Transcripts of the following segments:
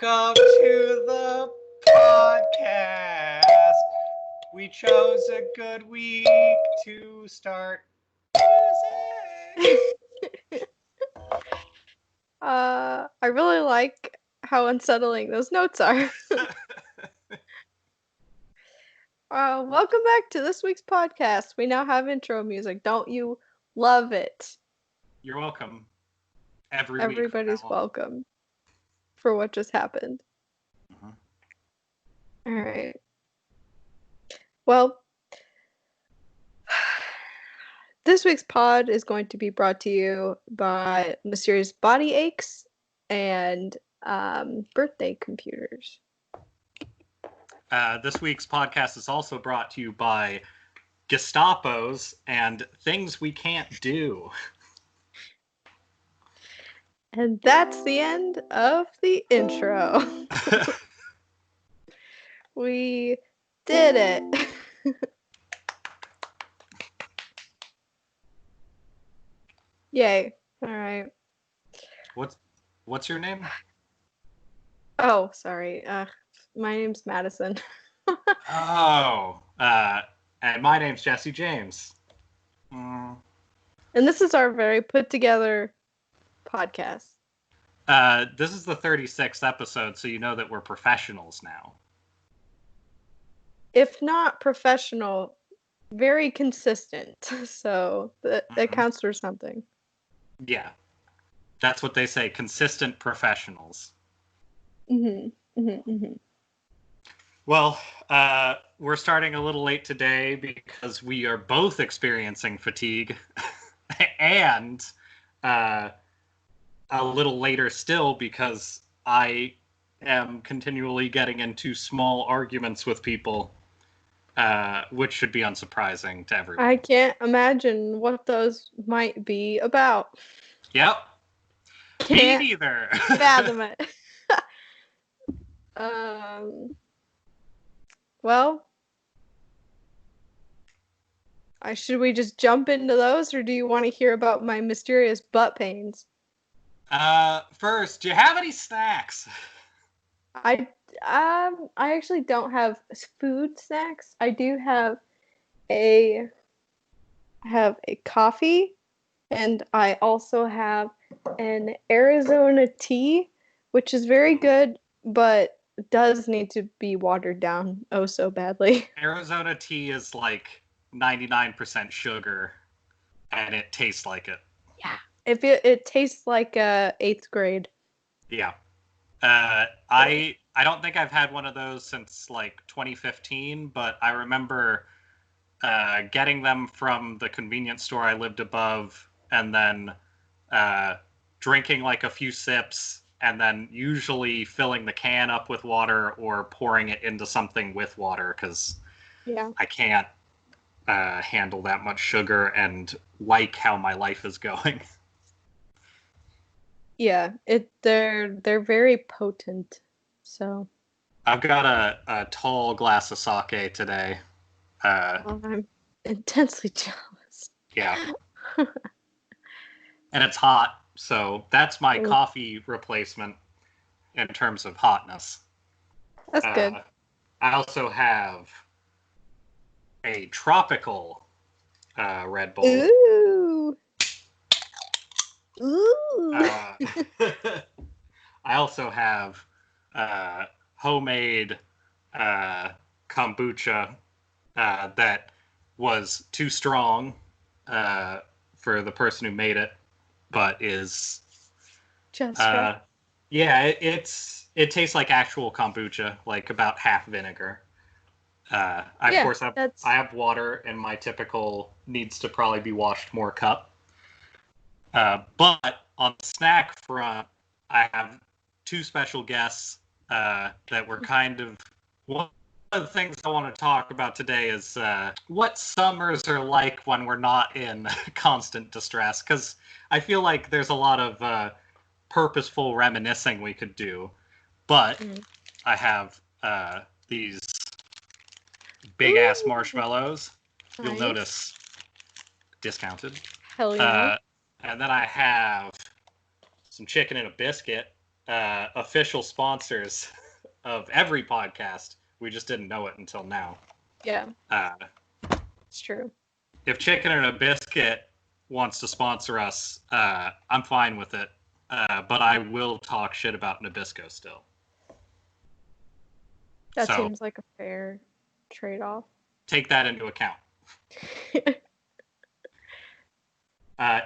Welcome to the podcast. We chose a good week to start music. I really like how unsettling those notes are. Welcome back to this week's podcast. We now have intro music. Don't you love it? You're welcome. Everybody's welcome for what just happened. All right. Well, this week's pod is going to be brought to you by mysterious body aches and birthday computers. This week's podcast is also brought to you by Gestapos and things we can't do. And that's the end of the intro. We did it. Yay. All right. What's your name? Oh, sorry. My name's Madison. And my name's Jesse James. And this is our very put together podcast. This is the 36th episode, so you know that we're professionals now. If not professional, very consistent. So that counts for something. Yeah. That's what they say, consistent professionals. Well, we're starting a little late today because we are both experiencing fatigue and a little later still because I am continually getting into small arguments with people, which should be unsurprising to everyone. I can't imagine what those might be about. Yep. Can't Me neither. fathom it. Well, should we just jump into those, or do you want to hear about my mysterious butt pains? First, do you have any snacks? I actually don't have food snacks. I do have a coffee, and I also have an Arizona tea, which is very good, but does need to be watered down oh so badly. Arizona tea is like 99% sugar, and it tastes like it. Yeah, it tastes like 8th grade. Yeah. I don't think I've had one of those since like 2015, but I remember getting them from the convenience store I lived above, and then drinking like a few sips, and then usually filling the can up with water or pouring it into something with water because I can't handle that much sugar and like how my life is going. Yeah, they're very potent. So I've got a tall glass of sake today. I'm intensely jealous. Yeah. And it's hot, so that's my coffee replacement in terms of hotness. That's good. I also have a tropical Red Bull. Ooh. Ooh. I also have homemade kombucha that was too strong for the person who made it, but is just right. Yeah, it tastes like actual kombucha, like about half vinegar. I have water in my typical needs to probably be washed more cup. But on the snack front, I have two special guests that were kind of... One of the things I want to talk about today is what summers are like when we're not in constant distress, because I feel like there's a lot of purposeful reminiscing we could do. But I have these big-ass marshmallows. Nice. You'll notice discounted. Hell yeah. And then I have some chicken and a biscuit. official sponsors of every podcast. We just didn't know it until now. Yeah, Uh, it's true. if Chicken and a Biscuit wants to sponsor us, I'm fine with it. But I will talk shit about Nabisco still. That So seems like a fair trade-off. take that into account.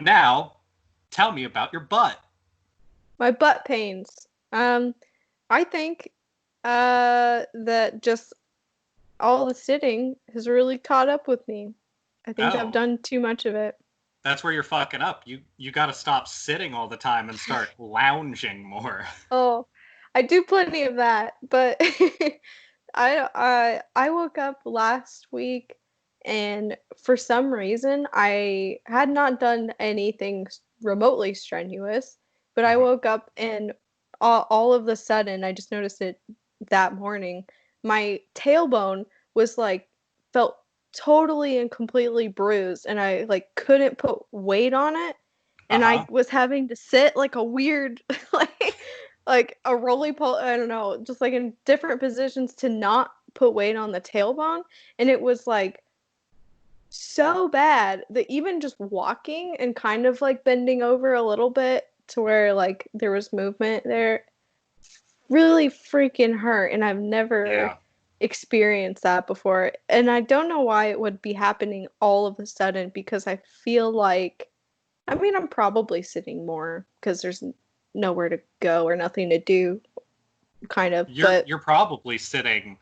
Now, tell me about your butt. My butt pains. I think that just all the sitting has really caught up with me. I think I've Oh, done too much of it. that's where you're fucking up. You got to stop sitting all the time and start lounging more. Oh, I do plenty of that, but I woke up last week and for some reason I had not done anything remotely strenuous, but I woke up and all of a sudden I just noticed it that morning. My tailbone was like felt totally and completely bruised and I like couldn't put weight on it and I Uh-huh. was having to sit like a weird like a roly pole, I don't know, just like in different positions to not put weight on the tailbone. And it was like so bad that even just walking and kind of like bending over a little bit to where like there was movement there really freaking hurt. And I've never Yeah. experienced that before. And I don't know why it would be happening all of a sudden because I feel like, I mean, I'm probably sitting more because there's nowhere to go or nothing to do kind of, but You're probably sitting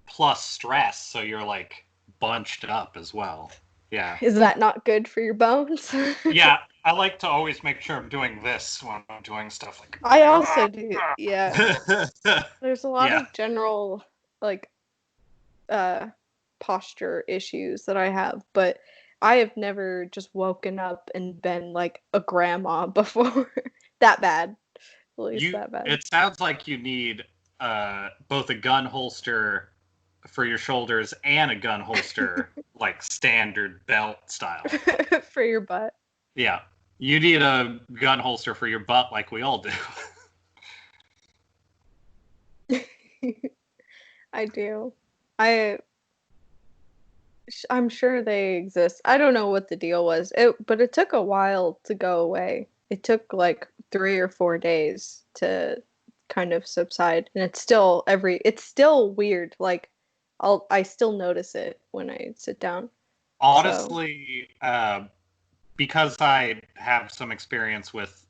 plus stress, so you're like bunched up as well. Yeah. is that not good for your bones? Yeah, I like to always make sure I'm doing this when I'm doing stuff like I also do, yeah. There's a lot yeah. of general like uh posture issues that I have, but I have never just woken up and been like a grandma before. That bad. At least that bad. It sounds like you need both a gun holster for your shoulders and a gun holster like standard belt style. For your butt. Yeah. You need a gun holster for your butt like we all do. I do. I I'm sure they exist. I don't know what the deal was. But it took a while to go away. It took like 3 or 4 days to kind of subside, and it's still weird. Like I still notice it when I sit down. So Honestly, because I have some experience with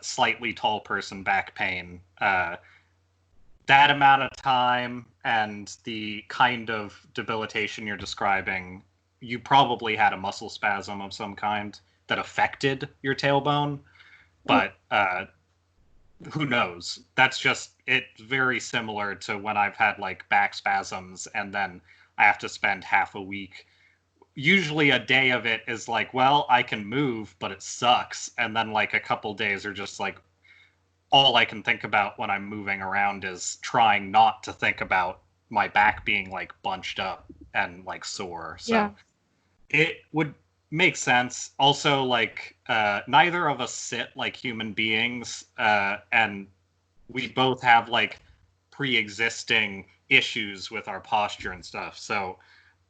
slightly tall person back pain, that amount of time and the kind of debilitation you're describing, you probably had a muscle spasm of some kind that affected your tailbone. But who knows? That's just, it's very similar to when I've had like back spasms and then I have to spend half a week. Usually a day of it is like, well, I can move, but it sucks. And then like a couple days are just like, all I can think about when I'm moving around is trying not to think about my back being like bunched up and like sore. yeah, So it would make sense. Also, like neither of us sit like human beings, and we both have like pre-existing issues with our posture and stuff. So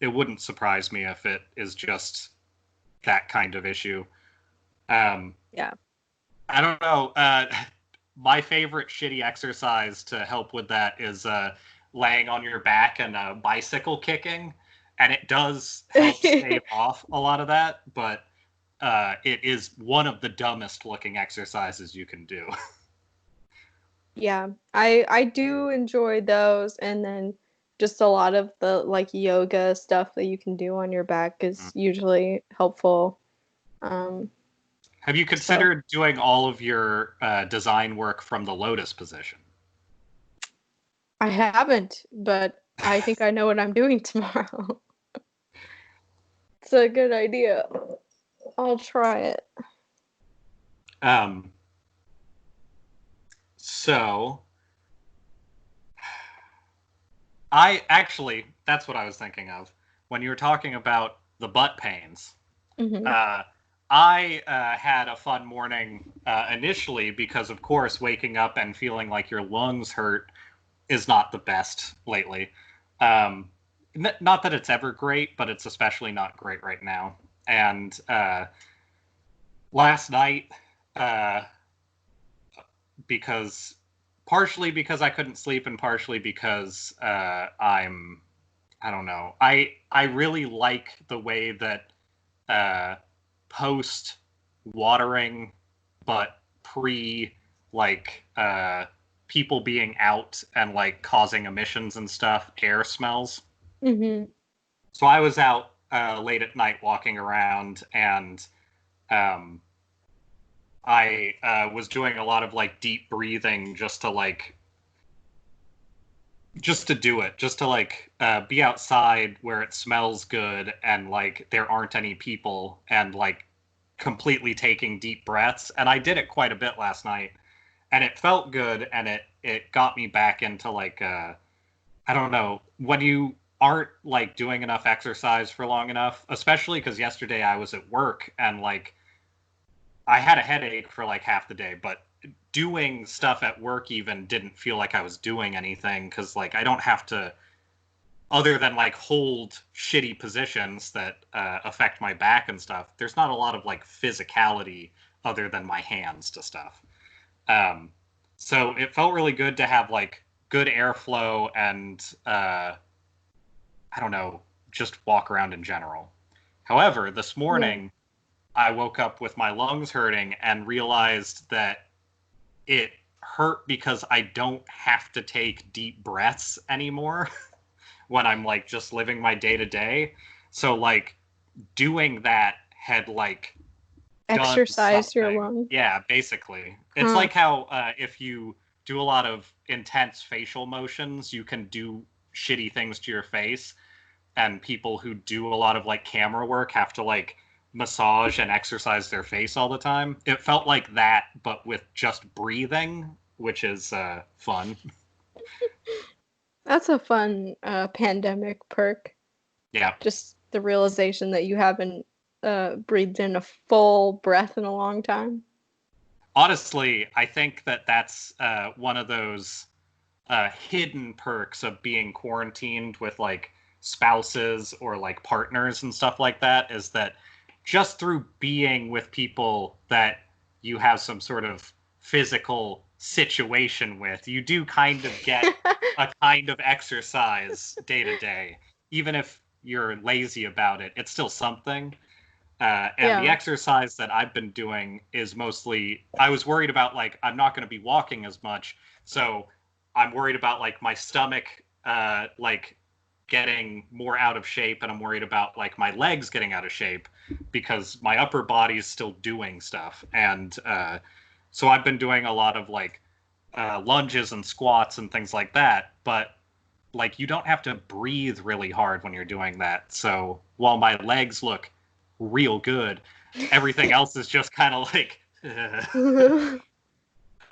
it wouldn't surprise me if it is just that kind of issue. Um, yeah. I don't know. My favorite shitty exercise to help with that is laying on your back and bicycle kicking, and it does help stave off a lot of that. But it is one of the dumbest looking exercises you can do. Yeah, I do enjoy those, and then just a lot of the like yoga stuff that you can do on your back is usually helpful. Um, Have you so considered doing all of your design work from the lotus position? I haven't, but I think I know what I'm doing tomorrow. It's a good idea. I'll try it. Um, so that's what I was thinking of when you were talking about the butt pains. Hmm. Uh, I had a fun morning initially because, of course, waking up and feeling like your lungs hurt is not the best lately. Um, Not that it's ever great, but it's especially not great right now. And last night, uh, because partially because I couldn't sleep and partially because I don't know. I really like the way that uh, post watering, but pre like people being out and like causing emissions and stuff, air smells. Mm-hmm. So I was out late at night walking around, and um, I was doing a lot of like deep breathing just to do it, just to like be outside where it smells good and like there aren't any people and like completely taking deep breaths. And I did it quite a bit last night, and it felt good, and it got me back into like I don't know, when you aren't like doing enough exercise for long enough, especially because yesterday I was at work and like I had a headache for like half the day, but doing stuff at work even didn't feel like I was doing anything because like I don't have to, other than like hold shitty positions that affect my back and stuff. There's not a lot of like physicality other than my hands to stuff. Um, so it felt really good to have like good airflow and I don't know, just walk around in general. However, this Yeah. morning I woke up with my lungs hurting and realized that it hurt because I don't have to take deep breaths anymore when I'm like just living my day to day. So like doing that had like done Exercise your something. lungs. Yeah, basically. It's Huh. like how if you do a lot of intense facial motions, you can do shitty things to your face, and people who do a lot of like camera work have to like massage and exercise their face all the time. It felt like that, but with just breathing, which is fun. That's a fun pandemic perk. Yeah. Just the realization that you haven't breathed in a full breath in a long time. Honestly, I think that that's one of those hidden perks of being quarantined with like spouses or like partners and stuff like that is that just through being with people that you have some sort of physical situation with, you do kind of get a kind of exercise day to day. Even if you're lazy about it, it's still something. And the Yeah. exercise that I've been doing is mostly, I was worried about like, I'm not going to be walking as much. So I'm worried about like my stomach, like getting more out of shape. And I'm worried about like my legs getting out of shape because my upper body is still doing stuff. And so I've been doing a lot of like lunges and squats and things like that. But like you don't have to breathe really hard when you're doing that. So while my legs look real good, everything else is just kind of like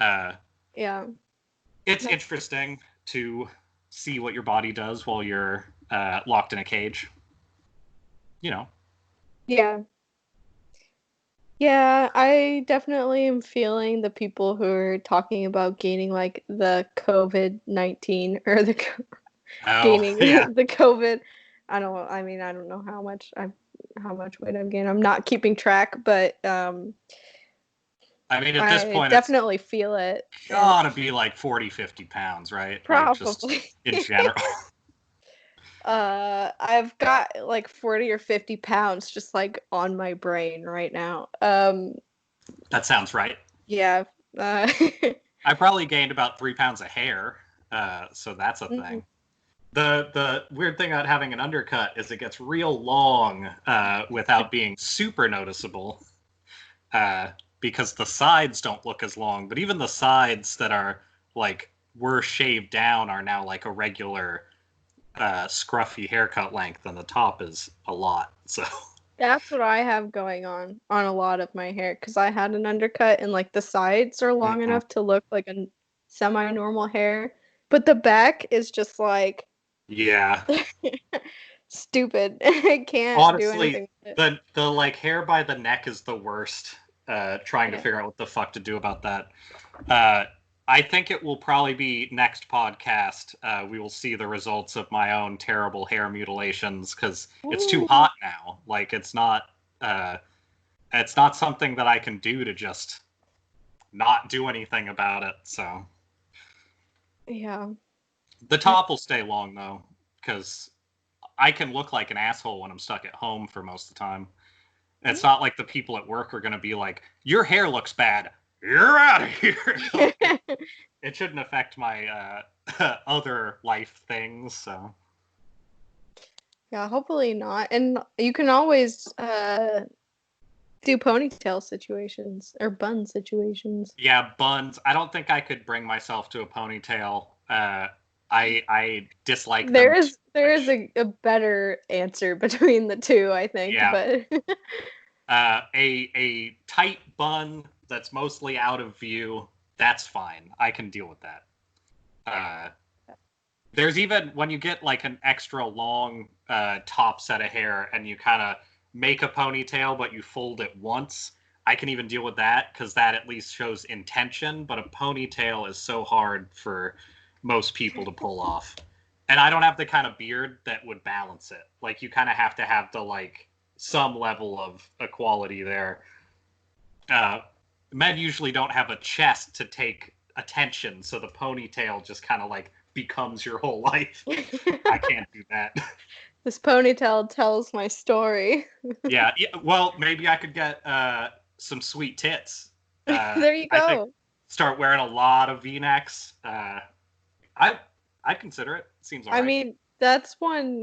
uh, Yeah. it's That's interesting to see what your body does while you're locked in a cage. You know. yeah. Yeah, I definitely am feeling the people who are talking about gaining like the COVID-19 or Oh gaining yeah. the COVID. I mean, I don't know how much weight I've gained. I'm not keeping track, but I mean, at this I point, it's definitely feel it. And gotta be like 40, 50 pounds, right? Like just probably in general. I've got like 40 or 50 pounds just like on my brain right now. That sounds right. Yeah. Uh, I probably gained about 3 pounds of hair, so that's a mhm. thing. The weird thing about having an undercut is it gets real long without being super noticeable uh, because the sides don't look as long. But even the sides that are like were shaved down are now like a regular scruffy haircut length, and the top is a lot. So That's what I have going on a lot of my hair because I had an undercut and like the sides are long mhm. enough to look like a semi-normal hair, but the back is just like Yeah, stupid. I can't do Honestly, anything with it. the like hair by the neck is the worst. Trying to Yeah. figure out what the fuck to do about that. Uh, I think it will probably be next podcast. We will see the results of my own terrible hair mutilations because it's too Ooh. hot now. Like it's not something that I can do to just not do anything about it. So Yeah. the top will stay long though, because I can look like an asshole when I'm stuck at home for most of the time. It's not like the people at work are going to be like, "Your hair looks bad. You're out of here." It shouldn't affect my other life things. So Yeah, hopefully not. And you can always do ponytail situations or bun situations. yeah, buns. I don't think I could bring myself to a ponytail. I dislike them too There is much. a better answer between the two, I think, Yeah, but a tight bun that's mostly out of view. That's fine. I can deal with that. Uh, there's even when you get like an extra long top set of hair and you kind of make a ponytail, but you fold it once. I can even deal with that because that at least shows intention. But a ponytail is so hard for most people to pull off. And I don't have the kind of beard that would balance it. Like you kind of have to have the like some level of equality there. Uh, Men usually don't have a chest to take attention, so the ponytail just kind of like becomes your whole life. I can't do that. this ponytail tells my story. Yeah, well, maybe I could get some sweet tits. There you I think go. start wearing a lot of V-necks. I I'd consider it. Seems all I right. mean, that's one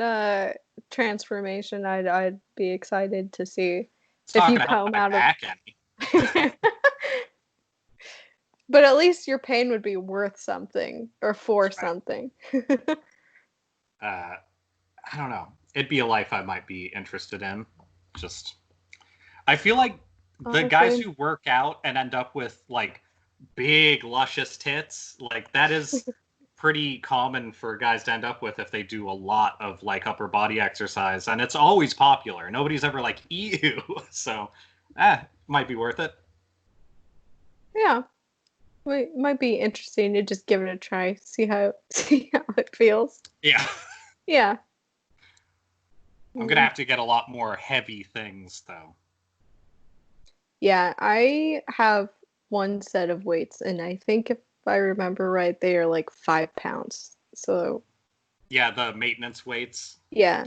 transformation I'd be excited to see It's if not you going to help comb my out of. back any. But at least your pain would be worth something or for That's right. something. Uh, I don't know. It'd be a life I might be interested in. Just I feel like the guys Honestly. who work out and end up with like big luscious tits, like that is pretty common for guys to end up with if they do a lot of like upper body exercise, and it's always popular. Nobody's ever like ew. So, might be worth it. Yeah. Might be interesting to just give it a try, see how it feels. Yeah. Yeah. I'm gonna Mm. have to get a lot more heavy things though. Yeah, I have one set of weights, and I think if I remember right, they are like 5 pounds. So Yeah, the maintenance weights. yeah,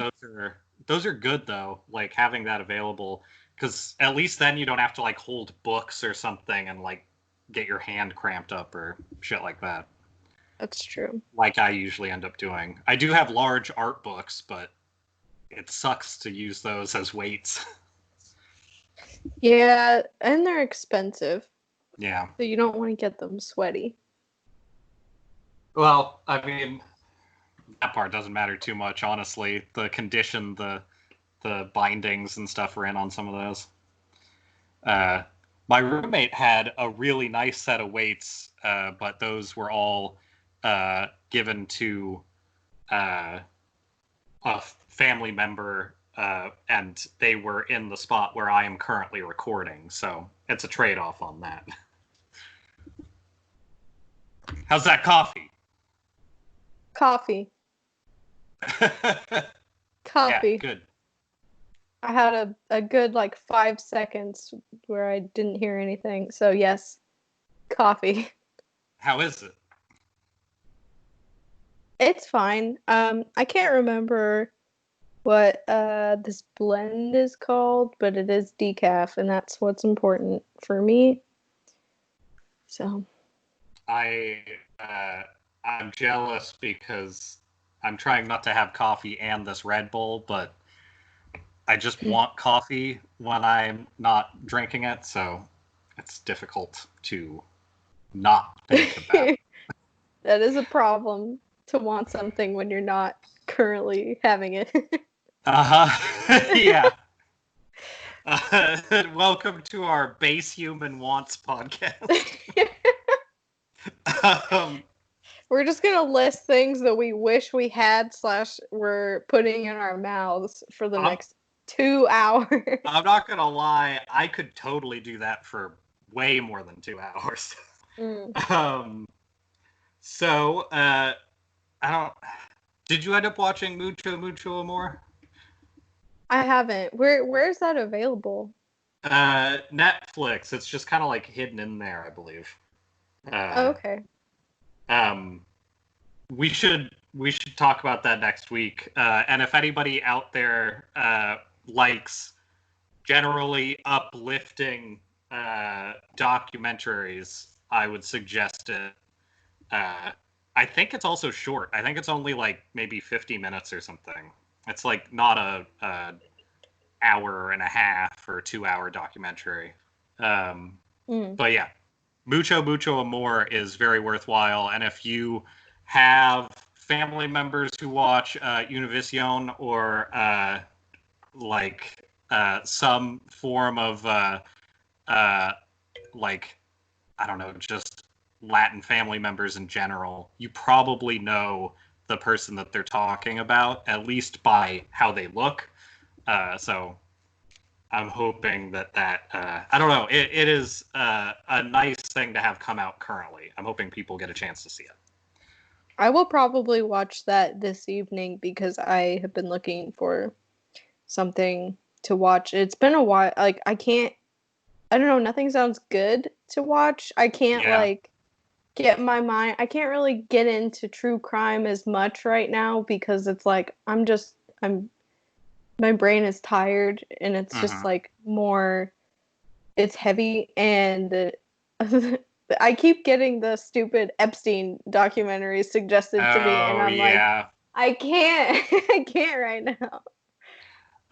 Those are good though. Like having that available, because at least then you don't have to like hold books or something and like get your hand cramped up or shit like that. that's true. Like I usually end up doing. I do have large art books, but it sucks to use those as weights. Yeah, and they're expensive, Yeah. so you don't want to get them sweaty. Well, I mean, that part doesn't matter too much, honestly. The condition, the bindings and stuff are in on some of those. Uh, my roommate had a really nice set of weights, but those were all given to uh, a family member, and they were in the spot where I am currently recording. So it's a trade off on that. How's that coffee? Coffee. Yeah, Coffee. good. I had a good like 5 seconds where I didn't hear anything. So yes, coffee. How is it? It's fine. I can't remember what this blend is called, but it is decaf, and that's what's important for me. So I uh, I'm jealous because I'm trying not to have coffee and this Red Bull, but I just want coffee when I'm not drinking it, so it's difficult to not think about. that is a problem to want something when you're not currently having it. Yeah. Welcome to our Base Human Wants podcast. um, We're just gonna list things that we wish we had / we're putting in our mouths for the I'm, next 2 hours. I'm not gonna lie, I could totally do that for way more than 2 hours. Mm. um, so I don't. Did you end up watching Mucho Mucho Amor? I haven't. Where's that available? Netflix. It's just kind of like hidden in there, I believe. Oh, Uh, okay. um, we should talk about that next week. And if anybody out there likes generally uplifting documentaries, I would suggest it. Uh, I think it's also short. I think it's only like maybe 50 minutes or something. It's like not a hour and a half or 2 hour documentary. Um, Mm. but yeah, Mucho Mucho Amor is very worthwhile. And if you have family members who watch Univision or some form of uh, like I don't know, just Latin family members in general, you probably know the person that they're talking about, at least by how they look. So I'm hoping that I don't know, it is a nice thing to have come out currently. I'm hoping people get a chance to see it. I will probably watch that this evening because I have been looking for something to watch. It's been a while. Like I don't know, nothing sounds good to watch. I can't Yeah. like get my mind. I can't really get into true crime as much right now because it's like I'm my brain is tired and it's just Mm-hmm. like more it's heavy and I keep getting the stupid Epstein documentaries suggested to me and Oh I'm like yeah. I can't I can't right now.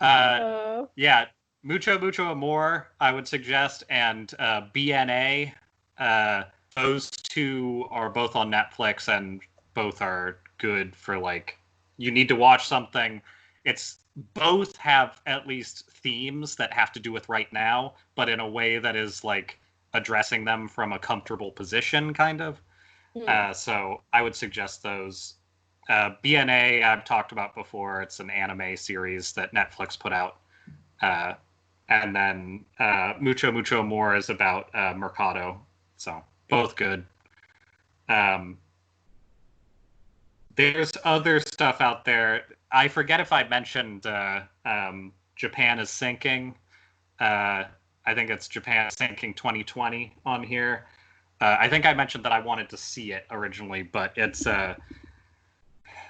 Uh, Uh, yeah. Mucho Mucho Amor, I would suggest, and BNA. Uh, those two are both on Netflix, and both are good for like you need to watch something. It's both have at least themes that have to do with right now, but in a way that is like addressing them from a comfortable position, kind of. mm, So I would suggest those. BNA I've talked about before. It's an anime series that Netflix put out. Uh, and then Mucho Mucho More is about Mercado. So both good. Um, there's other stuff out there. I forget if I mentioned Japan is Sinking. Uh, I think it's Japan is Sinking 2020 on here. I think I mentioned that I wanted to see it originally, but it's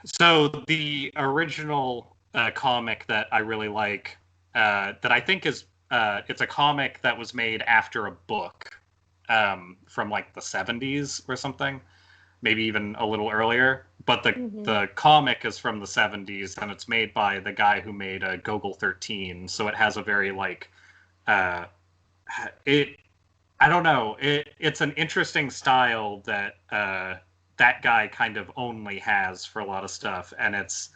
so the original comic that I really like, that I think is it's a comic that was made after a book from like the 70s or something, maybe even a little earlier. But the mhm. the comic is from the 70s and it's made by the guy who made Gogol 13. So it has a very like uh, it I don't know. It's an interesting style that that guy kind of only has for a lot of stuff, and it's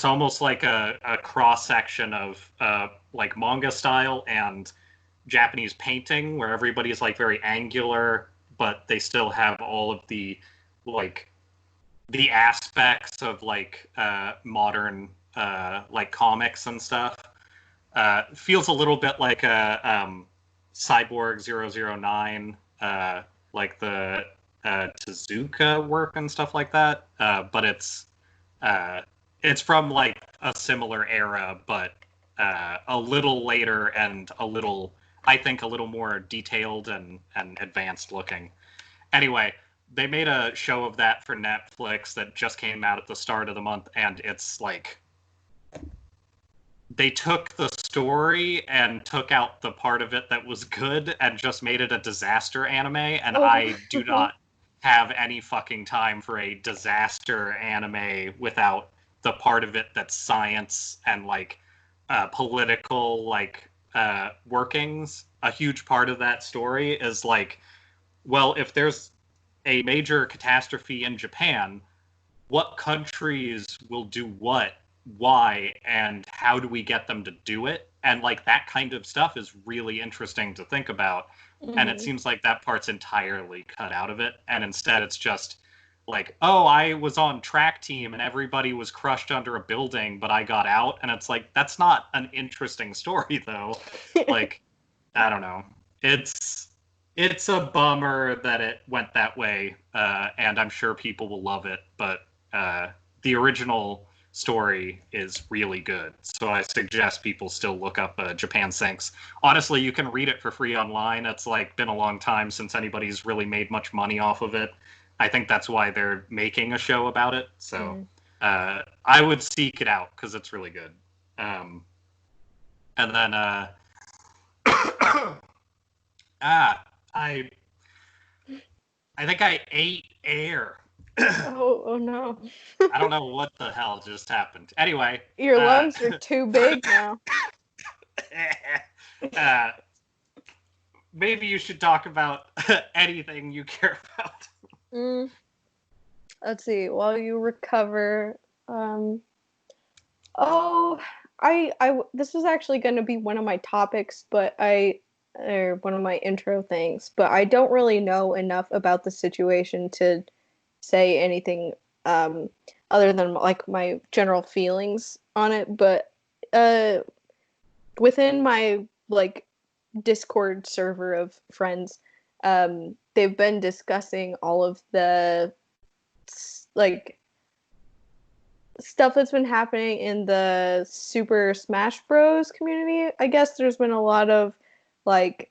almost like a cross section of like manga style and Japanese painting, where everybody's like very angular, but they still have all of like the aspects of like modern like comics and stuff. Feels a little bit like a Cyborg 009, like the Tezuka work and stuff like that. But it's from like a similar era, but a little later and I think, a little more detailed and advanced looking. Anyway, they made a show of that for Netflix that just came out at the start of the month, and it's like they took the story and took out the part of it that was good and just made it a disaster anime, and Oh. I do not have any fucking time for a disaster anime without the part of it that's science and like political like workings. A huge part of that story is like, well, if there's a major catastrophe in Japan, what countries will do what, why, and how do we get them to do it? And like that kind of stuff is really interesting to think about. And it Mhm. seems like that part's entirely cut out of it. And instead, it's just like, oh, I was on track team and everybody was crushed under a building, but I got out. And it's like, that's not an interesting story, though. Like, I don't know. It's a bummer that it went that way, and I'm sure people will love it. But the original story is really good, so I suggest people still look up Japan Sinks. Honestly, you can read it for free online. It's like been a long time since anybody's really made much money off of it. I think that's why they're making a show about it. So Mm. I would seek it out because it's really good. And then ah, I think I ate air. Oh no. I don't know what the hell just happened. Anyway, Your lungs are too big now. uh, maybe you should talk about anything you care about. Mm. Let's see. While you recover, oh, this was actually going to be one of my topics, but or one of my intro things, but I don't really know enough about the situation to say anything other than like my general feelings on it. But uh, within my like Discord server of friends, they've been discussing all of the like stuff that's been happening in the Super Smash Bros. Community. I guess there's been a lot of like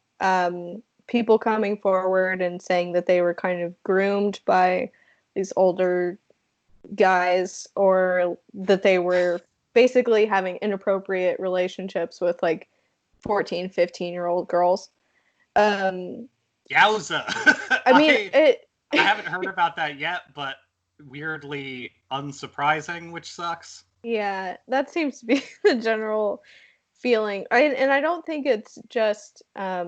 people coming forward and saying that they were kind of groomed by these older guys, or that they were basically having inappropriate relationships with like 14, 15-year-old girls. Um, Yowza! I mean, I haven't heard about that yet, but weirdly unsurprising, which sucks. yeah, that seems to be the general feeling. And I don't think it's just I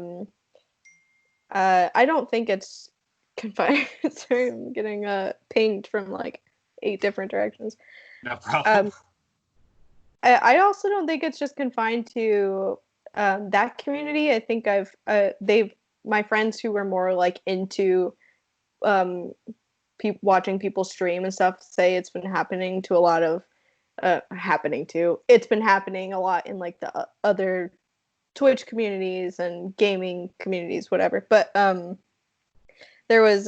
don't think it's confined. Sorry, I'm getting pinged from like 8 different directions. No problem. Um, I also don't think it's just confined to that community. I think they've my friends who were more like into um, watching people stream and stuff say it's been happening to a lot of it's been happening a lot in like the other Twitch communities and gaming communities, whatever. But there was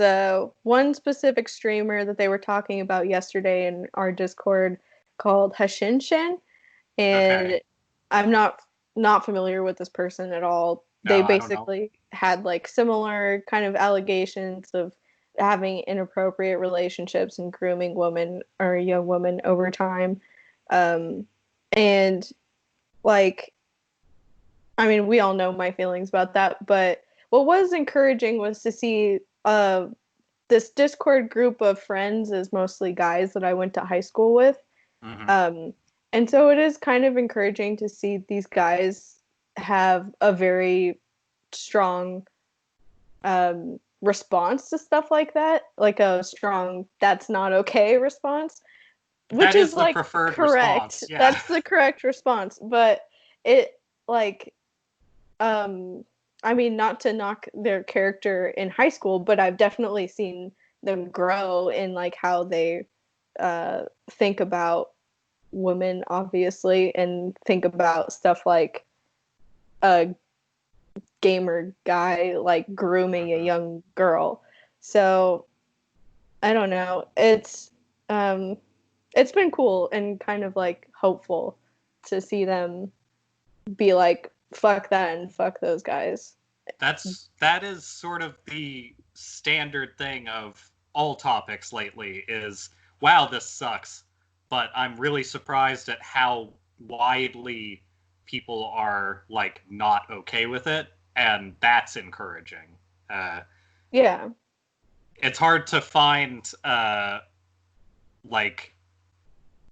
one specific streamer that they were talking about yesterday in our Discord called Hashinshin, Okay. and I'm not familiar with this person at all. They No, I don't know. basically had like similar kind of allegations of having inappropriate relationships and grooming women or young women over time. And like, I mean, we all know my feelings about that, but what was encouraging was to see this Discord group of friends is mostly guys that I went to high school with. Mm-hmm. Um, and so it is kind of encouraging to see these guys have a very strong response to stuff like that, like a strong "that's not okay" response, which That is is the like preferred correct. response. Yeah. That's the correct response, but it like um I mean, not to knock their character in high school, but I've definitely seen them grow in like how they think about women, obviously, and think about stuff like a gamer guy like grooming a Mm-hmm. young girl. So I don't know. It's been cool and kind of like hopeful to see them be like fuck that and fuck those guys. That is sort of the standard thing of all topics lately is, wow, this sucks, but I'm really surprised at how widely people are like not okay with it, and that's encouraging. uh, Yeah. it's hard to find like,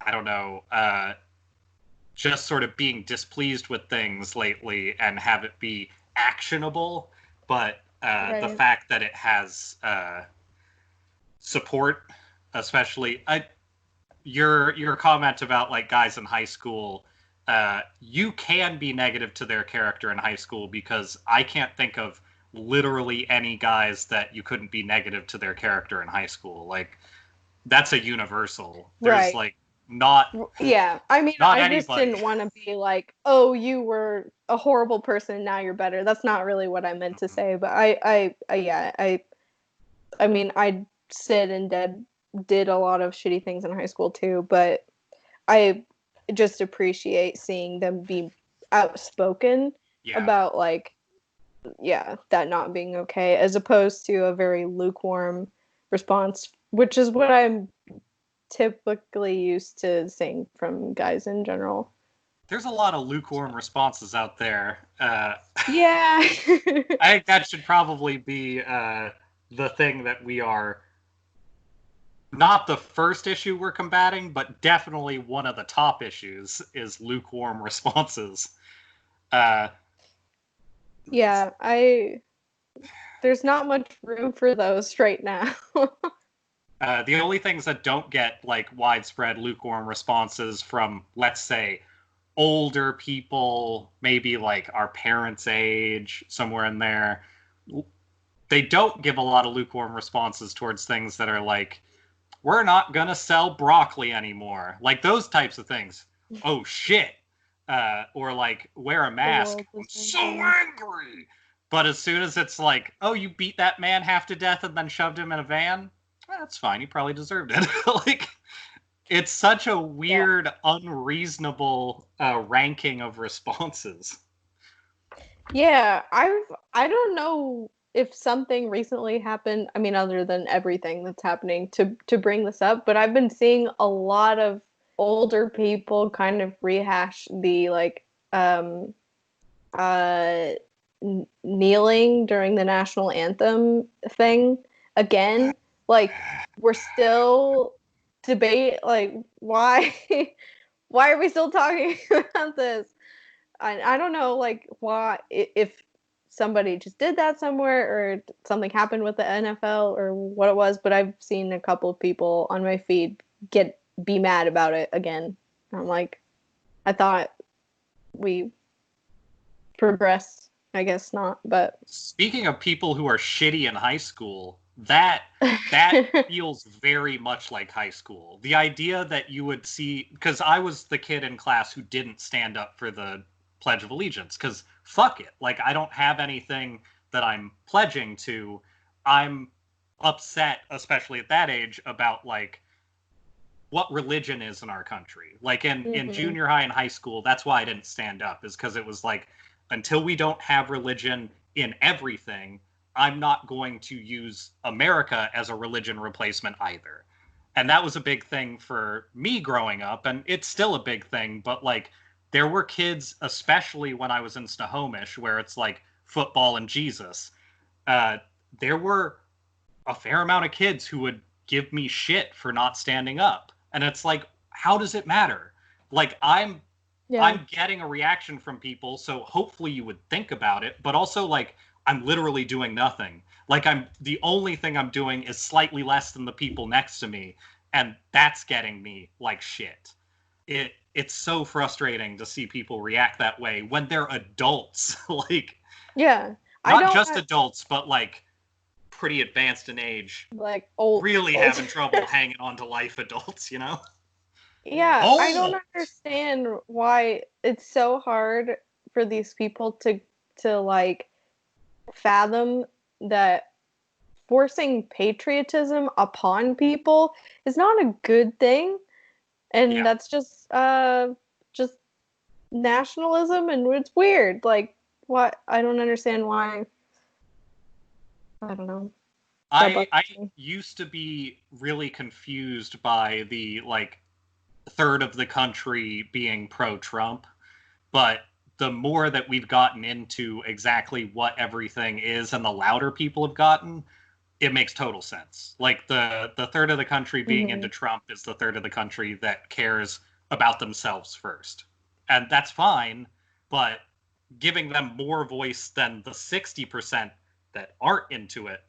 I don't know, just sort of being displeased with things lately and have it be actionable, but the Right. fact that it has support, especially your comment about like guys in high school, you can be negative to their character in high school because I can't think of literally any guys that you couldn't be negative to their character in high school. Like that's a universal. There's Right. like not Yeah. I mean, not I just anybody. didn't want to be like, "Oh, you were a horrible person, now you're better." That's not really what I meant to Mhm. say, but yeah, I mean, I did a lot of shitty things in high school too, but I just appreciate seeing them be outspoken Yeah. about like, yeah, that not being okay, as opposed to a very lukewarm response, which is what I'm typically used to seeing from guys in general. There's a lot of lukewarm responses out there. Yeah. I think that should probably be the thing that we are not the first issue we're combating, but definitely one of the top issues is lukewarm responses. Uh, Yeah, I there's not much room for those right now. the only things that don't get like widespread lukewarm responses from, let's say, older people, maybe like our parents' age, somewhere in there, they don't give a lot of lukewarm responses towards things that are like, we're not gonna sell broccoli anymore, like those types of things. Oh shit. Or like, wear a The mask. world I'm is so ending. angry. But as soon as it's like, oh, you beat that man half to death and then shoved him in a van, that's fine, he probably deserved it. Like, it's such a Yeah. weird, unreasonable ranking of responses. Yeah, I don't know if something recently happened, I mean other than everything that's happening to bring this up, but I've been seeing a lot of older people kind of rehash the like uh kneeling during the national anthem thing again. Like we're still debate like why why are we still talking about this? I don't know like why if somebody just did that somewhere or something happened with the NFL or what it was, but I've seen a couple of people on my feed be mad about it again. I'm like, I thought we progressed. I guess not, but Speaking of people who are shitty in high school, that feels very much like high school. The idea that you would see, because I was the kid in class who didn't stand up for the Pledge of Allegiance, because fuck it, like I don't have anything that I'm pledging to. I'm upset, especially at that age, about like what religion is in our country. Like in mm-hmm. junior high and high school, that's why I didn't stand up, is because it was like, until we don't have religion in everything, I'm not going to use America as a religion replacement either. And that was a big thing for me growing up, and it's still a big thing, but like there were kids, especially when I was in Snohomish, where it's like football and Jesus. Uh, there were a fair amount of kids who would give me shit for not standing up. And it's like, how does it matter? Like Yeah. I'm getting a reaction from people, so hopefully you would think about it, but also like I'm literally doing nothing. Like I'm the only thing I'm doing is slightly less than the people next to me, and that's getting me like shit. It's so frustrating to see people react that way when they're adults. Like Yeah. I not don't just adults, but like pretty advanced in age, like old really old having trouble hanging on to life adults, you know? Yeah, I don't Oh! understand why it's so hard for these people to like fathom that forcing patriotism upon people is not a good thing, and Yeah. that's just nationalism, and it's weird. Like what, I don't understand why. I don't know. That bugs I me. used to be really confused by the like third of the country being pro Trump, but the more that we've gotten into exactly what everything is and the louder people have gotten, it makes total sense. Like the third of the country being into Hmm. Trump is the third of the country that cares about themselves first. And that's fine, but giving them more voice than the 60% that aren't into it,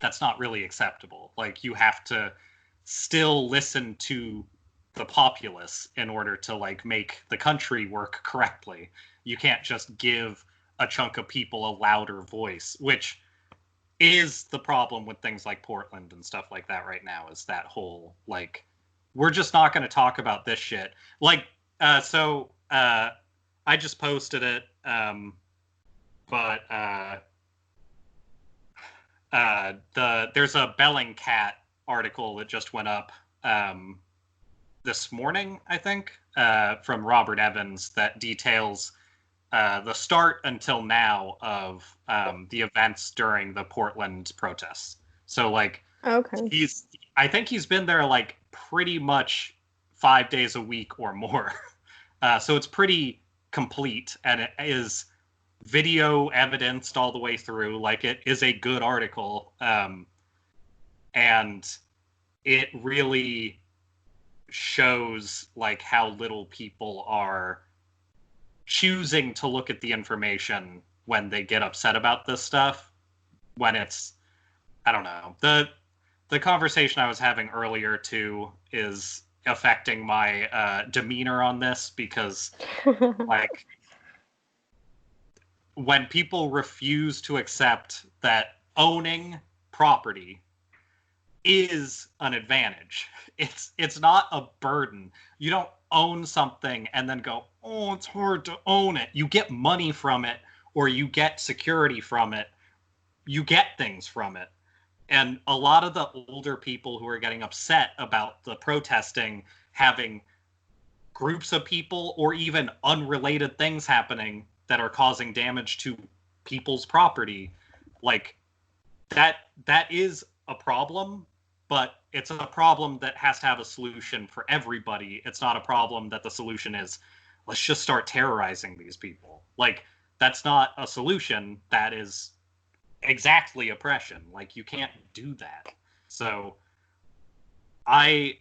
that's not really acceptable. Like you have to still listen to the populace in order to like make the country work correctly. You can't just give a chunk of people a louder voice, which is the problem with things like Portland and stuff like that right now, is that whole, like, we're just not going to talk about this shit. Like, I just posted it, but there's a Bellingcat article that just went up this morning, I think, from Robert Evans, that details the start until now of the events during the Portland protests. So, like, Okay. I think he's been there like pretty much 5 days a week or more. So it's pretty complete, and it is video evidenced all the way through. Like, it is a good article, and it really shows like how little people are choosing to look at the information when they get upset about this stuff. When it's, I don't know, the conversation I was having earlier too is affecting my demeanor on this, because like, when people refuse to accept that owning property is an advantage, it's not a burden. You don't own something and then go, oh, it's hard to own it. You get money from it, or you get security from it. You get things from it. And a lot of the older people who are getting upset about the protesting having groups of people or even unrelated things happening that are causing damage to people's property, like, that is a problem, but it's a problem that has to have a solution for everybody. It's not a problem that the solution is, let's just start terrorizing these people. Like, that's not a solution. That is exactly oppression. Like, you can't do that. So I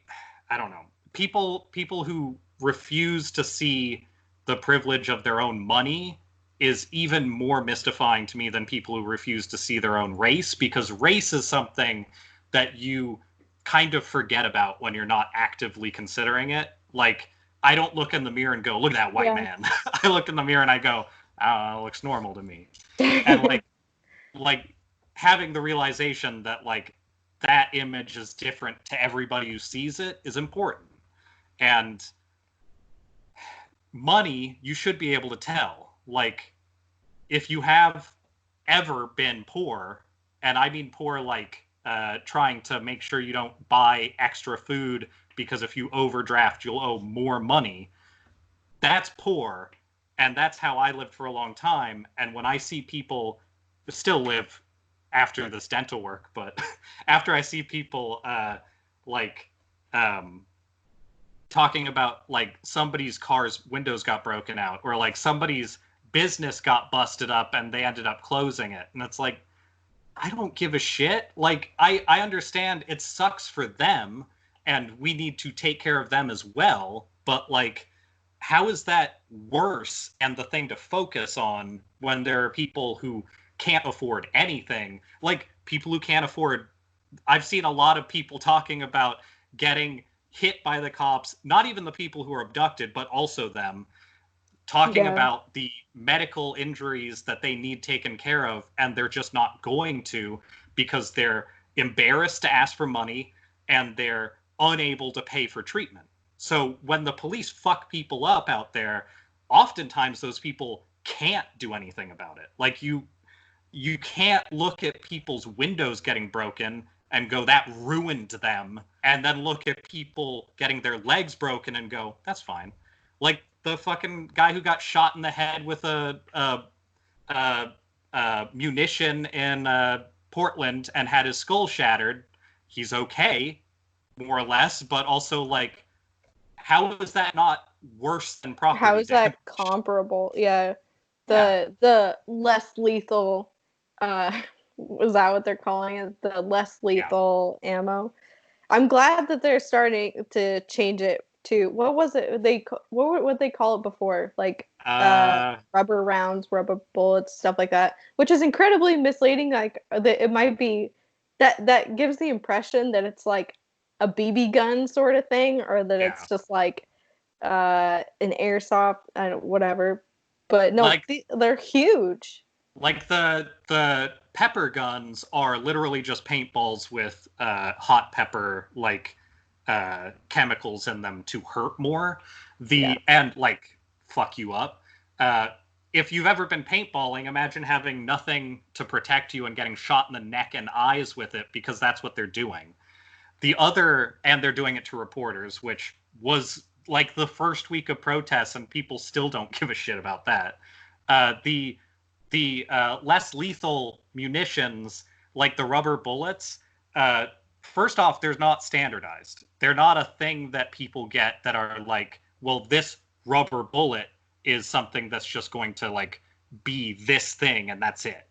don't know. People who refuse to see the privilege of their own money is even more mystifying to me than people who refuse to see their own race, because race is something that you kind of forget about when you're not actively considering it. Like, I don't look in the mirror and go, look at that white Yeah. man. I look in the mirror and I go, it looks normal to me. And like having the realization that like that image is different to everybody who sees it is important. And money, you should be able to tell. Like, if you have ever been poor, and I mean poor like trying to make sure you don't buy extra food, because if you overdraft, you'll owe more money. That's poor. And that's how I lived for a long time. And when I see people still live after this dental work, but after I see people like talking about like somebody's car's windows got broken out, or like somebody's business got busted up and they ended up closing it, and it's like, I don't give a shit. Like, I understand it sucks for them and we need to take care of them as well, but like, how is that worse and the thing to focus on when there are people who can't afford anything? Like, people who can't afford, I've seen a lot of people talking about getting hit by the cops, not even the people who are abducted, but also them, talking Yeah. about the medical injuries that they need taken care of, and they're just not going to, because they're embarrassed to ask for money and they're unable to pay for treatment. So when the police fuck people up out there, oftentimes those people can't do anything about it. Like, you can't look at people's windows getting broken and go, that ruined them, and then look at people getting their legs broken and go, that's fine. Like the fucking guy who got shot in the head with a munition in Portland and had his skull shattered. He's okay, more or less, but also, like, how is that not worse than How property is damage? that comparable? Yeah. Yeah, The less lethal uh is that what they're calling it? The less yeah. lethal ammo. I'm glad that they're starting to change it to, what was it what would they call it before? Like Uh, rubber rounds, rubber bullets, stuff like that, which is incredibly misleading. Like it might be that gives the impression that it's like a BB gun sort of thing, or that yeah. it's just like an airsoft, I don't, whatever. But no, Like they're huge. the pepper guns are literally just paintballs with hot pepper like chemicals in them to hurt more. Yeah. And like fuck you up. If you've ever been paintballing, imagine having nothing to protect you and getting shot in the neck and eyes with it, because that's what they're doing. And they're doing it to reporters, which was like the first week of protests, and people still don't give a shit about that. The less lethal munitions, like the rubber bullets, first off, they're not standardized. They're not a thing that people get that are like, well, this rubber bullet is something that's just going to like be this thing and that's it.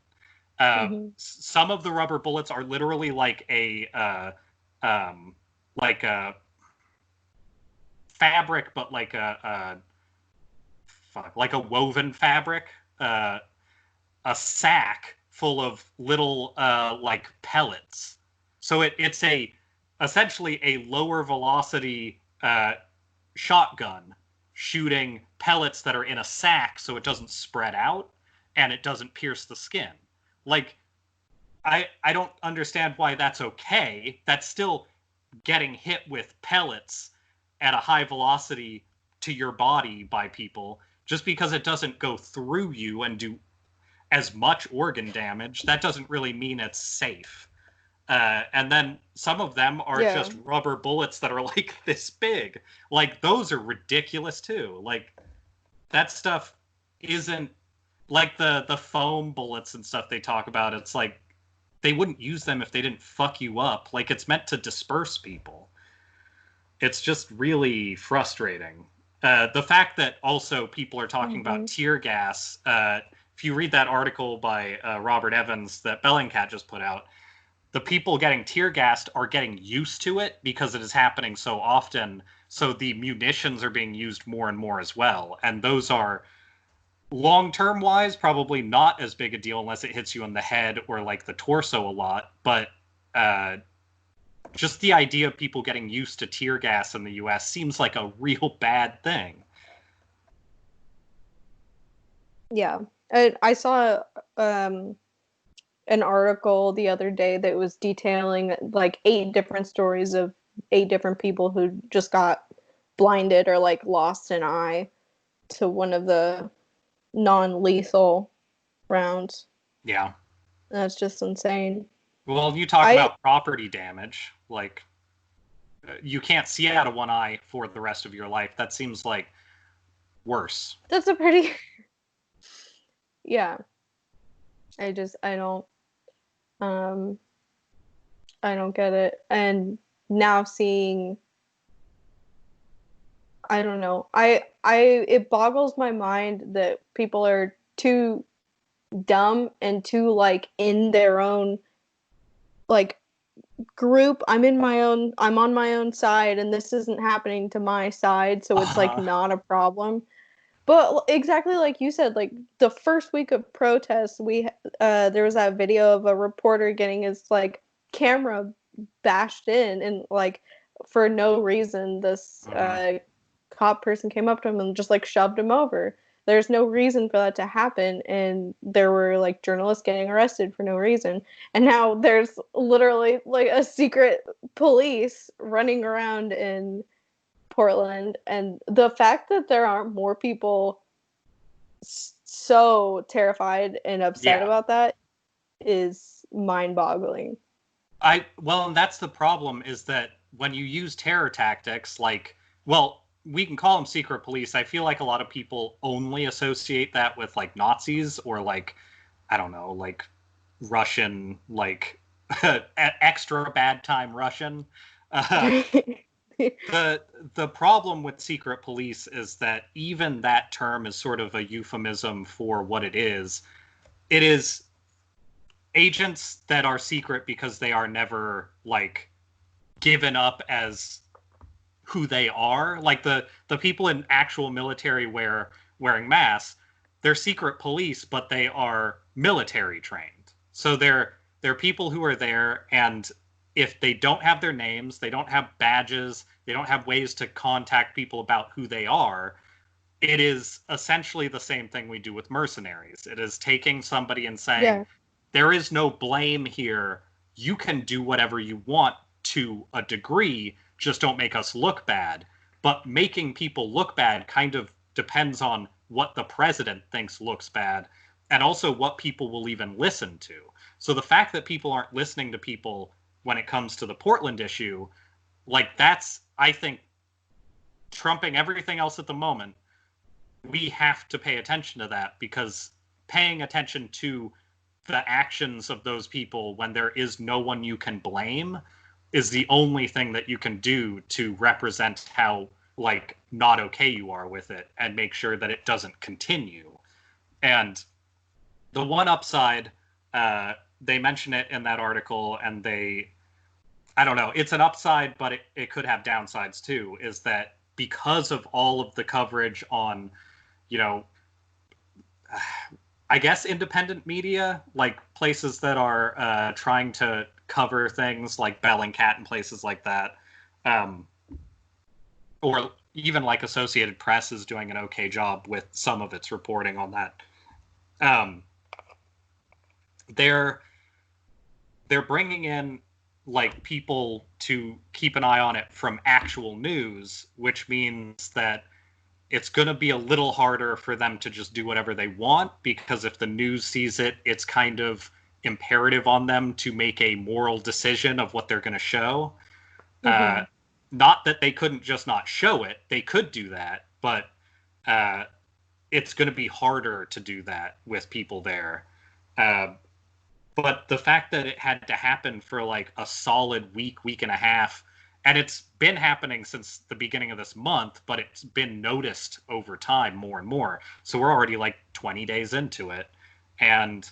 Some of the rubber bullets are literally like like a fabric, but like like a woven fabric, a sack full of little like pellets. So it's essentially a lower velocity shotgun shooting pellets that are in a sack, so it doesn't spread out and it doesn't pierce the skin. Like, I don't understand why that's okay. That's still getting hit with pellets at a high velocity to your body by people. Just because it doesn't go through you and do as much organ damage, that doesn't really mean it's safe. And then some of them are just rubber bullets that are like this big. Like, those are ridiculous too. Like, that stuff isn't like the foam bullets and stuff they talk about. It's like they wouldn't use them if they didn't fuck you up. Like, it's meant to disperse people. It's just really frustrating. The fact that also people are talking about tear gas. If you read that article by Robert Evans that Bellingcat just put out, the people getting tear gassed are getting used to it because it is happening so often. So the munitions are being used more and more as well. And those are, long-term wise, probably not as big a deal unless it hits you in the head or like the torso a lot. But just the idea of people getting used to tear gas in the US seems like a real bad thing. Yeah. I saw an article the other day that was detailing like 8 different stories of 8 different people who just got blinded or like lost an eye to one of the non-lethal rounds. Yeah. That's just insane. Well, you talk about property damage, like you can't see out of one eye for the rest of your life. That seems like worse. That's a pretty yeah. I don't get it. And now seeing, I don't know. It boggles my mind that people are too dumb and too like in their own like group. I'm on my own side and this isn't happening to my side, so it's like not a problem. But exactly like you said, like the first week of protests, there was that video of a reporter getting his like camera bashed in, and like for no reason, this cop person came up to him and just like shoved him over. There's no reason for that to happen, and there were like journalists getting arrested for no reason. And now there's literally like a secret police running around in Portland, and the fact that there aren't more people so terrified and upset about that is mind-boggling. Well, and that's the problem, is that when you use terror tactics, like, well, we can call them secret police. I feel like a lot of people only associate that with like Nazis or like, I don't know, like Russian, like extra bad time Russian. The problem with secret police is that even that term is sort of a euphemism for what it is. It is agents that are secret because they are never like given up as who they are. Like the people in actual military wearing masks, they're secret police, but they are military trained. So they're people who are there, and if they don't have their names, they don't have badges, they don't have ways to contact people about who they are, it is essentially the same thing we do with mercenaries. It is taking somebody and saying, there is no blame here. You can do whatever you want to a degree, just don't make us look bad. But making people look bad kind of depends on what the president thinks looks bad, and also what people will even listen to. So the fact that people aren't listening to people when it comes to the Portland issue, like, that's, I think, trumping everything else at the moment. We have to pay attention to that, because paying attention to the actions of those people when there is no one you can blame is the only thing that you can do to represent how, like, not okay you are with it, and make sure that it doesn't continue. And the one upside, they mention it in that article, and I don't know, it's an upside, but it could have downsides too, is that because of all of the coverage on, I guess, independent media, like places that are trying to cover things like Bell and Cat and places like that, or even like Associated Press is doing an okay job with some of its reporting on that. They're bringing in like people to keep an eye on it from actual news, which means that it's going to be a little harder for them to just do whatever they want, because if the news sees it, it's kind of imperative on them to make a moral decision of what they're going to show. Mm-hmm. Not that they couldn't just not show it. They could do that, but it's going to be harder to do that with people there. But the fact that it had to happen for like a solid week and a half, and it's been happening since the beginning of this month, but it's been noticed over time more and more. So we're already like 20 days into it. And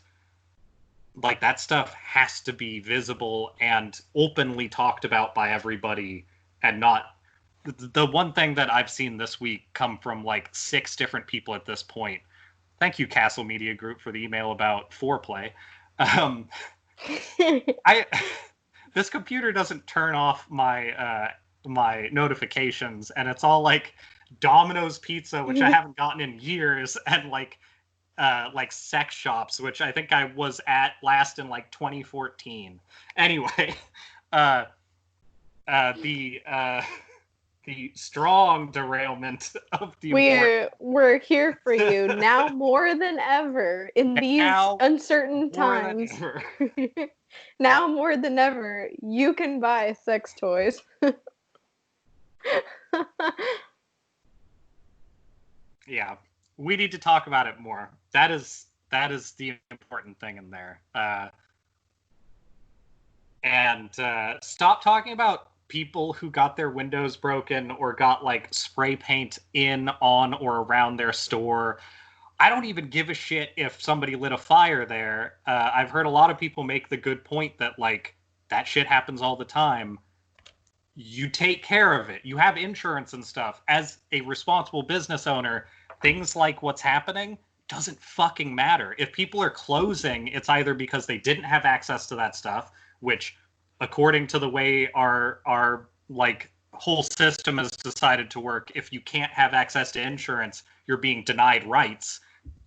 like, that stuff has to be visible and openly talked about by everybody, and not the one thing that I've seen this week come from like 6 different people at this point. Thank you, Castle Media Group, for the email about foreplay. This computer doesn't turn off my my notifications, and it's all like Domino's Pizza, which I haven't gotten in years, and like sex shops, which I think I was at last in like 2014. Anyway, the strong derailment of the we're here for you now more than ever in these uncertain times. Now more than ever, you can buy sex toys. Yeah, we need to talk about it more. That is the important thing in there. And stop talking about people who got their windows broken or got like spray paint in, on, or around their store. I don't even give a shit if somebody lit a fire there. I've heard a lot of people make the good point that like that shit happens all the time. You take care of it. You have insurance and stuff. As a responsible business owner, things like what's happening doesn't fucking matter. If people are closing, it's either because they didn't have access to that stuff, which, according to the way our like whole system has decided to work, if you can't have access to insurance, you're being denied rights,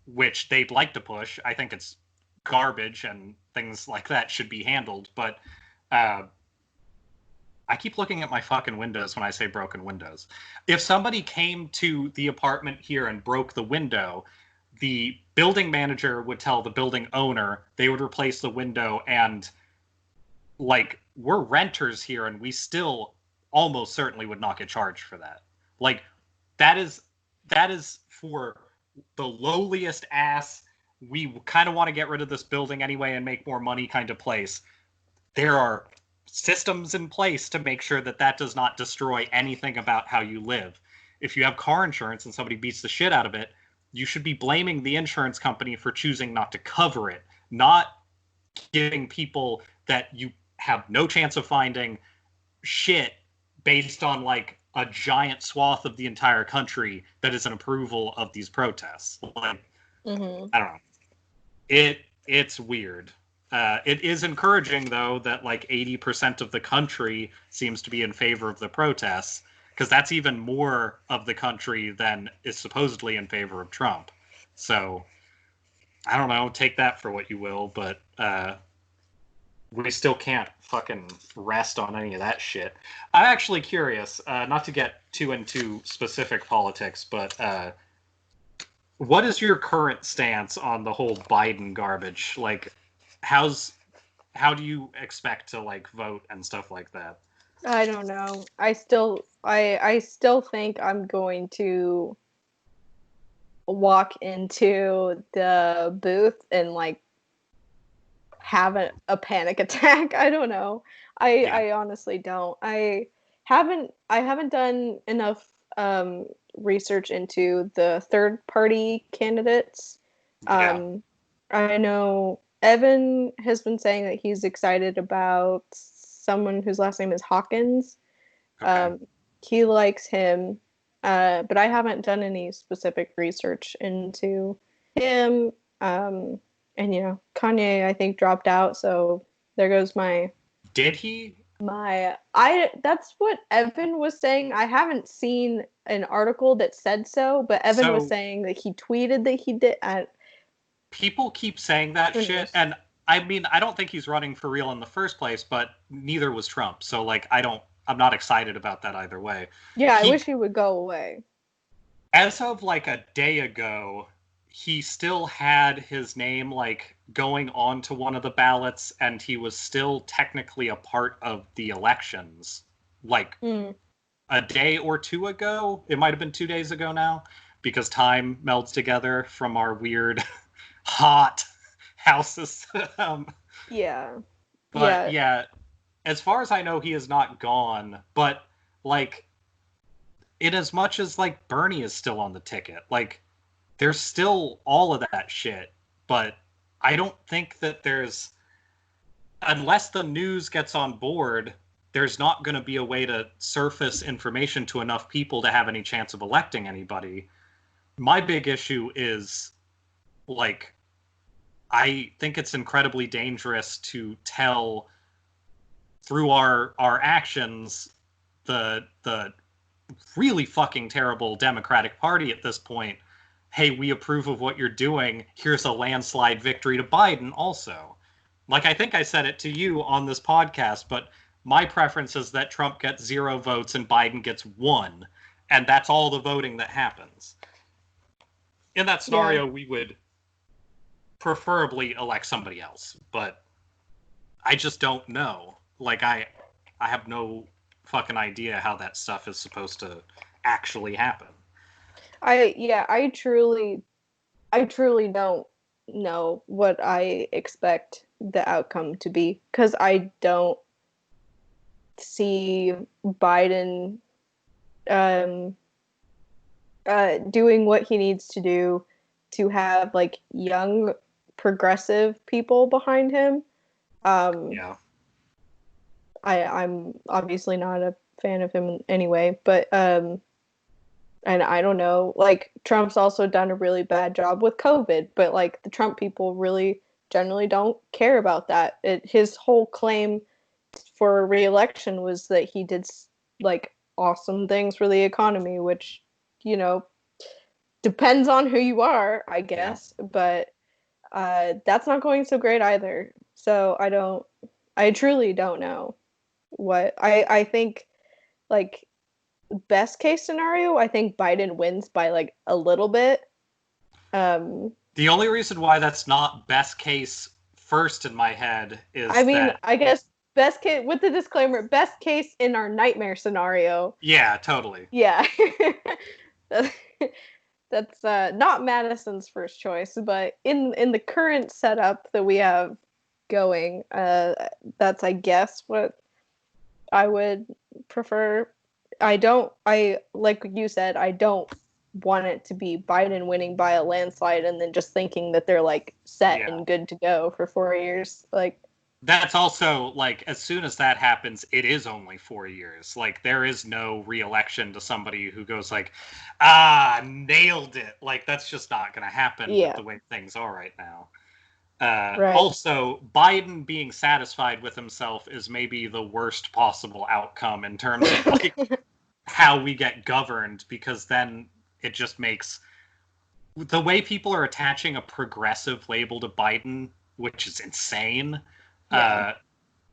which they'd like to push. I think it's garbage, and things like that should be handled. But I keep looking at my fucking windows when I say broken windows. If somebody came to the apartment here and broke the window, the building manager would tell the building owner, they would replace the window, and like, we're renters here, and we still almost certainly would not get charged for that. Like, that is for the lowliest ass, we kind of want to get rid of this building anyway and make more money kind of place. There are systems in place to make sure that that does not destroy anything about how you live. If you have car insurance and somebody beats the shit out of it, you should be blaming the insurance company for choosing not to cover it, not giving people that you have no chance of finding shit based on like a giant swath of the entire country that is an approval of these protests. Like, I don't know. It's weird. It is encouraging, though, that like 80% of the country seems to be in favor of the protests, because that's even more of the country than is supposedly in favor of Trump. So, I don't know, take that for what you will, but we still can't fucking rest on any of that shit. I'm actually curious, not to get too into specific politics, but what is your current stance on the whole Biden garbage? Like, how do you expect to like vote and stuff like that? I don't know. I still think I'm going to walk into the booth and like have a panic attack. I don't know. I Yeah, I honestly don't. I haven't done enough research into the third party candidates. yeah, Um, I know Evan has been saying that he's excited about someone whose last name is Hawkins. okay. He likes him, but I haven't done any specific research into him. Um, and Kanye, I think, dropped out, so there goes Did he? my. I That's what Evan was saying. I haven't seen an article that said so, but Evan was So saying that he tweeted that he did. people keep saying that Who shit, knows? and I mean, I don't think he's running for real in the first place, but neither was Trump. So like, I'm not excited about that either way. Yeah, I He, wish he would go away. as of like a day ago, he still had his name like going on to one of the ballots, and he was still technically a part of the elections. Like Mm, a day or two ago, it might have been 2 days ago now, because time melds together from our weird hot houses. yeah, But yeah. yeah, as far as I know, he is not gone. But like, in as much as like Bernie is still on the ticket, like there's still all of that shit. But I don't think that there's, unless the news gets on board, there's not going to be a way to surface information to enough people to have any chance of electing anybody. My big issue is like, I think it's incredibly dangerous to tell through our actions the really fucking terrible Democratic Party at this point, hey, we approve of what you're doing. Here's a landslide victory to Biden also. Like, I think I said it to you on this podcast, but my preference is that Trump gets 0 votes and Biden gets 1, and that's all the voting that happens. In that Yeah. scenario, we would preferably elect somebody else, but I just don't know. Like, I have no fucking idea how that stuff is supposed to actually happen. I truly don't know what I expect the outcome to be because I don't see Biden um, doing what he needs to do to have like young progressive people behind him. Um, Yeah. I'm obviously not a fan of him anyway, but and I don't know, like Trump's also done a really bad job with COVID, but like the Trump people really generally don't care about that. His whole claim for reelection was that he did like awesome things for the economy, which you know depends on who you are, I Yeah. guess. But that's not going so great either. So I truly don't know what I think. Like best case scenario, I think Biden wins by like a little bit. Um, The only reason why that's not best case first in my head I is mean, that, I guess best case with the disclaimer, best case in our nightmare scenario. yeah, totally. Yeah. That's not Madison's first choice, but in the current setup that we have going, that's I guess what I would prefer. I like you said, I don't want it to be Biden winning by a landslide and then just thinking that they're like set Yeah. and good to go for 4 years. Like, That's also like, as soon as that happens, it is only 4 years. Like, there is no re-election to somebody who goes like, nailed it. Like, that's just not going to happen with yeah, the way things are right now. right. Also, Biden being satisfied with himself is maybe the worst possible outcome in terms of like how we get governed, because then it just makes the way people are attaching a progressive label to Biden, which is insane. Yeah.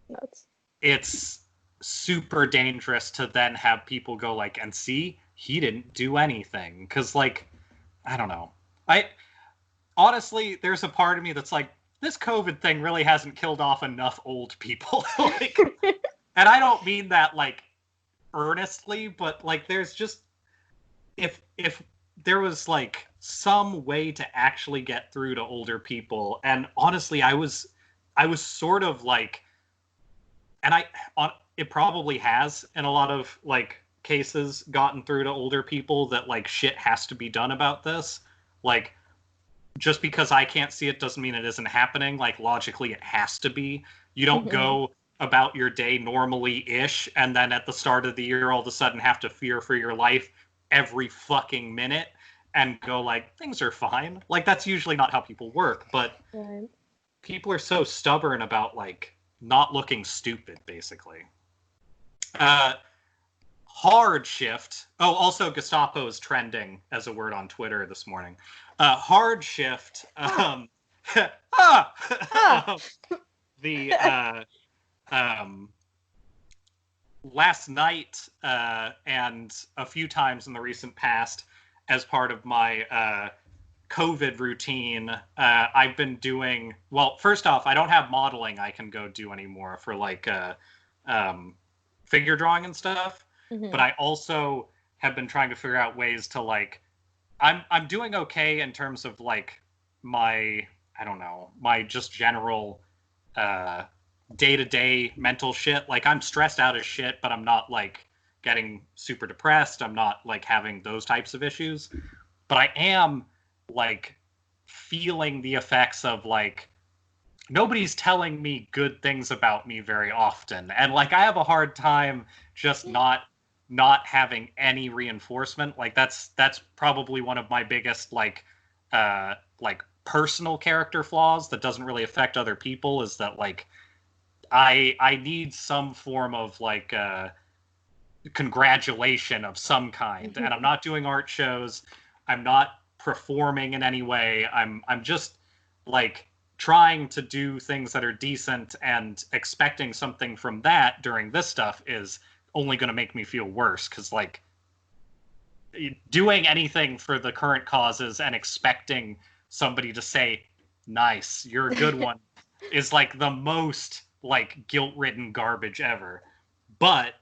Nuts. It's super dangerous to then have people go like, and see, he didn't do anything. Because, like, I don't know. I honestly, there's a part of me that's like, this COVID thing really hasn't killed off enough old people. Like, and I don't mean that like earnestly, but like, there's just if there was like some way to actually get through to older people, and honestly, I was sort of like, and it probably has in a lot of like cases gotten through to older people that like shit has to be done about this. Like, just because I can't see it doesn't mean it isn't happening. Like, logically, it has to be. You don't go about your day normally-ish, and then at the start of the year, all of a sudden have to fear for your life every fucking minute and go like, things are fine. Like, that's usually not how people work, but Right. people are so stubborn about, like, not looking stupid, basically. Hard shift. Oh, also Gestapo is trending as a word on Twitter this morning. Hard shift. Ah. The last night and a few times in the recent past, as part of my COVID routine, I've been doing, well, first off, I don't have modeling I can go do anymore for like figure drawing and stuff. But I also have been trying to figure out ways to like, I'm doing okay in terms of like my, I don't know, my just general day-to-day mental shit. Like, I'm stressed out as shit, but I'm not like getting super depressed. I'm not like having those types of issues. But I am like feeling the effects of like, nobody's telling me good things about me very often, and like I have a hard time just not having any reinforcement. Like, that's probably one of my biggest like personal character flaws that doesn't really affect other people, is that like I need some form of like congratulation of some kind. And I'm not doing art shows, I'm not performing in any way, I'm just like trying to do things that are decent, and expecting something from that during this stuff is only going to make me feel worse, because like doing anything for the current causes and expecting somebody to say nice, you're a good one, is like the most like guilt-ridden garbage ever. But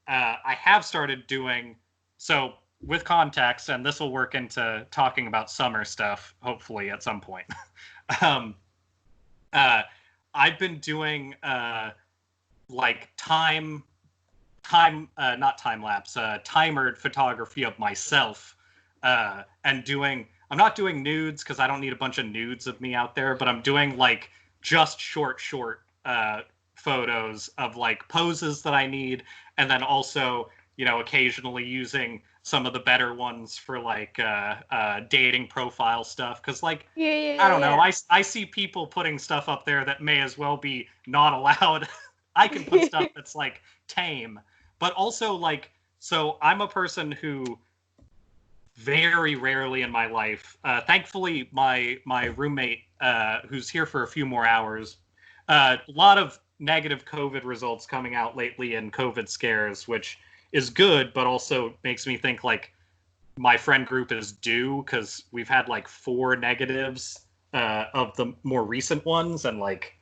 I have started doing so with context, and this will work into talking about summer stuff hopefully at some point. um, I've been doing like not time lapse, timered photography of myself, and doing. I'm not doing nudes because I don't need a bunch of nudes of me out there, but I'm doing like just short photos of like poses that I need, and then also, you know, occasionally using some of the better ones for like dating profile stuff, because like I don't know, I see people putting stuff up there that may as well be not allowed. I can put stuff that's like tame, but also like, so I'm a person who very rarely in my life, thankfully my roommate, who's here for a few more hours, a lot of negative COVID results coming out lately and COVID scares, which is good, but also makes me think like my friend group is due, because we've had like 4 negatives of the more recent ones, and like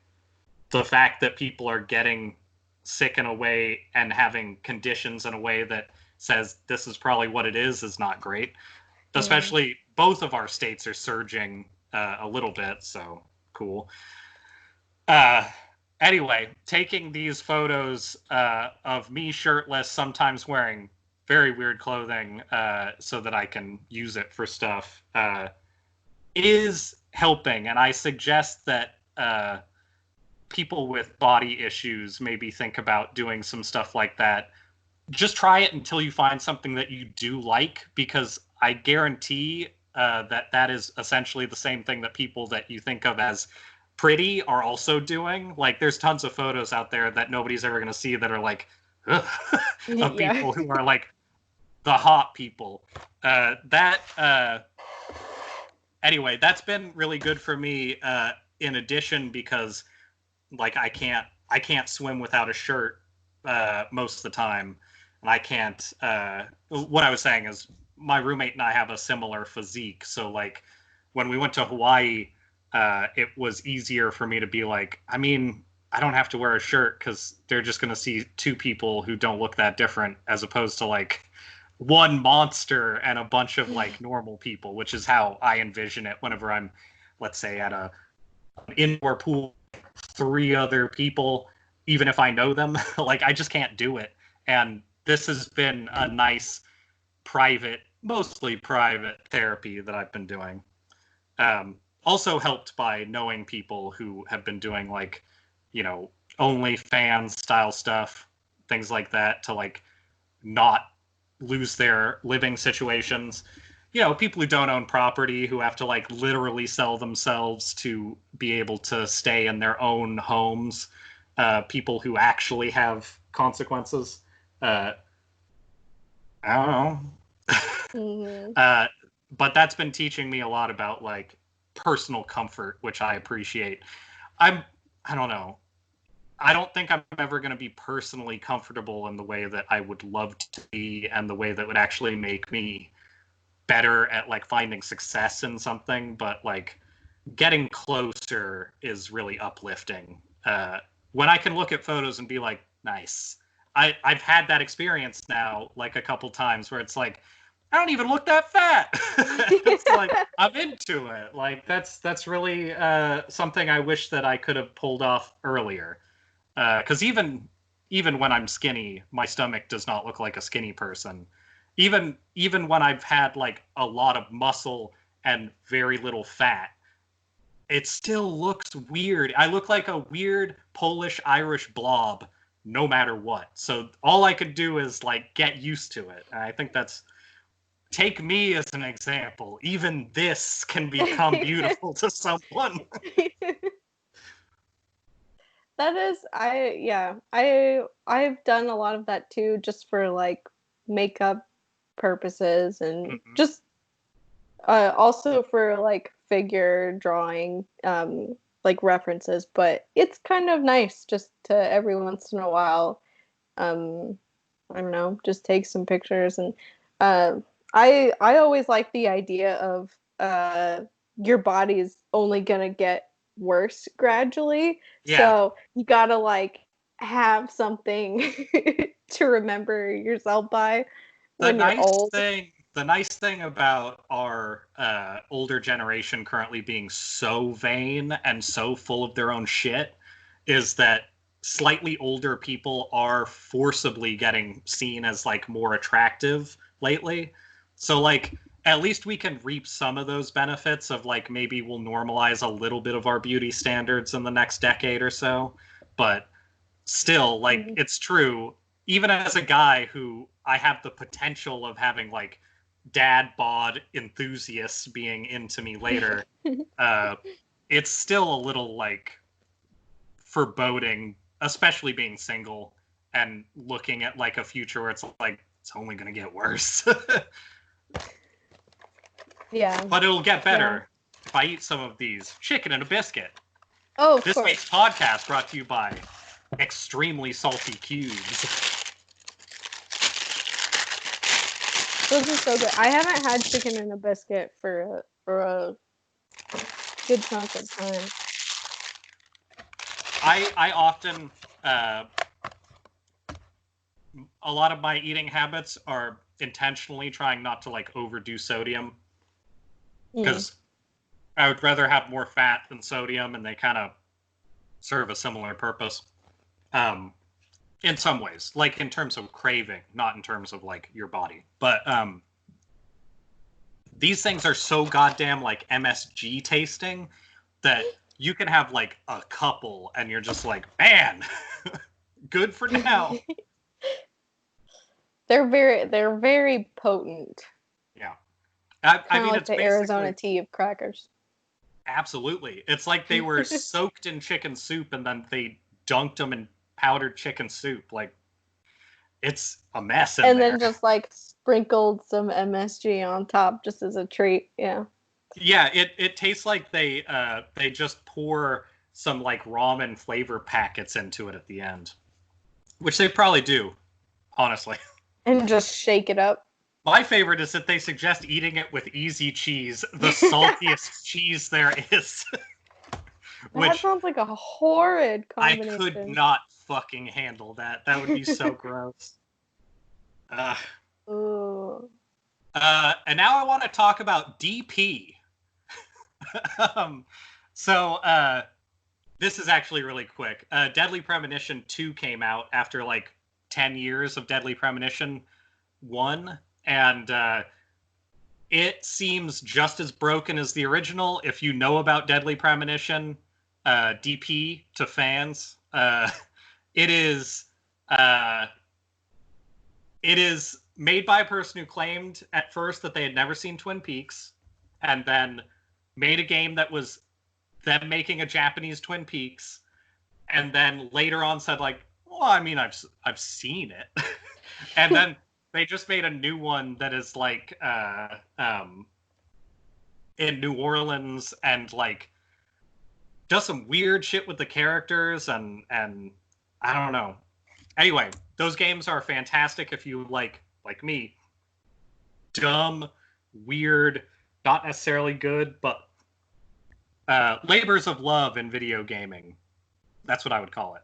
the fact that people are getting sick in a way and having conditions in a way that says this is probably what it is not great. Especially both of our states are surging a little bit, so cool. Anyway, taking these photos of me shirtless, sometimes wearing very weird clothing, so that I can use it for stuff, is helping. And I suggest that people with body issues maybe think about doing some stuff like that. Just try it until you find something that you do like, because I guarantee that is essentially the same thing that people that you think of as pretty are also doing. Like, there's tons of photos out there that nobody's ever going to see that are like of people who are like the hot people. anyway, that's been really good for me. In addition, because like I can't swim without a shirt most of the time, and I can't. What I was saying is my roommate and I have a similar physique, so like when we went to Hawaii, it was easier for me to be like, I mean, I don't have to wear a shirt because they're just gonna see two people who don't look that different, as opposed to like one monster and a bunch of like normal people, which is how I envision it whenever I'm, let's say, at a indoor pool, three other people, even if I know them. Like I just can't do it. And this has been a nice private, mostly private therapy that I've been doing. Also helped by knowing people who have been doing like, you know, OnlyFans style stuff, things like that, to like not lose their living situations. You know, people who don't own property, who have to like literally sell themselves to be able to stay in their own homes. People who actually have consequences. I don't know. Mm-hmm. But that's been teaching me a lot about like personal comfort, which I appreciate. I don't know. I don't think I'm ever going to be personally comfortable in the way that I would love to be, and the way that would actually make me better at like finding success in something. But like getting closer is really uplifting. When I can look at photos and be like, nice. I've had that experience now like a couple times where it's like, I don't even look that fat. It's like I'm into it. Like that's really something I wish that I could have pulled off earlier. Because even when I'm skinny, my stomach does not look like a skinny person. Even when I've had like a lot of muscle and very little fat, it still looks weird. I look like a weird Polish Irish blob no matter what. So all I could do is like get used to it. And I think that's, take me as an example. Even this can become beautiful to someone. That is, I've done a lot of that too, just for like makeup purposes, and Mhm. just also for like figure drawing, like references. But it's kind of nice just to every once in a while, um, I don't know, just take some pictures. And uh, I always like the idea of your body's only gonna get worse gradually, Yeah, so you gotta like have something to remember yourself by the when you're old. nice thing about our older generation currently being so vain and so full of their own shit is that slightly older people are forcibly getting seen as like more attractive lately. So like at least we can reap some of those benefits of like maybe we'll normalize a little bit of our beauty standards in the next decade or so. But still, like, Mhm. it's true. Even as a guy who I have the potential of having like dad bod enthusiasts being into me later, uh, it's still a little like foreboding, especially being single and looking at like a future where it's like it's only going to get worse. Yeah, But it'll get yeah. better if I eat some of these chicken and a biscuit. Oh, of This course. week's podcast brought to you by extremely salty cubes. Those are so good. I haven't had chicken and a biscuit for a good chunk of time. I often uh, a lot of my eating habits are intentionally trying not to like overdo sodium Mm. because I would rather have more fat than sodium, and they kind of serve a similar purpose. Um, in some ways, like in terms of craving, not in terms of like your body. But these things are so goddamn like MSG tasting that you can have like a couple and you're just like, man, good for now. They're very potent. Yeah. I Kind of mean, like it's the Arizona basically tea of crackers. absolutely. It's like they were soaked in chicken soup and then they dunked them in powdered chicken soup. Like, it's a mess in And there. then just like sprinkled some MSG on top just as a treat. Yeah. Yeah, it tastes like they just pour some like ramen flavor packets into it at the end, which they probably do, honestly. And just shake it up. My favorite is that they suggest eating it with easy cheese, the saltiest cheese there is, That which sounds like a horrid I could combination. not fucking handle that. That would be so gross. Uh, Ooh. and now I want to talk about DP. um, so this is actually really quick. Deadly Premonition 2 came out after like 10 years of Deadly Premonition 1, and it seems just as broken as the original. If you know about Deadly Premonition, DP to fans, it is uh, it is made by a person who claimed at first that they had never seen Twin Peaks, and then made a game that was them making a Japanese Twin Peaks, and then later on said like, well, I mean, I've seen it, and then they just made a new one that is like in New Orleans and like does some weird shit with the characters and I don't know. Anyway, those games are fantastic if you like me, dumb, weird, not necessarily good, but labors of love in video gaming. That's what I would call it.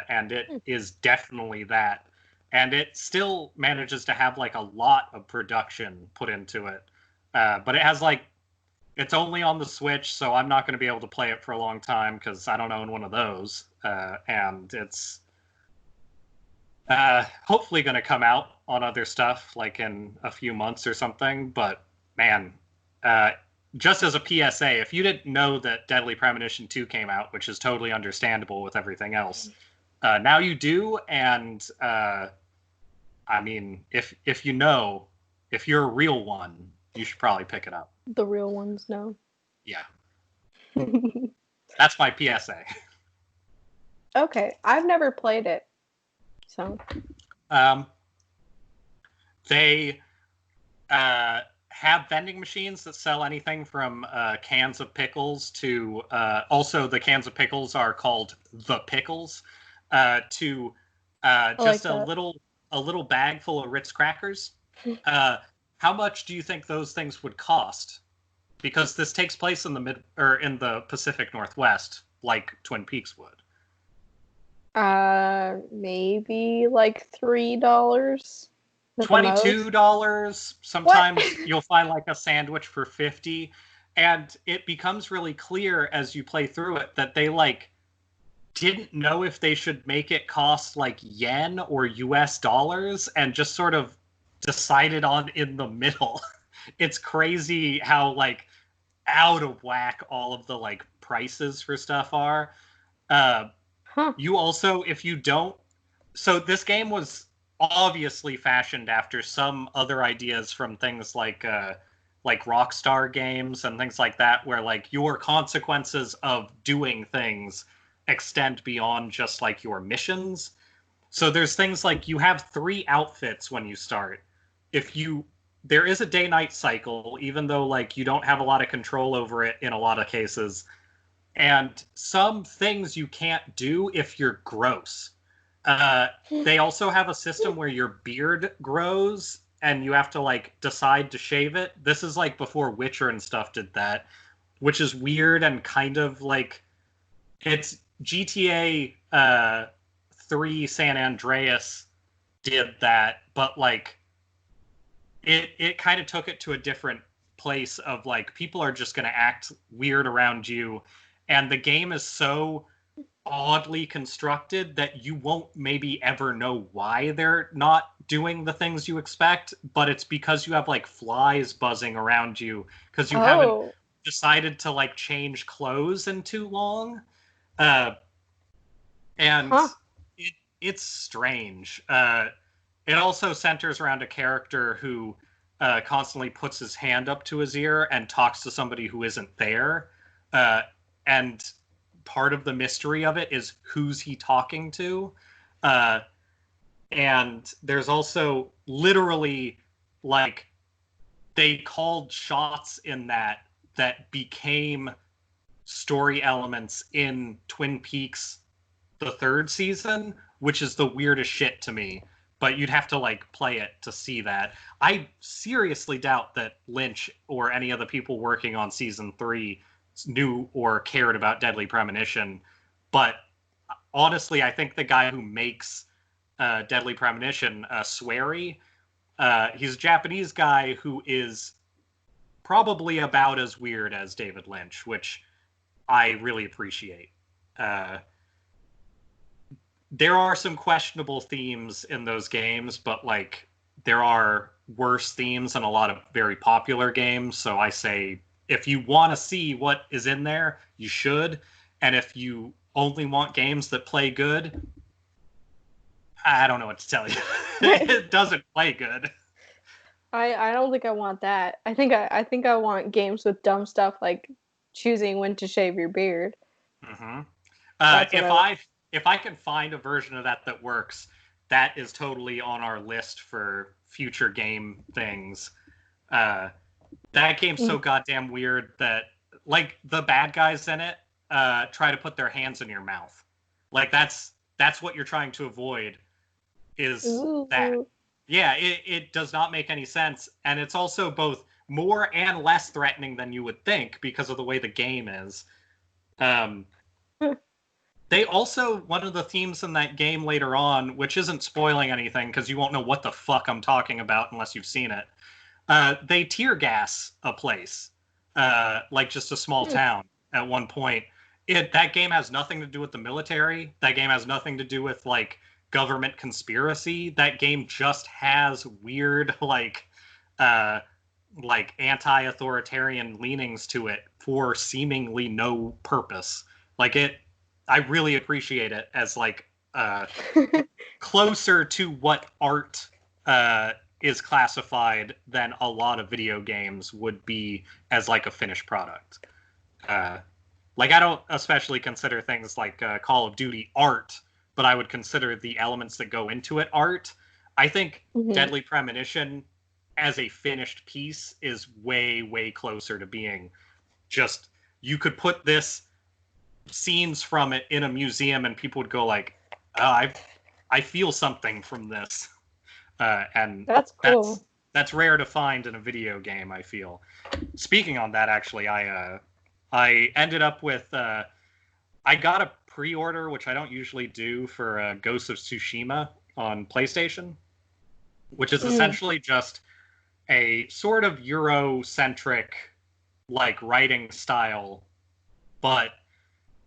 And it is definitely that. And it still manages to have like a lot of production put into it. But it has like, it's only on the Switch, so I'm not going to be able to play it for a long time because I don't own one of those. And it's hopefully going to come out on other stuff like in a few months or something. But man, just as a PSA, if you didn't know that Deadly Premonition 2 came out, which is totally understandable with everything else, now you do. And I mean, if you know, if you're a real one, you should probably pick it up. The real ones know. Yeah. That's my PSA. Okay, I've never played it. So. They have vending machines that sell anything from cans of pickles to also the cans of pickles are called the pickles to just like a little bag full of Ritz crackers. How much do you think those things would cost? Because this takes place in the Pacific Northwest, like Twin Peaks would. Maybe like $3. $22. Sometimes What? you'll find like a sandwich for 50, and it becomes really clear as you play through it that they like didn't know if they should make it cost like yen or US dollars and just sort of decided on in the middle. It's crazy how like out of whack all of the like prices for stuff are. You also, if you don't, so this game was obviously fashioned after some other ideas from things like Rockstar games and things like that, where like your consequences of doing things extend beyond just like your missions. So there's things like you have 3 outfits when you start. There is a day-night cycle, even though like you don't have a lot of control over it in a lot of cases. And some things you can't do if you're gross. They also have a system where your beard grows and you have to like decide to shave it. This is like before Witcher and stuff did that, which is weird and kind of like it's GTA 3 San Andreas did that, but like it kind of took it to a different place of like people are just going to act weird around you, and the game is so oddly constructed that you won't maybe ever know why they're not doing the things you expect, but it's because you have like flies buzzing around you because you haven't decided to like change clothes in too long. And it's strange. It also centers around a character who constantly puts his hand up to his ear and talks to somebody who isn't there. And part of the mystery of it is who's he talking to. And there's also literally like they called shots in that that became story elements in Twin Peaks the third season, which is the weirdest shit to me. But you'd have to like play it to see that. I seriously doubt that Lynch or any of the people working on season 3 knew or cared about Deadly Premonition. But honestly, I think the guy who makes Deadly Premonition, Swery, he's a Japanese guy who is probably about as weird as David Lynch, which I really appreciate. There are some questionable themes in those games, but like there are worse themes in a lot of very popular games. So I say if you want to see what is in there, you should. And if you only want games that play good, I don't know what to tell you. It doesn't play good. I don't think I want that. I think I want games with dumb stuff like choosing when to shave your beard. Mm-hmm. That's what If I can find a version of that works, that is totally on our list for future game things. That game's so goddamn weird that like the bad guys in it try to put their hands in your mouth. Like that's what you're trying to avoid. Is Ooh. that? Yeah, it does not make any sense, and it's also both more and less threatening than you would think because of the way the game is. They also, one of the themes in that game later on, which isn't spoiling anything because you won't know what the fuck I'm talking about unless you've seen it, they tear gas a place, like just a small town at one point. That game has nothing to do with the military. That game has nothing to do with like government conspiracy. That game just has weird like anti-authoritarian leanings to it for seemingly no purpose. Like I really appreciate it as like closer to what art is classified than a lot of video games would be as like a finished product. Like I don't especially consider things like Call of Duty art, but I would consider the elements that go into it art. I think Deadly Premonition as a finished piece is way, way closer to being just, you could put this scenes from it in a museum and people would go like, oh, I feel something from this. And that's cool. That's rare to find in a video game, I feel. Speaking on that, actually, I ended up with, I got a pre-order, which I don't usually do, for Ghost of Tsushima on PlayStation, which is essentially just a sort of Eurocentric, like, writing style, but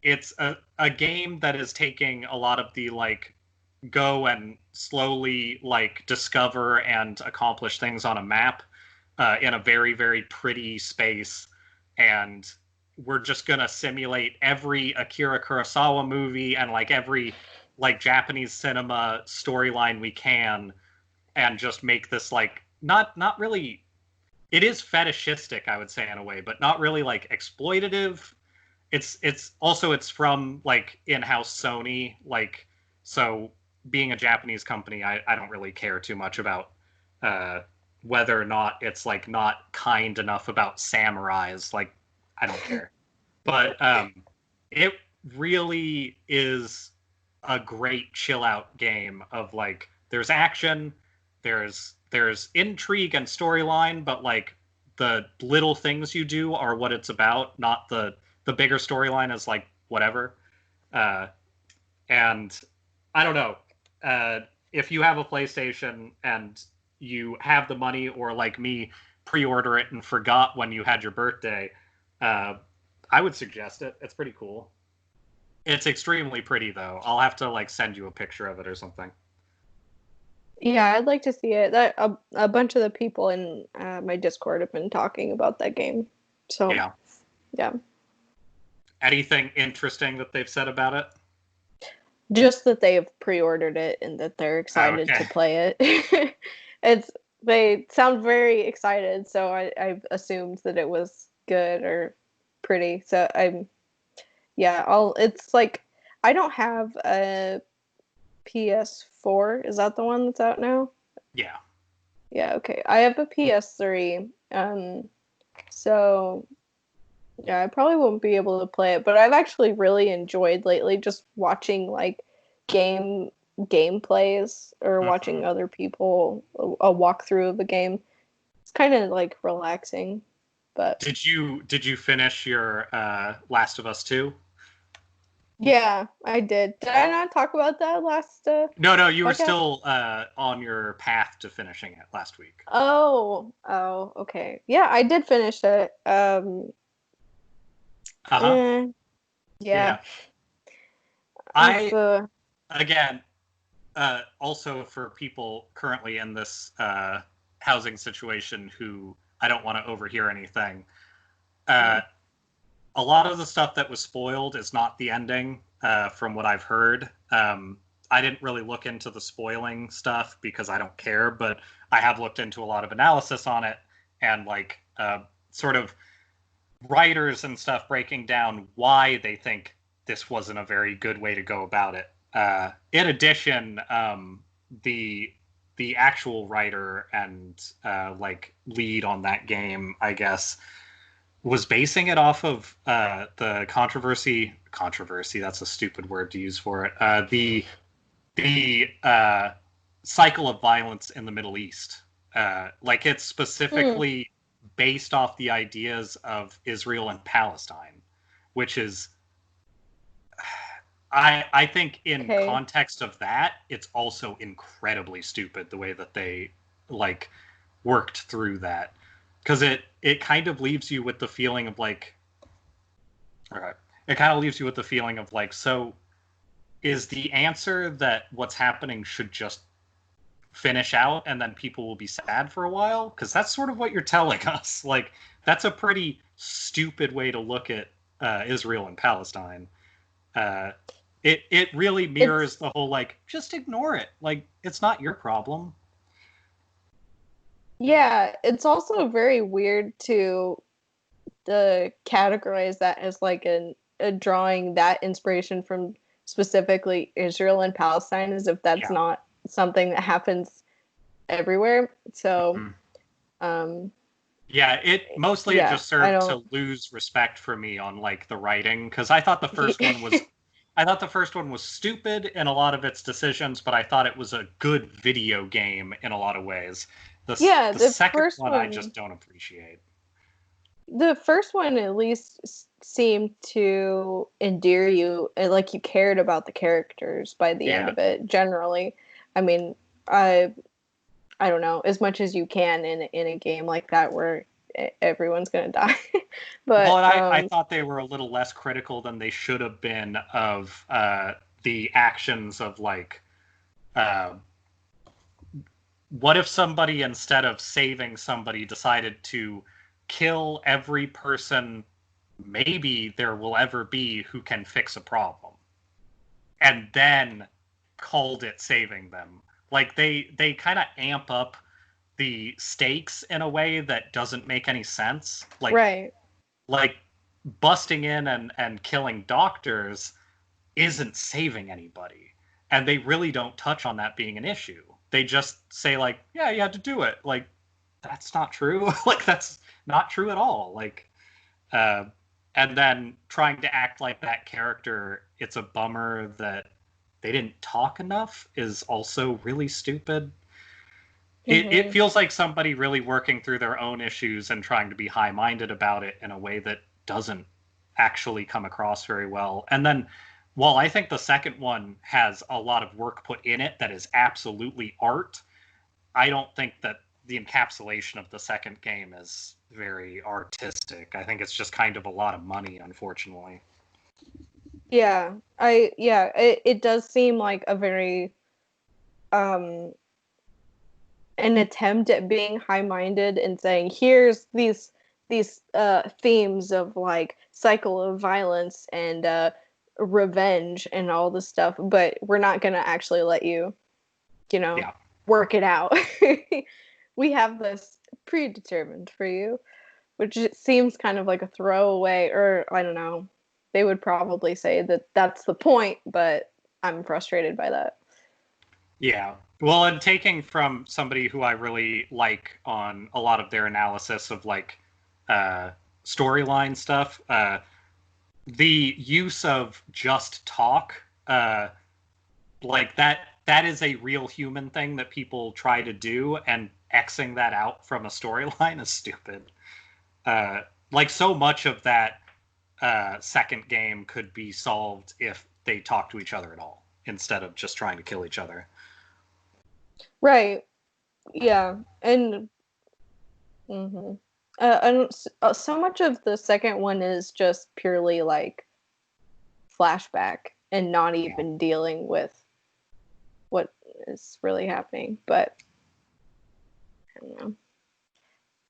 it's a game that is taking a lot of the, like, go and slowly, like, discover and accomplish things on a map in a very, very pretty space, and we're just gonna simulate every Akira Kurosawa movie and like every like Japanese cinema storyline we can, and just make this like not really. It is fetishistic, I would say, in a way, but not really like exploitative. It's also it's from like in-house Sony, like, so being a Japanese company, I don't really care too much about whether or not it's like not kind enough about samurais. Like, I don't care. But it really is a great chill out game of like there's action, there's intrigue and storyline, but like the little things you do are what it's about, not the bigger storyline is like whatever. And I don't know. If you have a PlayStation and you have the money, or like me, pre-order it and forgot when you had your birthday, I would suggest it. It's pretty cool. It's extremely pretty, though. I'll have to like send you a picture of it or something. Yeah, I'd like to see it. That a bunch of the people in my Discord have been talking about that game. So yeah. Anything interesting that they've said about it? Just that they've pre-ordered it and that they're excited to play it. They sound very excited, so I assumed that it was good or pretty. So it's like I don't have a PS4. Is that the one that's out now? Yeah. Yeah, okay. I have a PS3. So Yeah, I probably won't be able to play it, but I've actually really enjoyed lately just watching like game gameplays or Hmm. watching other people a walkthrough of a game. It's kind of like relaxing, but Did you finish your Last of Us 2? yeah, I did. Did I not talk about that last No, no, you were podcast? still on your path to finishing it last week. Oh, okay. Yeah, I did finish it. Uh-huh. Eh, yeah. Yeah. I've I again, also for people currently in this housing situation who I don't want to overhear anything. Uh, a lot of the stuff that was spoiled is not the ending, from what I've heard. I didn't really look into the spoiling stuff because I don't care, but I have looked into a lot of analysis on it and like sort of writers and stuff breaking down why they think this wasn't a very good way to go about it. In addition, the actual writer and like lead on that game, I guess, was basing it off of the controversy. Controversy. That's a stupid word to use for it. The cycle of violence in the Middle East. Like it's hmm, specifically based off the ideas of Israel and Palestine, which is I think in okay. context of that, it's also incredibly stupid the way that they like worked through that because it kind of leaves you with the feeling of like, okay, it kind of leaves you with the feeling of like, so is the answer that what's happening should just finish out and then people will be sad for a while? Because that's sort of what you're telling us. Like that's a pretty stupid way to look at Israel and Palestine. Uh, it really mirrors It's the whole like just ignore it. Like it's not your problem. yeah, it's also very weird to categorize that as like a drawing that inspiration from specifically Israel and Palestine as if that's Yeah. not something that happens everywhere. So, Mhm. um, Yeah, it yeah, just I served don't. to lose respect for me on like the writing because I thought the first one was stupid in a lot of its decisions, but I thought it was a good video game in a lot of ways. Yeah, The second one I just don't appreciate. the first one at least seemed to endear you, and like you cared about the characters by the end Yeah. of it. Generally, I mean, I I don't know, as much as you can in a game like that where everyone's gonna die. Well, But and I thought they were a little less critical than they should have been of the actions of like uh, what if somebody, instead of saving somebody, decided to kill every person maybe there will ever be who can fix a problem and then called it saving them? Like they kind of amp up the stakes in a way that doesn't make any sense. right, Like busting in and killing doctors isn't saving anybody. And they really don't touch on that being an issue. They just say like, yeah, you had to do it. Like that's not true. Like that's not true at all. Like uh and then trying to act like that character, it's a bummer that they didn't talk enough is also really stupid. It hmm, feels like somebody really working through their own issues and trying to be high-minded about it in a way that doesn't actually come across very well. And then while I think the second one has a lot of work put in it that is absolutely art, I don't think that the encapsulation of the second game is very artistic. I think it's just kind of a lot of money, unfortunately. yeah, it does seem like a very um an attempt at being high-minded and saying here's these themes of like cycle of violence and revenge and all this stuff, but we're not going to actually let you, you know, Yeah. work it out. We have this predetermined for you, which seems kind of like a throwaway, or I don't know. They would probably say that that's the point, but I'm frustrated by that. Yeah. Well, and taking from somebody who I really like on a lot of their analysis of like uh storyline stuff, the use of just talk, like that is a real human thing that people try to do, and Xing that out from a storyline is stupid. Like so much of that second game could be solved if they talk to each other at all instead of just trying to kill each other. Right. Yeah. And so much of the second one is just purely like flashback and not even dealing with what is really happening. But I don't know.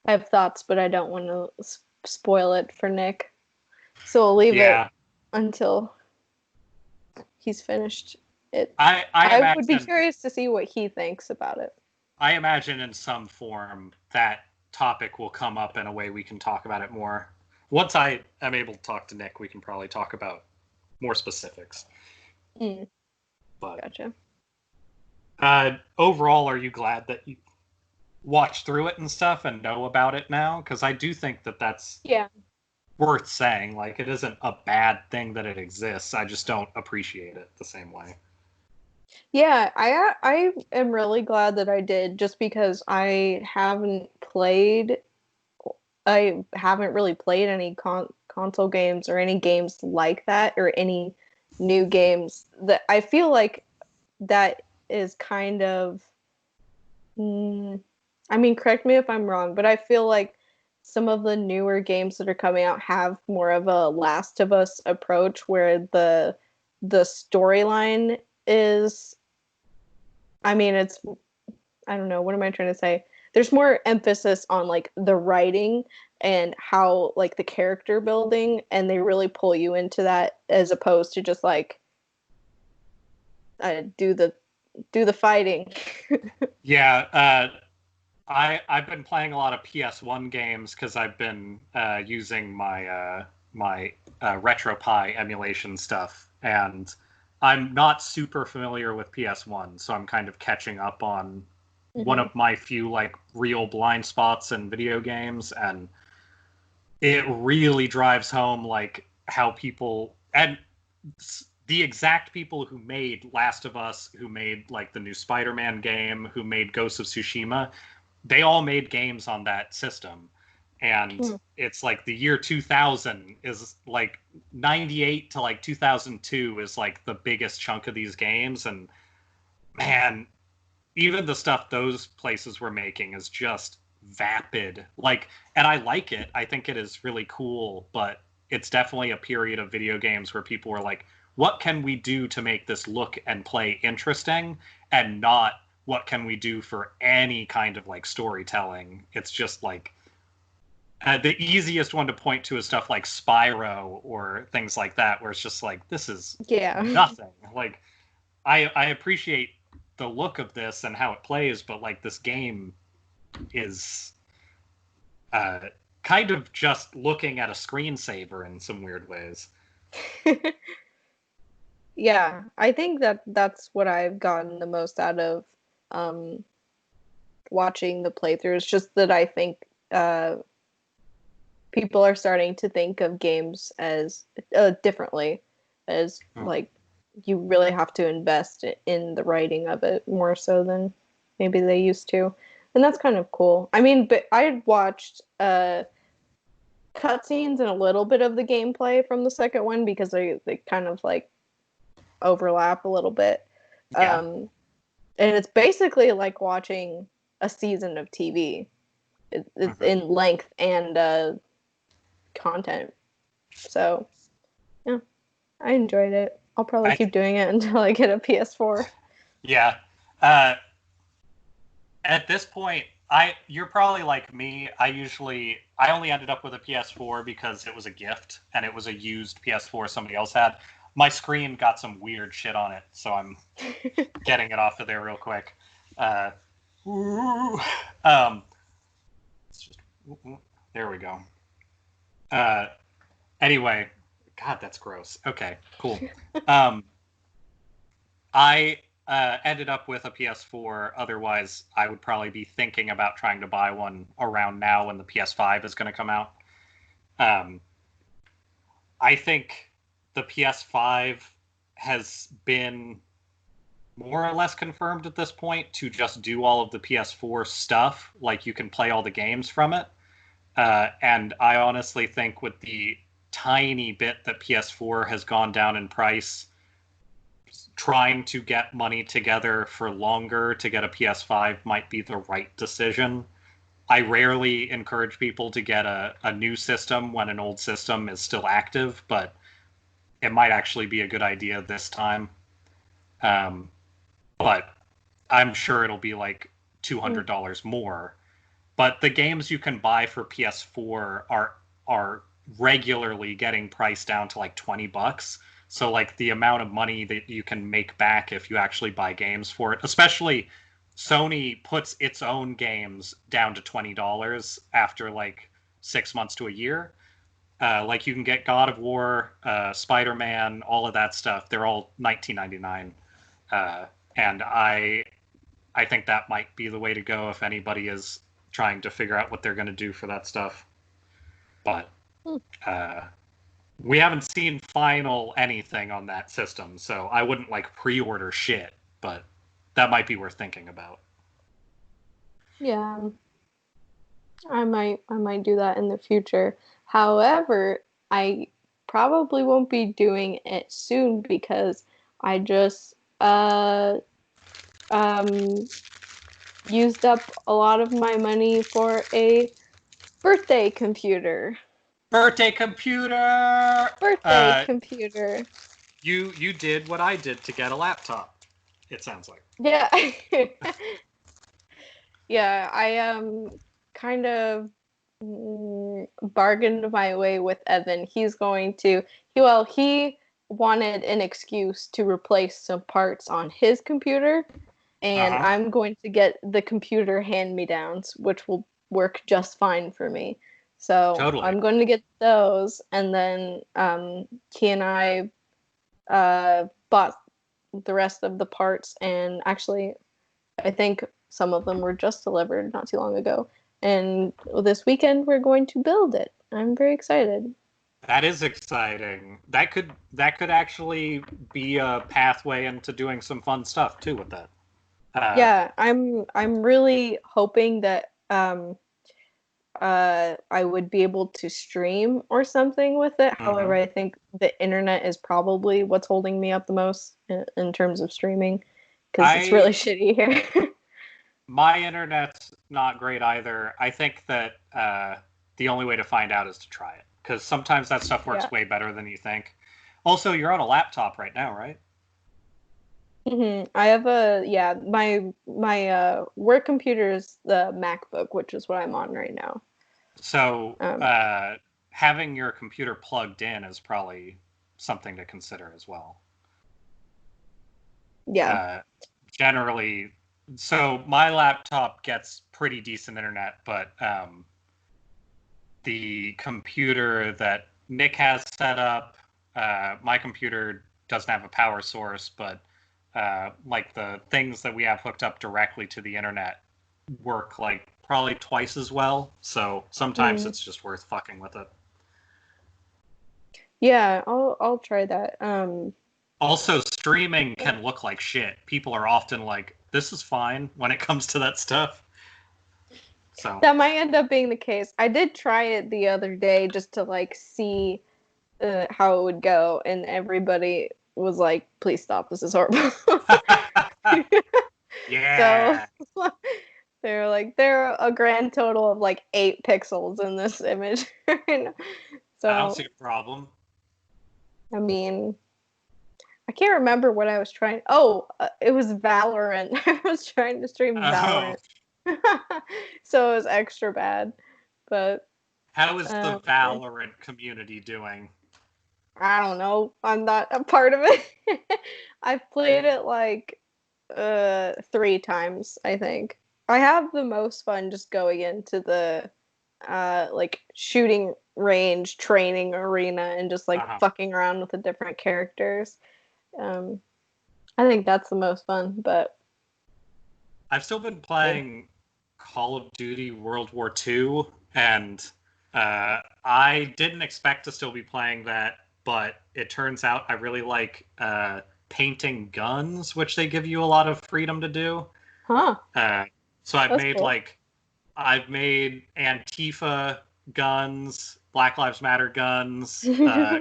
I have thoughts, but I don't want to spoil it for Nick. So I'll leave it until he's finished it. I would be curious to see what he thinks about it. I imagine in some form that topic will come up in a way we can talk about it more. Once I am able to talk to Nick, we can probably talk about more specifics. But gotcha. Overall, are you glad that you watched through it and stuff and know about it now? Because I do think that that's worth saying. Like, it isn't a bad thing that it exists. I just don't appreciate it the same way. Yeah, I am really glad that I did, just because I haven't really played any console games or any games like that, or any new games that I feel like that is kind of, I mean, correct me if I'm wrong, but I feel like some of the newer games that are coming out have more of a Last of Us approach, where the storyline is, I mean, it's, I don't know, what am I trying to say? There's more emphasis on like the writing and how like the character building, and they really pull you into that, as opposed to just like do the fighting. Yeah, I've been playing a lot of PS1 games because I've been using my my RetroPie emulation stuff, and I'm not super familiar with PS1, so I'm kind of catching up on one of my few like real blind spots in video games, and it really drives home like how people, and the exact people who made Last of Us, who made like the new Spider-Man game, who made Ghost of Tsushima, they all made games on that system. And it's like the year 2000 is like 98 to like 2002 is like the biggest chunk of these games. And man, even the stuff those places were making is just vapid. Like, and I like it. I think it is really cool, but it's definitely a period of video games where people were like, what can we do to make this look and play interesting, and not what can we do for any kind of like storytelling. It's just like the easiest one to point to is stuff like Spyro or things like that, where it's just like, this is nothing. Like, I appreciate the look of this and how it plays, but like this game is kind of just looking at a screensaver in some weird ways. Yeah, I think that's what I've gotten the most out of watching the playthroughs. Just that I think people are starting to think of games as differently, as like you really have to invest in the writing of it more so than maybe they used to, and that's kind of cool. I mean, but I watched cutscenes and a little bit of the gameplay from the second one because they kind of like overlap a little bit. And it's basically like watching a season of TV. It's in length and content. So, yeah, I enjoyed it. I'll probably keep doing it until I get a PS4. Yeah. At this point, you're probably like me. I only ended up with a PS4 because it was a gift and it was a used PS4 somebody else had. My screen got some weird shit on it, so I'm getting it off of there real quick. There we go. Anyway, God, that's gross. Okay, cool. I ended up with a PS4. Otherwise, I would probably be thinking about trying to buy one around now when the PS5 is going to come out. Um, I think the PS5 has been more or less confirmed at this point to just do all of the PS4 stuff. Like, you can play all the games from it. And I honestly think with the tiny bit that PS4 has gone down in price, trying to get money together for longer to get a PS5 might be the right decision. I rarely encourage people to get a new system when an old system is still active, but it might actually be a good idea this time. Um, but I'm sure it'll be like $200 more. But the games you can buy for PS4 are regularly getting priced down to like $20. So like the amount of money that you can make back if you actually buy games for it, especially Sony puts its own games down to $20 after like 6 months to a year. Like you can get God of War, Spider-Man, all of that stuff. They're all $19.99, and I think that might be the way to go if anybody is trying to figure out what they're going to do for that stuff. But we haven't seen final anything on that system, so I wouldn't like pre-order shit. But that might be worth thinking about. Yeah, I might do that in the future. However, I probably won't be doing it soon because I just um used up a lot of my money for a birthday computer. Birthday computer. Birthday computer. You did what I did to get a laptop. It sounds like. Yeah. Yeah, I kind of bargained my way with Evan. He wanted an excuse to replace some parts on his computer, Uh and huh. I'm going to get the computer hand-me-downs, which will work just fine for me. So Totally. I'm going to get those, and then he and I bought the rest of the parts, and actually, I think some of them were just delivered not too long ago. And this weekend we're going to build it. I'm very excited. That is exciting. That could actually be a pathway into doing some fun stuff too with that. Uh, Yeah, I'm really hoping that I would be able to stream or something with it. However, mhm. I think the internet is probably what's holding me up the most in terms of streaming because it's really I shitty here. My internet's not great either. I think that the only way to find out is to try it because sometimes that stuff Yeah. works way better than you think. Also, you're on a laptop right now, right? I have my work computer is the MacBook, which is what I'm on right now. So Um, having your computer plugged in is probably something to consider as well. yeah. Uh, Generally, so my laptop gets pretty decent internet, but the computer that Nick has set up, my computer doesn't have a power source, but like the things that we have hooked up directly to the internet work like probably twice as well. So sometimes Mm, it's just worth fucking with it. yeah, I'll try that. Also, streaming can look like shit. People are often like, "This is fine" when it comes to that stuff. So that might end up being the case. I did try it the other day just to like see how it would go, and everybody was like, "Please stop. This is horrible." So yeah, they're like, there are a grand total of like 8 pixels in this image. I don't see So a problem. I mean, I can't remember what I was trying. Oh, it was Valorant. I was trying to stream Oh, Valorant, so it was extra bad. But how is the yeah, Valorant community doing? I don't know. I'm not a part of it. I've played it like 3 times, I think. I have the most fun just going into the like shooting range training arena and just like Uh-huh. fucking around with the different characters. Um, I think that's the most fun, but I've still been yeah. playing Call of Duty World War II, and I didn't expect to still be playing that, but it turns out I really like painting guns, which they give you a lot of freedom to do. Huh. Uh, so I've That's made cool. Antifa guns, Black Lives Matter guns,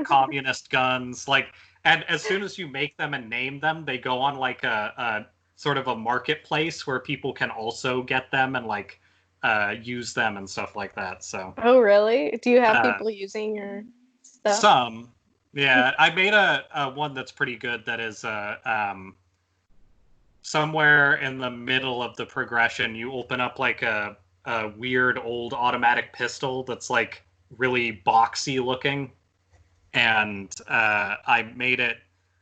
communist guns. Like, and as soon as you make them and name them, they go on like a sort of a marketplace where people can also get them and like use them and stuff like that. So Oh, really? Do you have uh, people using your stuff? some, yeah, I made a one that's pretty good. That is somewhere in the middle of the progression, you open up like a weird old automatic pistol that's like really boxy looking, and I made it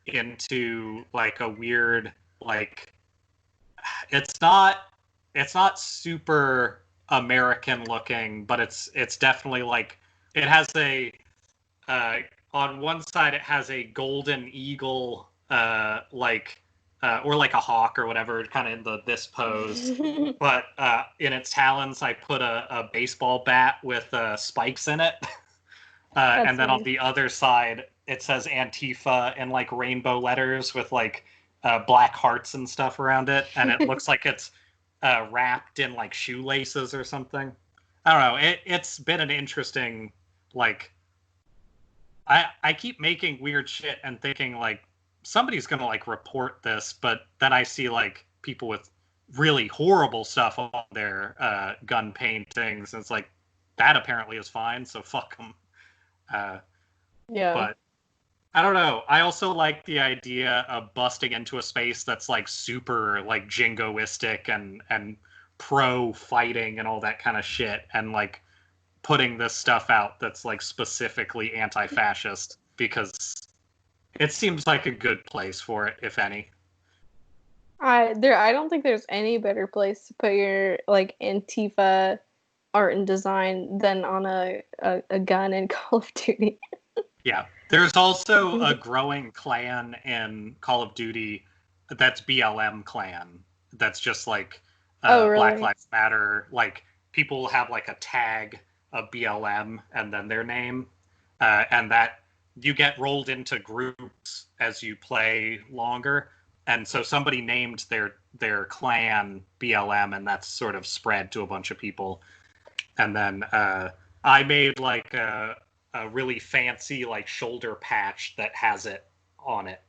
into like a weird like it's not it's not super American looking, but it's definitely like it has a uh, on one side it has a golden eagle or like a hawk or whatever, kind of in this pose, but in its talons I put a baseball bat with spikes in it. And That's then on nice. the other side it says Antifa in like rainbow letters with like black hearts and stuff around it, and it looks like it's wrapped in like shoelaces or something. I don't know, it's been an interesting like I keep making weird shit and thinking like somebody's gonna like report this, but then I see like people with really horrible stuff on their gun paintings, and it's like that apparently is fine, so fuck them. Uh, Yeah. but I don't know. I also like the idea of busting into a space that's like super like jingoistic and pro fighting and all that kind of shit, and like putting this stuff out that's like specifically anti-fascist because it seems like a good place for it, if any. I don't think there's any better place to put your like Antifa art and design than on a gun in Call of Duty. Yeah. There's also a growing clan in Call of Duty that's BLM clan. That's just like Oh, Black really? Lives Matter. Like people have like a tag of BLM and then their name, and that you get rolled into groups as you play longer. And so somebody named their clan BLM, and that's sort of spread to a bunch of people. And then I made like a really fancy like shoulder patch that has it on it,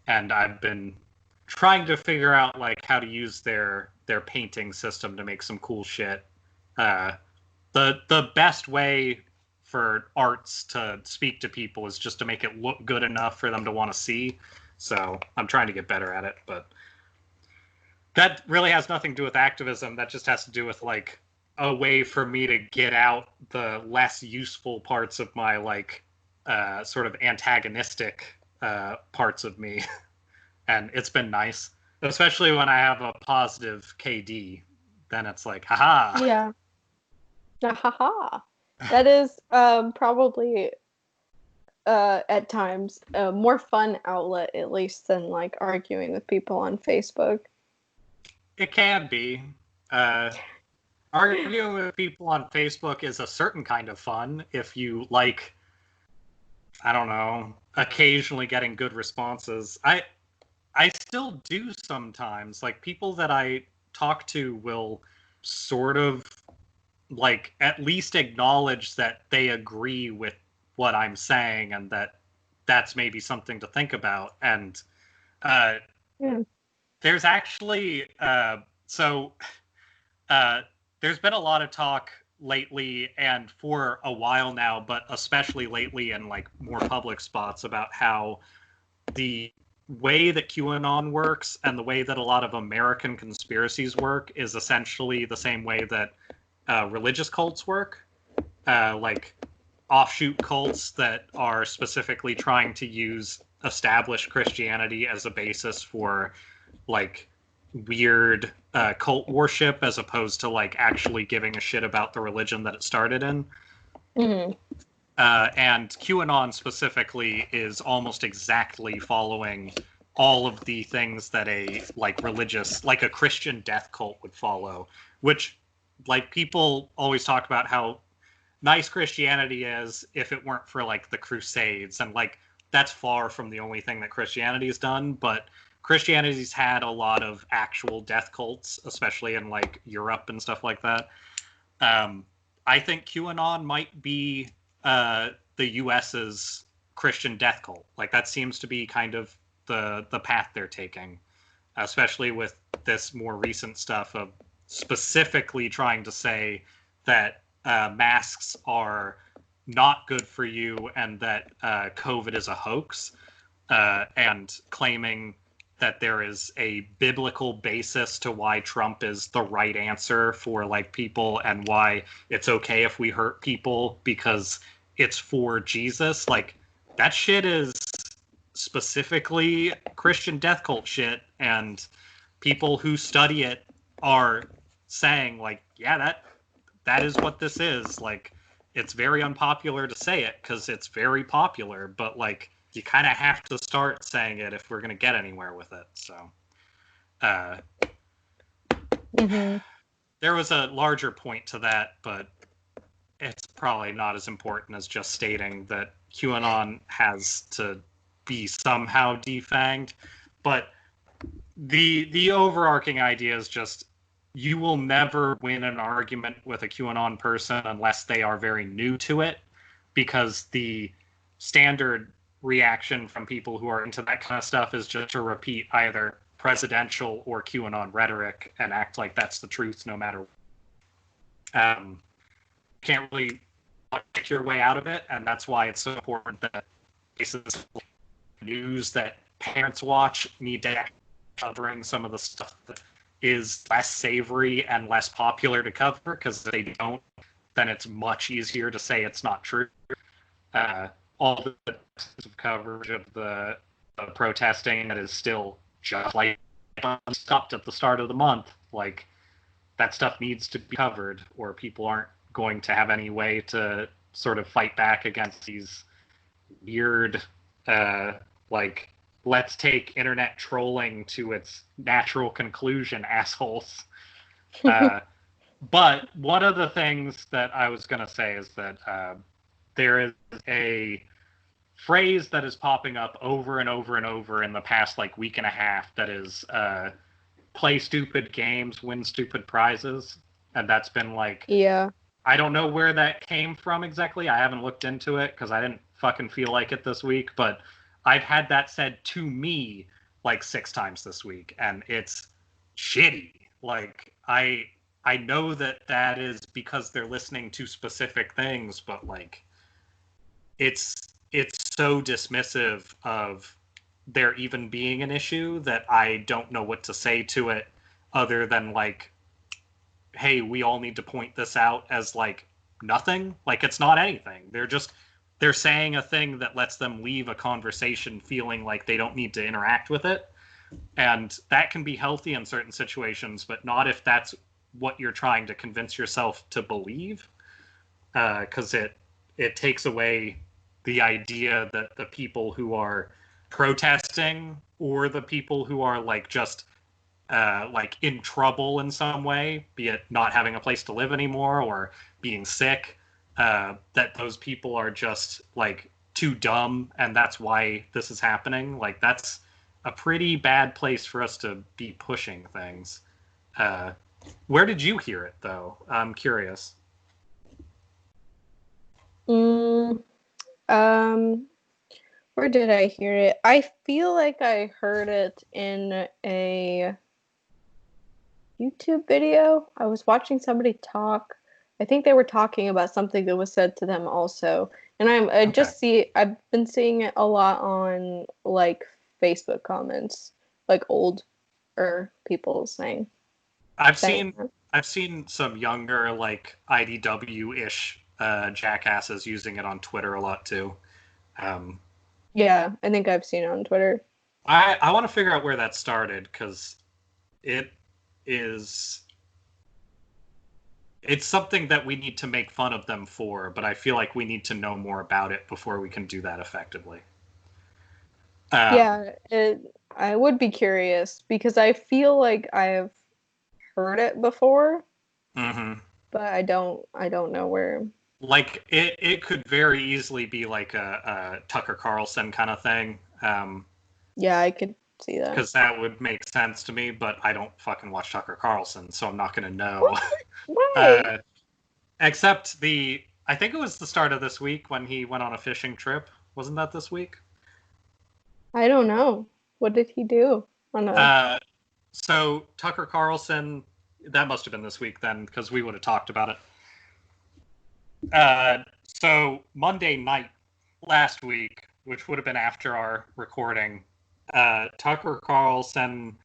and I've been trying to figure out like how to use their painting system to make some cool shit. Uh, the best way for arts to speak to people is just to make it look good enough for them to want to see. So I'm trying to get better at it, but that really has nothing to do with activism. That just has to do with like a way for me to get out the less useful parts of my like sort of antagonistic parts of me. And it's been nice, especially when I have a positive KD. Then it's like, haha. Yeah. Haha. That is probably at times a more fun outlet at least than like arguing with people on Facebook. It can be. Uh, Arguing with people on Facebook is a certain kind of fun if you like, I don't know, occasionally getting good responses. I still do sometimes. Like people that I talk to will sort of like at least acknowledge that they agree with what I'm saying and that that's maybe something to think about. And uh, Yeah. there's actually so uh, there's been a lot of talk lately and for a while now, but especially lately in like more public spots about how the way that QAnon works and the way that a lot of American conspiracies work is essentially the same way that religious cults work, like offshoot cults that are specifically trying to use established Christianity as a basis for like weird cult worship as opposed to like actually giving a shit about the religion that it started in. Mm-hmm. And QAnon specifically is almost exactly following all of the things that a like religious, like a Christian death cult would follow, which like people always talk about how nice Christianity is if it weren't for like the Crusades, and like that's far from the only thing that Christianity has done, but Christianity's had a lot of actual death cults, especially in like Europe and stuff like that. um, I think QAnon might be the US's Christian death cult. Like that seems to be kind of the path they're taking, especially with this more recent stuff of specifically trying to say that masks are not good for you and that COVID is a hoax, and claiming that there is a biblical basis to why Trump is the right answer for like people and why it's okay if we hurt people because it's for Jesus. Like that shit is specifically Christian death cult shit, and people who study it are saying like, yeah, that is what this is. Like it's very unpopular to say it because it's very popular, but like you kind of have to start saying it if we're going to get anywhere with it. So uh, Mm-hmm. there was a larger point to that, but it's probably not as important as just stating that QAnon has to be somehow defanged. But the overarching idea is just you will never win an argument with a QAnon person unless they are very new to it, because the standard reaction from people who are into that kind of stuff is just to repeat either presidential or QAnon rhetoric and act like that's the truth no matter what. Can't really get your way out of it, and that's why it's so important that pieces of news that parents watch need to covering some of the stuff that is less savory and less popular to cover, because if they don't, then it's much easier to say it's not true. All the coverage of the protesting that is still just like stopped at the start of the month, like that stuff needs to be covered, or people aren't going to have any way to sort of fight back against these weird, like, let's take internet trolling to its natural conclusion, assholes. But one of the things that I was going to say is that there is a phrase that is popping up over and over and over in the past like week and a half that is play stupid games, win stupid prizes. And that's been like, Yeah. I don't know where that came from exactly. I haven't looked into it because I didn't fucking feel like it this week, but I've had that said to me like 6 times this week, and it's shitty. Like I know that is because they're listening to specific things, but like it's so dismissive of there even being an issue that I don't know what to say to it other than like, hey, we all need to point this out as like nothing. Like it's not anything. They're saying a thing that lets them leave a conversation feeling like they don't need to interact with it. And that can be healthy in certain situations, but not if that's what you're trying to convince yourself to believe. Because it takes away the idea that the people who are protesting or the people who are like just like in trouble in some way, be it not having a place to live anymore or being sick, that those people are just like too dumb and that's why this is happening. Like that's a pretty bad place for us to be pushing things. Where did you hear it though? I'm curious. Mm, where did I hear it? I feel like I heard it in a YouTube video. I was watching somebody talk. I think they were talking about something that was said to them also. And Okay. I've been seeing it a lot on like Facebook comments, like older people I've saying seen that. I've seen some younger like IDW-ish jackasses using it on Twitter a lot too. Um, Yeah, I think I've seen it on Twitter. I want to figure out where that started because it is it's something that we need to make fun of them for, but I feel like we need to know more about it before we can do that effectively. Um, Yeah, I would be curious because I feel like I've heard it before, mhm. but I don't know where. Like it could very easily be like a Tucker Carlson kind of thing. Yeah, I could see that. Because that would make sense to me, but I don't fucking watch Tucker Carlson, so I'm not gonna What? know. Why? uh, except I think it was the start of this week when he went on a fishing trip. Wasn't that this week? I don't know. What did he do on a? Uh, so Tucker Carlson, that must have been this week then, because we would have talked about it. So Monday night last week, which would have been after our recording, Tucker Carlson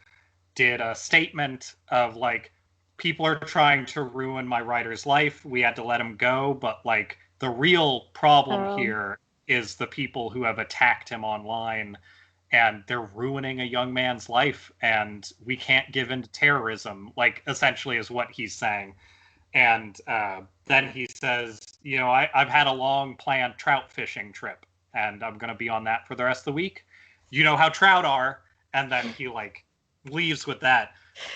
did a statement of like, people are trying to ruin my writer's life. We had to let him go, but like the real problem here is the people who have attacked him online, and they're ruining a young man's life, and we can't give in to terrorism, like essentially is what he's saying. And then he says, you know, I've had a long planned trout fishing trip, and I'm going to be on that for the rest of the week. You know how trout are. And then he like leaves with that.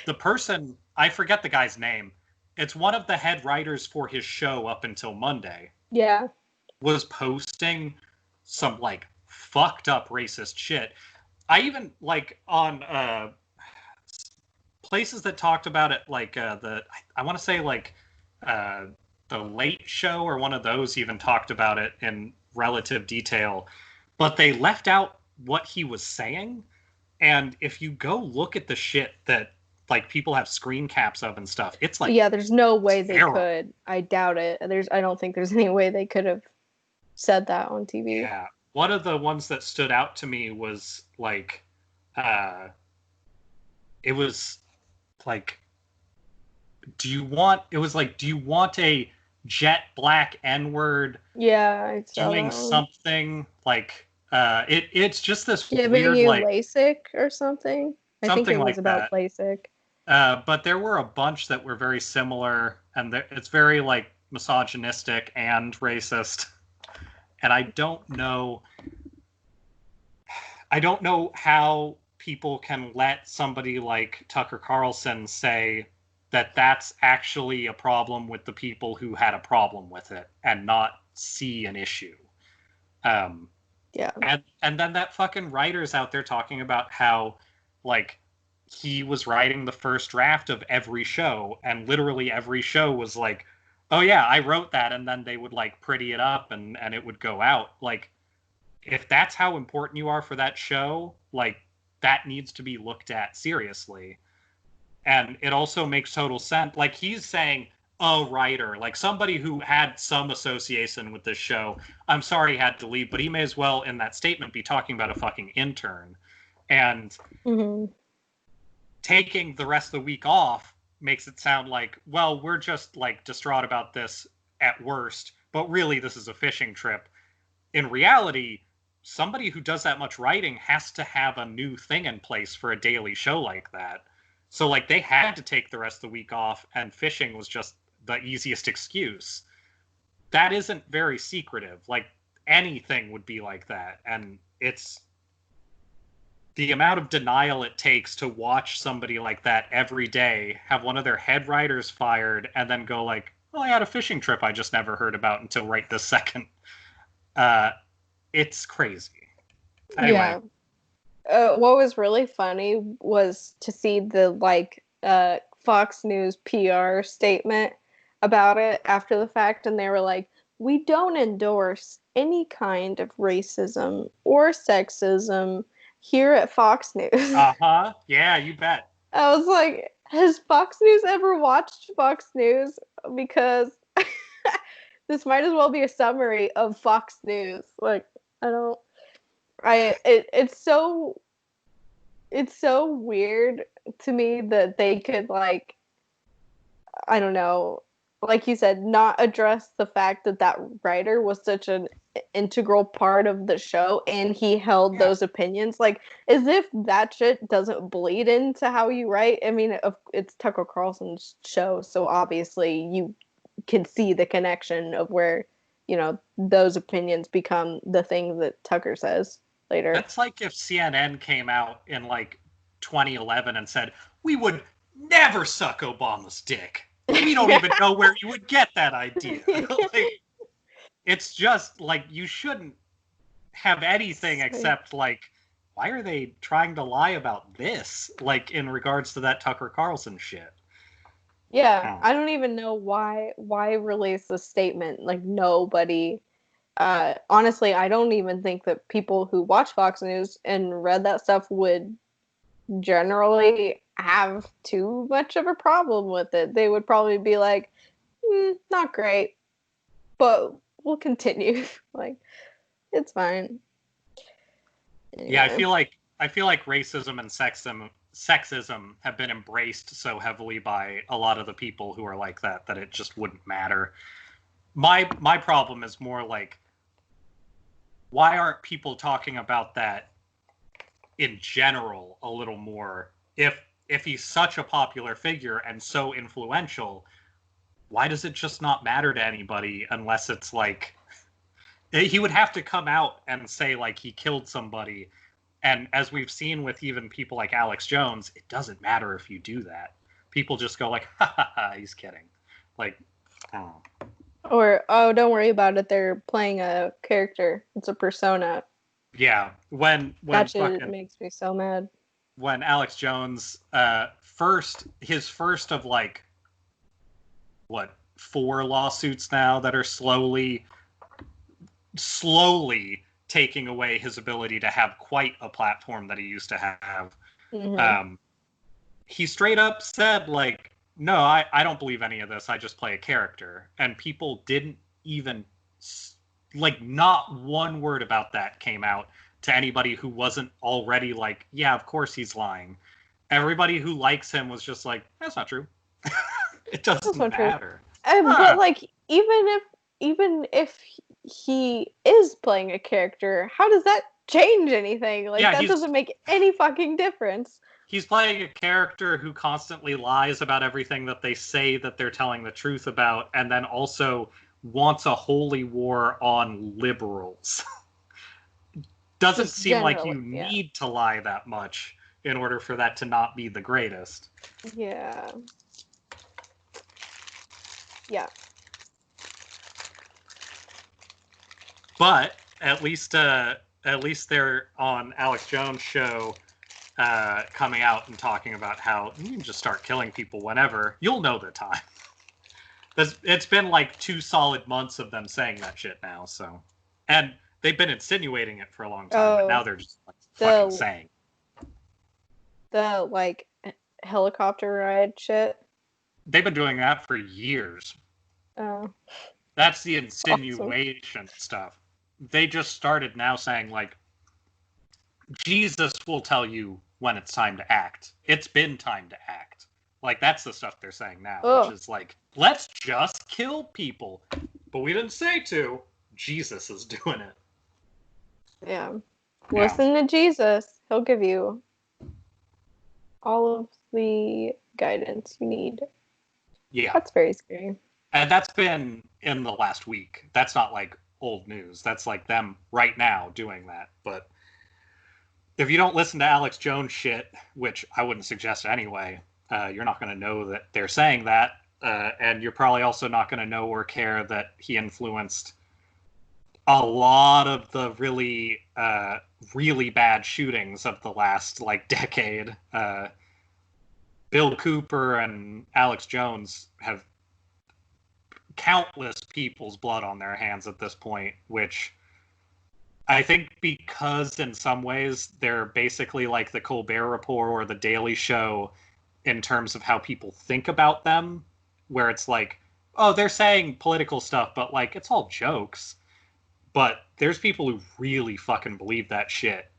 The person, I forget the guy's name, it's one of the head writers for his show up until Monday, Yeah. was posting some like fucked up racist shit. I even like on places that talked about it, like I want to say like the Late Show or one of those even talked about it in relative detail, but they left out what he was saying. And if you go look at the shit that like people have screen caps of and stuff, it's like, yeah, there's no way terrible. they could. I doubt it. I don't think there's any way they could have said that on TV. Yeah. One of the ones that stood out to me was like, it was like, do you want a jet black N-word Yeah, I saw doing that one. something like it's just this Giving weird you like LASIK or something. I think something it was like about that. LASIK. But there were a bunch that were very similar, and it's very like misogynistic and racist. And I don't know how people can let somebody like Tucker Carlson say that that's actually a problem with the people who had a problem with it and not see an issue. Yeah. And then that fucking writer's out there talking about how like he was writing the first draft of every show, and literally every show was like, oh yeah, I wrote that, and then they would like pretty it up and it would go out. Like, if that's how important you are for that show, like that needs to be looked at seriously. And it also makes total sense. Like he's saying, a writer, like somebody who had some association with this show, I'm sorry he had to leave, but he may as well in that statement be talking about a fucking intern. And taking the rest of the week off makes it sound like, well, we're just like distraught about this at worst, but really this is a fishing trip. In reality, somebody who does that much writing has to have a new thing in place for a daily show like that. So like they had to take the rest of the week off, and fishing was just the easiest excuse. That isn't very secretive. Like anything would be like that. And it's the amount of denial it takes to watch somebody like that every day have one of their head writers fired and then go like, oh, I had a fishing trip I just never heard about until right this second. It's crazy. Anyway. Yeah. What was really funny was to see the like Fox News PR statement about it after the fact, and they were like, "We don't endorse any kind of racism or sexism here at Fox News." Uh-huh. Yeah, you bet. I was like, has Fox News ever watched Fox News? Because this might as well be a summary of Fox News. Like, I don't. It's so weird to me that they could like, I don't know, like you said, not address the fact that that writer was such an integral part of the show and he held those opinions, like as if that shit doesn't bleed into how you write. I mean, it's Tucker Carlson's show, so obviously you can see the connection of where, you know, those opinions become the thing that Tucker says later. That's like if CNN came out in like 2011 and said, we would never suck Obama's dick. We don't even know where you would get that idea. Like, it's just like you shouldn't have anything Same. except like, why are they trying to lie about this? Like in regards to that Tucker Carlson shit. Yeah, Oh. I don't even know why release a statement like nobody. Honestly, I don't even think that people who watch Fox News and read that stuff would generally have too much of a problem with it. They would probably be like, not great, but we'll continue. Like, it's fine. Yeah, Anyway. I feel like racism and sexism have been embraced so heavily by a lot of the people who are like that it just wouldn't matter. My problem is more like, why aren't people talking about that in general a little more? If he's such a popular figure and so influential, why does it just not matter to anybody unless it's like he would have to come out and say like he killed somebody. And as we've seen with even people like Alex Jones, it doesn't matter if you do that. People just go like, ha ha ha, he's kidding. Like, oh. Or, oh, don't worry about it. They're playing a character. It's a persona. Yeah, That shit makes me so mad. when Alex Jones his first of like what 4 lawsuits now that are slowly taking away his ability to have quite a platform that he used to have. Mm-hmm. He straight up said like, no, I don't believe any of this. I just play a character. And people didn't even like, not one word about that came out to anybody who wasn't already like, yeah, of course he's lying. Everybody who likes him was just like, that's not true. It That's doesn't not true. matter. But like, even if he is playing a character, how does that change anything? Like, Yeah, that doesn't make any fucking difference. he's playing a character who constantly lies about everything that they say that they're telling the truth about, and then also wants a holy war on liberals. Doesn't Just seem like generally, you yeah. need to lie that much in order for that to not be the greatest. Yeah. Yeah. But at least they're on Alex Jones' show, coming out and talking about how you can just start killing people whenever. You'll know the time. It's been like 2 solid months of them saying that shit now. So, and they've been insinuating it for a long time, but now Oh, they're just like fucking the saying. the like helicopter ride shit. They've been doing that for years. Oh, That's the it's awesome. insinuation stuff. They just started now saying like, Jesus will tell you when it's time to act. It's been time to act. Like, that's the stuff they're saying now, which Oh, is like, let's just kill people. But we didn't say to. Jesus is doing it. yeah. Yeah. Listen to Jesus. He'll give you all of the guidance you need. Yeah. That's very scary. And that's been in the last week. That's not like old news. That's like them right now doing that. But if you don't listen to Alex Jones shit, which I wouldn't suggest anyway, you're not going to know that they're saying that. And you're probably also not going to know or care that he influenced a lot of the really bad shootings of the last like decade. Bill Cooper and Alex Jones have countless people's blood on their hands at this point, which I think because in some ways they're basically like the Colbert Report or the Daily Show in terms of how people think about them, where it's like, oh, they're saying political stuff, but like it's all jokes. But there's people who really fucking believe that shit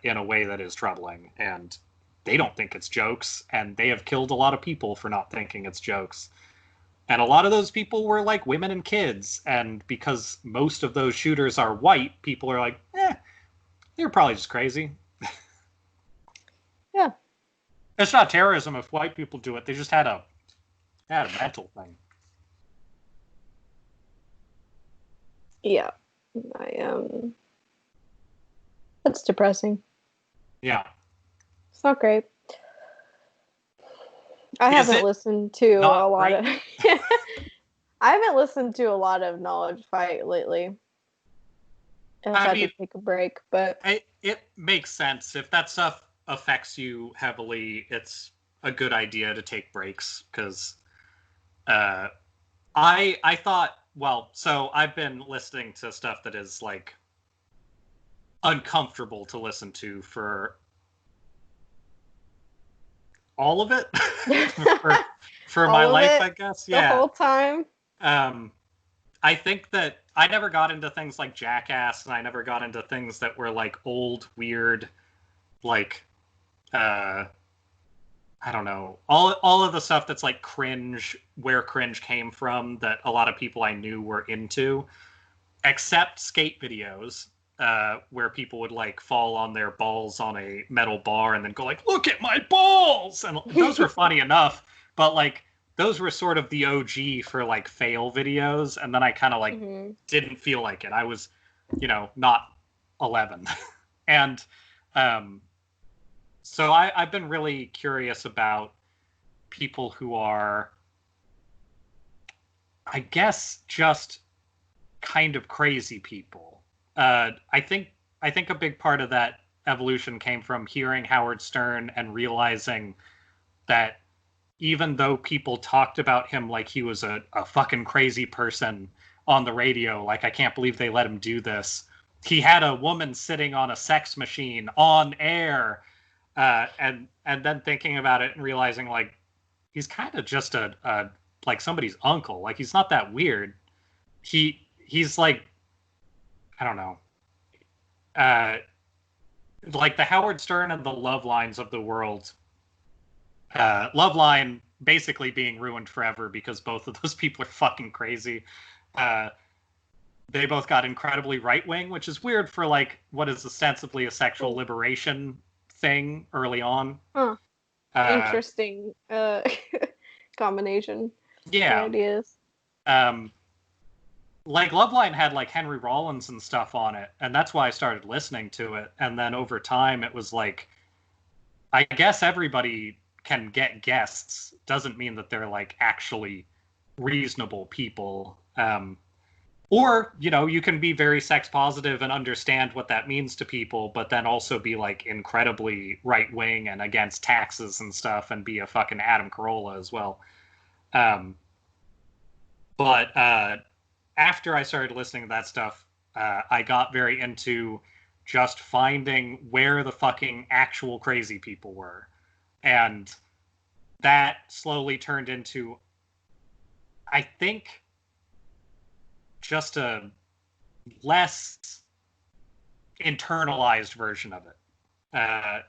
in a way that is troubling, and they don't think it's jokes, and they have killed a lot of people for not thinking it's jokes. And a lot of those people were like women and kids, and because most of those shooters are white, people are like, they're probably just crazy. Yeah. It's not terrorism if white people do it. They just had a mental thing. Yeah. That's depressing. Yeah. It's not great. I Is haven't it listened to not a lot great? of I haven't listened to a lot of Knowledge Fight lately. I've I had to mean, take a break, but it makes sense. If that stuff affects you heavily, it's a good idea to take breaks because uh, I thought, well, so I've been listening to stuff that is like uncomfortable to listen to for all of it for for my all of life, it I guess. the Yeah. whole time. Um, I think that I never got into things like Jackass, and I never got into things that were like old, weird, like uh, I don't know, all of the stuff that's like cringe, where cringe came from, that a lot of people I knew were into, except skate videos. Where people would like fall on their balls on a metal bar and then go like, "Look at my balls," and those were funny enough. But like, those were sort of the OG for like fail videos, and then I kind of like Mm-hmm. didn't feel like it. I was, not 11, and um, so I've been really curious about people who are, I guess, just kind of crazy people. I think a big part of that evolution came from hearing Howard Stern and realizing that even though people talked about him like he was a fucking crazy person on the radio, like I can't believe they let him do this. He had a woman sitting on a sex machine on air, and then thinking about it and realizing like he's kind of just a like somebody's uncle. Like he's not that weird. He's like, I don't know, uh, like the Howard Stern and the Love Lines of the world. Love Line basically being ruined forever because both of those people are fucking crazy. Uh, they both got incredibly right wing, which is weird for like what is ostensibly a sexual liberation thing early on. Huh. Uh, Interesting combination of yeah. ideas. Um, like Loveline had like Henry Rollins and stuff on it, and that's why I started listening to it. And then over time, it was like, I guess everybody can get guests. Doesn't mean that they're like actually reasonable people. Or you can be very sex positive and understand what that means to people, but then also be like incredibly right wing and against taxes and stuff, and be a fucking Adam Carolla as well. Um, but after I started listening to that stuff, I got very into just finding where the fucking actual crazy people were. And that slowly turned into, I think, just a less internalized version of it.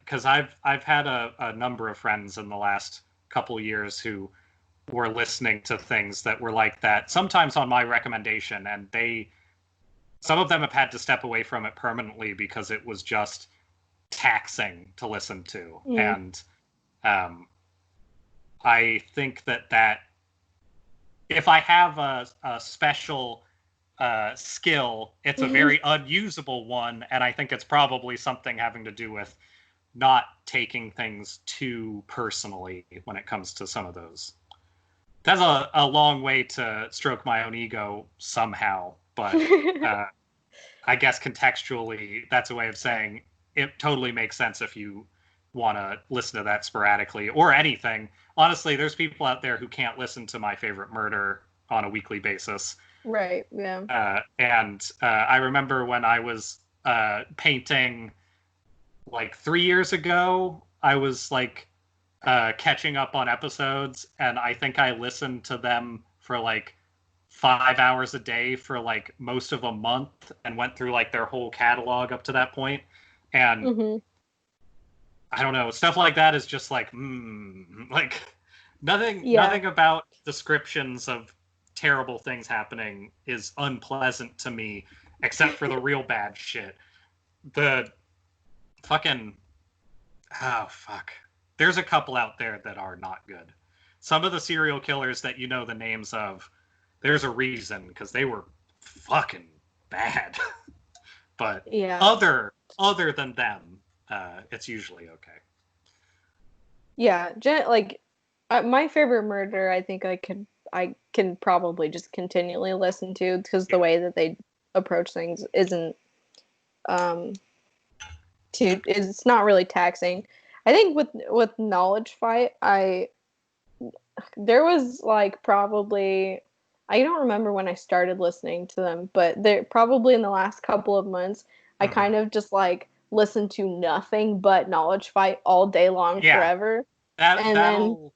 Because I've had a number of friends in the last couple of years who were listening to things that were like that, sometimes on my recommendation, and some of them have had to step away from it permanently because it was just taxing to listen to. Mm. And I think that if I have a special skill, it's a very unusable one, and I think it's probably something having to do with not taking things too personally when it comes to some of those. That's a long way to stroke my own ego somehow, but I guess contextually, that's a way of saying it totally makes sense if you want to listen to that sporadically or anything. Honestly, there's people out there who can't listen to My Favorite Murder on a weekly basis. Right, yeah. And I remember when I was painting like 3 years ago, I was like catching up on episodes, and I think I listened to them for like 5 hours a day for like most of a month and went through like their whole catalog up to that point. And Mm-hmm. I don't know, stuff like that is just like, like nothing, Yeah. nothing about descriptions of terrible things happening is unpleasant to me, except for the real bad shit. The fucking, oh fuck. There's a couple out there that are not good. Some of the serial killers that you know the names of, there's a reason, because they were fucking bad. But Yeah. other than them, it's usually okay. Yeah, like My Favorite Murder, I think I can probably just continually listen to, because the way that they approach things isn't it's not really taxing. I think with Knowledge Fight, there was like probably, I don't remember when I started listening to them, but there probably in the last couple of months I kind of just like listened to nothing but Knowledge Fight all day long Yeah, forever. that And then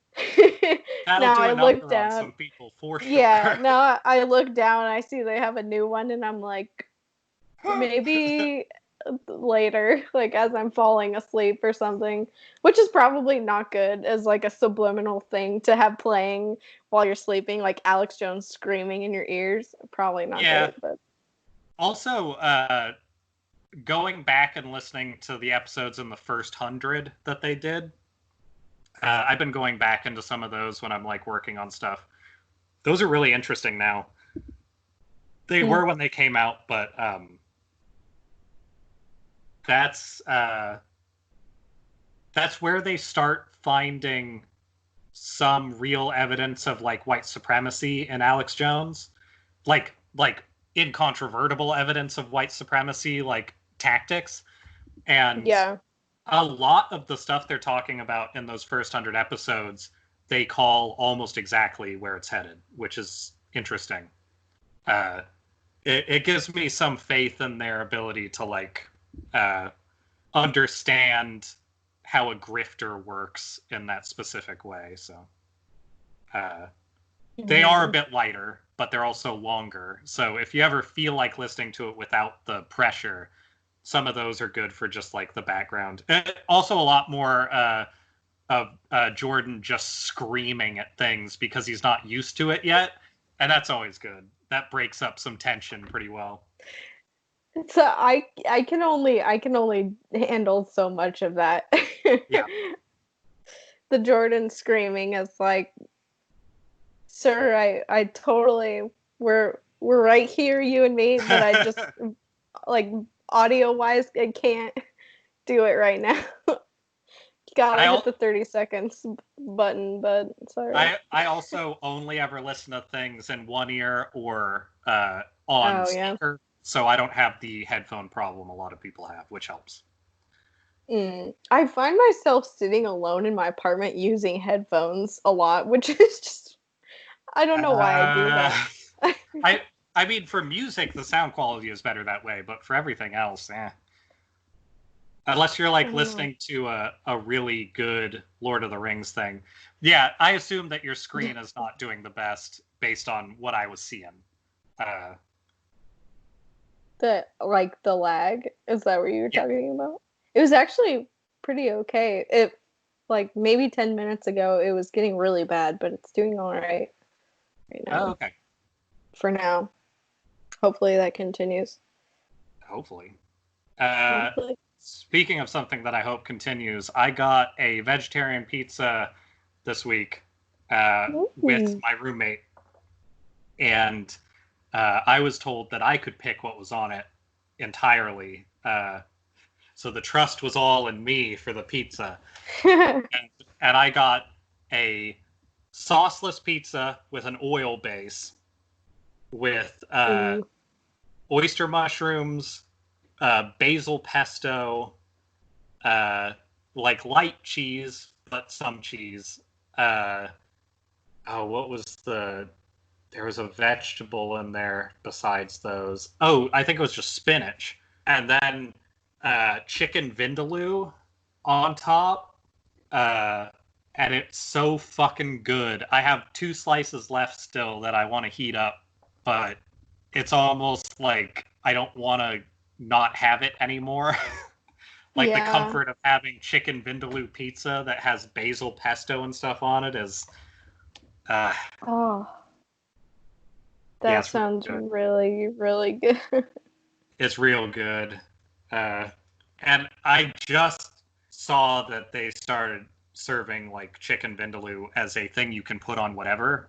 that'll now do I a look number on down. some people for Yeah, sure. now I look down and I see they have a new one, and I'm like, maybe later, like as I'm falling asleep or something, which is probably not good as like a subliminal thing to have playing while you're sleeping, like Alex Jones screaming in your ears. Probably not Yeah. great, but Also, going back and listening to the episodes in the first 100 that they did, I've been going back into some of those when I'm like working on stuff. Those are really interesting now. They were when they came out, but that's where they start finding some real evidence of like white supremacy in Alex Jones, like incontrovertible evidence of white supremacy, like tactics. And yeah. a lot of the stuff they're talking about in those first 100 episodes, they call almost exactly where it's headed, which is interesting. Uh, it gives me some faith in their ability to like understand how a grifter works in that specific way. So they are a bit lighter, but they're also longer. So if you ever feel like listening to it without the pressure, some of those are good for just like the background. Also, a lot more of Jordan just screaming at things because he's not used to it yet, and that's always good. That breaks up some tension pretty well. So I can only handle so much of that. Yeah. The Jordan screaming is like, sir, I totally, we're right here, you and me, but I just like audio wise I can't do it right now. Gotta hit the 30 seconds button, but sorry. I also only ever listen to things in one ear or on Oh yeah. speaker, so I don't have the headphone problem a lot of people have, which helps. I find myself sitting alone in my apartment using headphones a lot, which is just, I don't know why I do Uh, that. I I mean, for music, the sound quality is better that way, but for everything else, unless you're I like don't know. listening to a really good Lord of the Rings thing. Yeah, I assume that your screen is not doing the best based on what I was seeing. Uh, The lag, is that what you were yeah. talking about? It was actually pretty okay. It, like maybe 10 minutes ago it was getting really bad, but it's doing all right Oh, now. okay. For now. Hopefully that continues. Hopefully. Hopefully. Speaking of something that I hope continues, I got a vegetarian pizza this week with Ooh. my roommate, and I was told that I could pick what was on it entirely. So the trust was all in me for the pizza. And I got a sauceless pizza with an oil base with Ooh. oyster mushrooms, basil pesto, uh, like light cheese, but some cheese. Uh, oh, what was the? There was a vegetable in there besides those. Oh, I think it was just spinach, and then chicken vindaloo on top. Uh, and it's so fucking good. I have 2 slices left still that I want to heat up, but it's almost like I don't want to not have it anymore. Like the Yeah. comfort of having chicken vindaloo pizza that has basil pesto and stuff on it is, uh, Oh, yeah, that it's real sounds good. really, really good. It's real good. Uh, and I just saw that they started serving like chicken vindaloo as a thing you can put on whatever.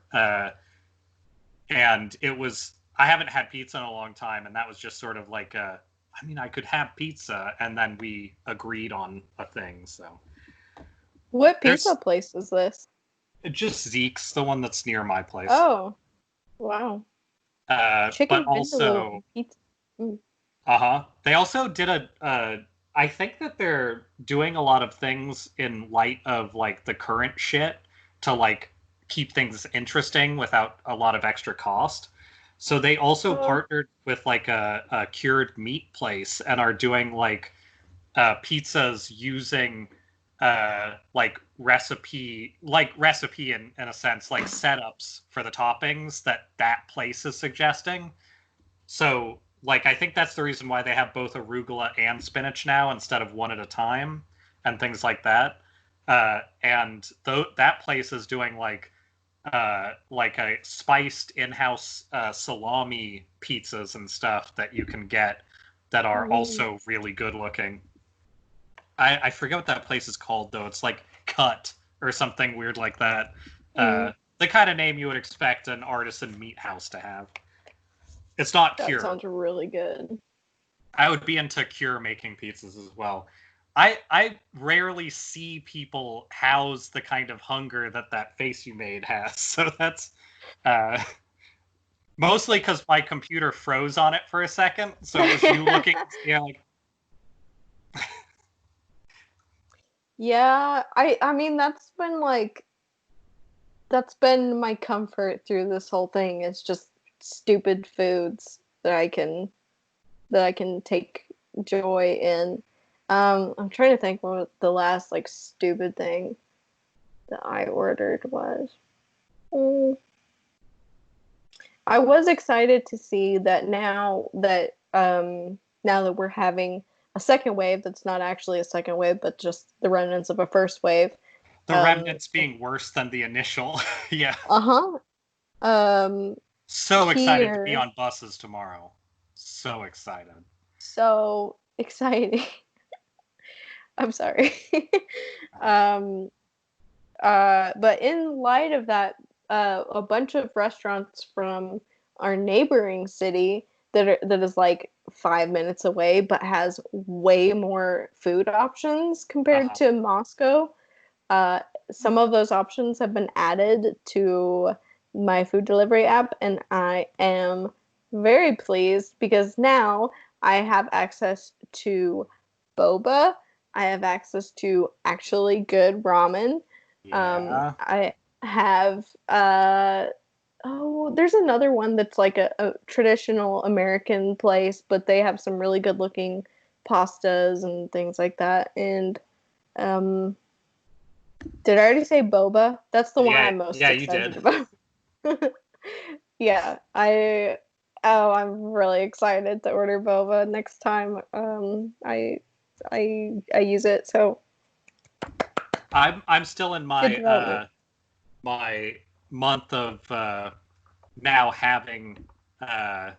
And it was, I haven't had pizza in a long time, and that was just sort of like I mean, I could have pizza, and then we agreed on a thing. So What pizza there's, place is this? Just Zeke's, the one that's near my place. Oh, wow. But Chicken vindaloo also, and pizza. Mm. they also did I think that they're doing a lot of things in light of like the current shit to like keep things interesting without a lot of extra cost. So they also Oh, partnered with like a cured meat place and are doing like pizzas using recipe in a sense, like setups for the toppings that place is suggesting. So like I think that's the reason why they have both arugula and spinach now instead of one at a time and things like that. And that place is doing like a spiced in-house salami pizzas and stuff that you can get that are mm, also really good looking. I forget what that place is called though. It's like Cut or something weird like that. mm. The kind of name you would expect an artisan meat house to have. It's not That Cure. sounds really good. I would be into Cure making pizzas as well. I rarely see people house the kind of hunger that face you made has. So that's uh, mostly because my computer froze on it for a second. So it was you looking, yeah, like Yeah, I mean that's been my comfort through this whole thing. It's just stupid foods that I can take joy in. I'm trying to think what the last like stupid thing that I ordered was. Mm, I was excited to see that now that we're having a second wave that's not actually a second wave but just the remnants of a first wave. the remnants being worse than the initial. Yeah. Uh-huh. Um So excited to be Here, on buses tomorrow. So excited. so exciting. I'm sorry. um but in light of that, a bunch of restaurants from our neighboring city that is like 5 minutes away, but has way more food options compared Uh-huh. to Moscow. Uh, some of those options have been added to my food delivery app, and I am very pleased because now I have access to boba. I have access to actually good ramen. Yeah. I have oh, there's another one that's like a traditional American place, but they have some really good looking pastas and things like that. And um, did I already say boba? That's the one Yeah, I'm most yeah, you did. excited about. Yeah, I'm really excited to order boba next time I use it. So I'm still in good my development. my month of now having uh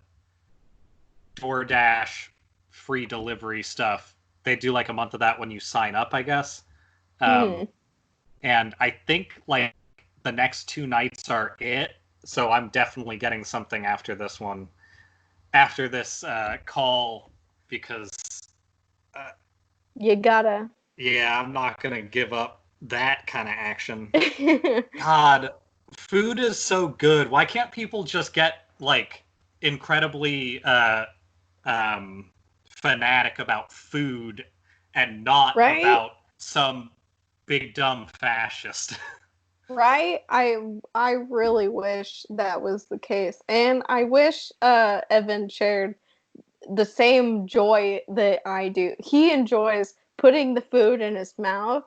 DoorDash free delivery stuff. They do like a month of that when you sign up, I guess. Um, Hmm. and I think like the next two nights are it. So I'm definitely getting something after this one, after this call, because uh, You gotta. yeah, I'm not gonna give up that kind of action. God, food is so good. Why can't people just get like incredibly um, fanatic about food and not Right? about some big dumb fascist? Right? I really wish that was the case. And I wish Evan shared the same joy that I do. He enjoys putting the food in his mouth,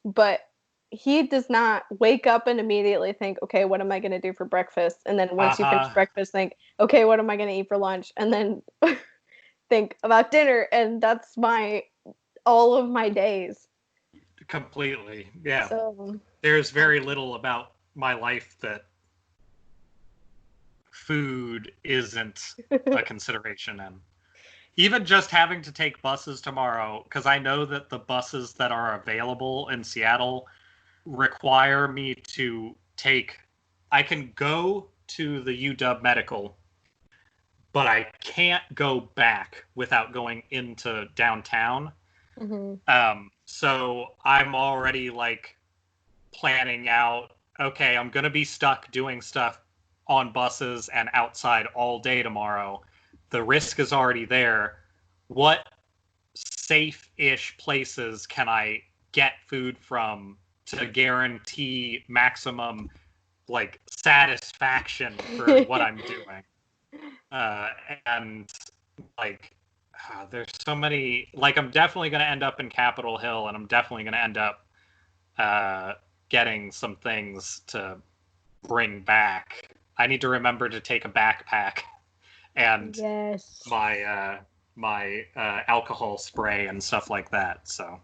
but he does not wake up and immediately think, okay, what am I going to do for breakfast? And then Uh once you finish huh. breakfast, think, okay, what am I going to eat for lunch? And then think about dinner. And that's all of my days. Completely. Yeah. So, There's uh, very little about my life that food isn't a consideration in. Even just having to take buses tomorrow, because I know that the buses that are available in Seattle require me to take. I can go to the UW Medical, but I can't go back without going into downtown. mhm. So I'm already like planning out. okay, I'm going to be stuck doing stuff on buses and outside all day tomorrow. The risk is already there. What safe-ish places can I get food from to guarantee maximum like satisfaction for what I'm doing? Uh, and like there's so many, like I'm definitely going to end up in Capitol Hill, and I'm definitely going to end up uh, getting some things to bring back. I need to remember to take a backpack and Yes. my alcohol spray and stuff like that. So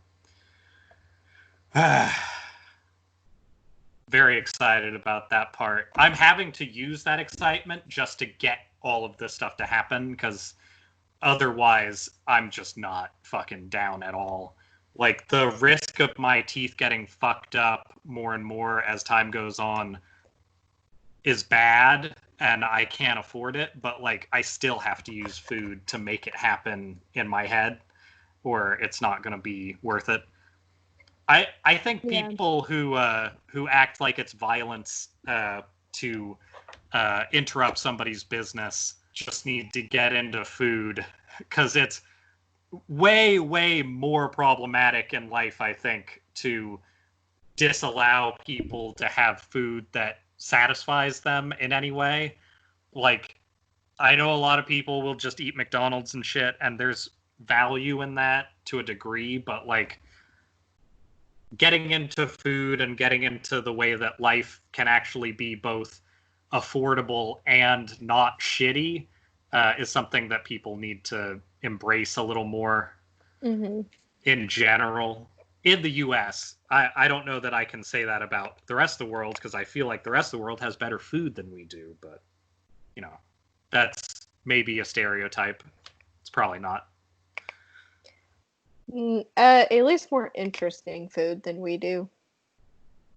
very excited about that part. I'm having to use that excitement just to get all of this stuff to happen, because otherwise I'm just not fucking down at all. Like the risk of my teeth getting fucked up more and more as time goes on is bad, and I can't afford it, but like I still have to use food to make it happen in my head, or it's not going to be worth it. I think Yeah. people who act like it's violence to interrupt somebody's business just need to get into food, because it's way more problematic in life, I think, to disallow people to have food that satisfies them in any way. Like, I know a lot of people will just eat McDonald's and shit, and there's value in that to a degree, but like getting into food and getting into the way that life can actually be both affordable and not shitty is something that people need to embrace a little more Hmm. in general. In the US, I don't know that I can say that about the rest of the world, because I feel like the rest of the world has better food than we do, but you know, that's maybe a stereotype. It's probably not. At least more interesting food than we do,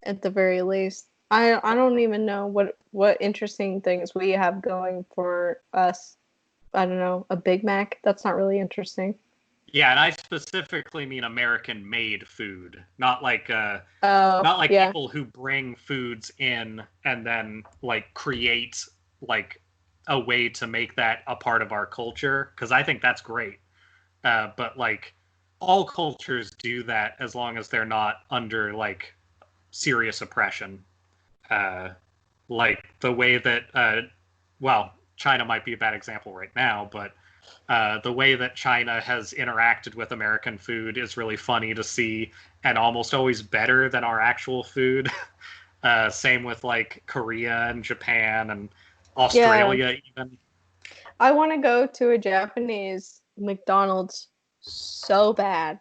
at the very least. I don't even know what interesting things we have going for us. I don't know, a Big Mac. That's not really interesting. Yeah, and I specifically mean American made food, Oh, not like yeah. people who bring foods in and then like create like a way to make that a part of our culture, because I think that's great. But like all cultures do that as long as they're not under like serious oppression. Uh, like the way that, well, China might be a bad example right now, but the way that China has interacted with American food is really funny to see, and almost always better than our actual food. Same with like Korea and Japan and Yeah. Australia, even. I want to go to a Japanese McDonald's so bad.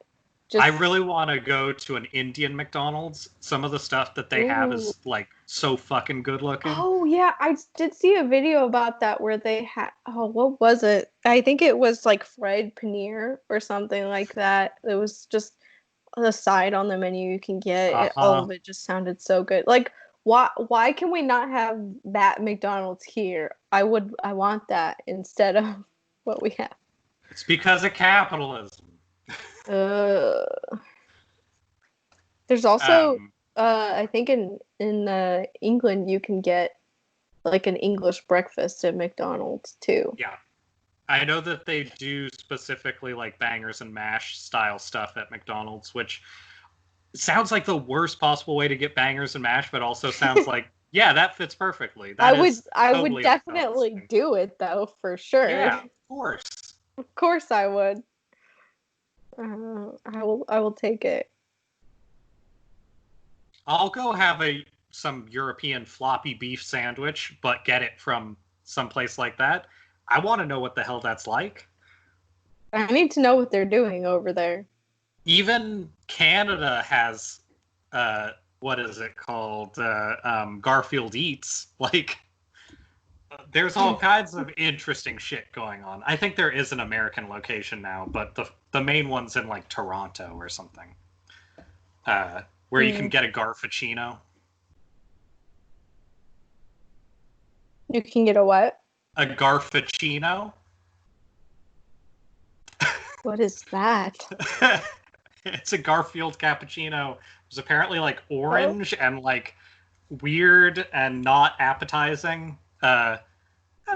I Just really want to go to an Indian McDonald's. Some of the stuff that they have ooh. is like so fucking good looking. Oh yeah, I did see a video about that where they had, oh, what was it? I think it was like fried paneer or something like that. It was just the side on the menu you can get. Uh All huh. of it just sounded so good. Like why can we not have that McDonald's here? I want that instead of what we have. It's because of capitalism. Uh there's also Um, I think in England you can get like an English breakfast at McDonald's too. yeah, I know that they do specifically like bangers and mash style stuff at McDonald's, which sounds like the worst possible way to get bangers and mash, but also sounds like, yeah, that fits perfectly. That is I would totally a McDonald's definitely thing. do it though, for sure. Yeah, of course. Of course I would. I will take it. I'll go have a some European floppy beef sandwich, but get it from someplace like that. I want to know what the hell that's like. I need to know what they're doing over there. Even Canada has what is it called? Garfield Eats. Like there's all kinds of interesting shit going on. I think there is an American location now, but the main one's in like Toronto or something, where you can Mm. get a Garfuccino. You can get a what? A Garfuccino. What is that? It's a Garfield cappuccino. It's apparently like Oh, orange and like weird and not appetizing,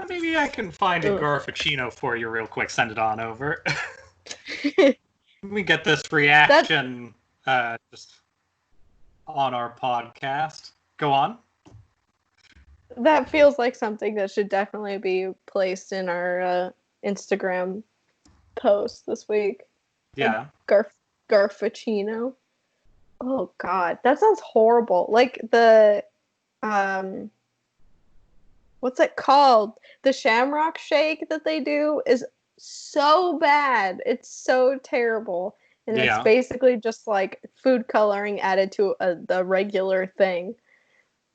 maybe I can find a Ugh. garfuccino for you real quick. Send it on over. We get this That reaction just on our podcast. Go on. that feels like something that should definitely be placed in our Instagram post this week. A Yeah. garfuccino. Oh God, that sounds horrible. Like the um, what's it called? The Shamrock Shake that they do is so bad. It's so terrible, and it's Yeah. basically just like food coloring added to the regular thing.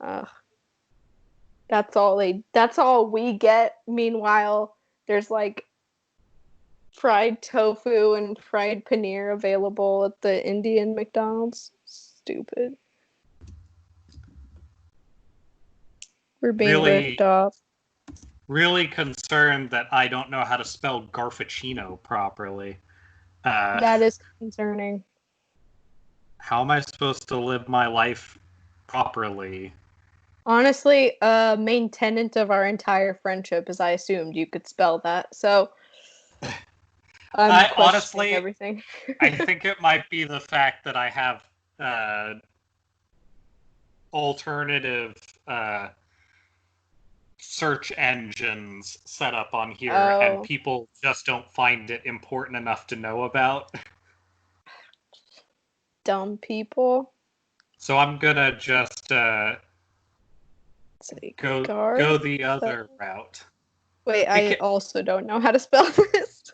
Ugh. That's all we get. Meanwhile, there's like fried tofu and fried paneer available at the Indian McDonald's. Stupid. We're being ripped Really, off. really concerned that I don't know how to spell garfuccino properly. Uh, That is concerning. how am I supposed to live my life properly? Honestly, a main tenet of our entire friendship is I assumed you could spell that. So I'm I questioning honestly, everything. I think it might be the fact that I have alternative uh, search engines set up on here, and Oh, people just don't find it important enough to know about. dumb people. So I'm gonna just Say go Garth. the other route. Wait, It I can, also don't know how to spell this.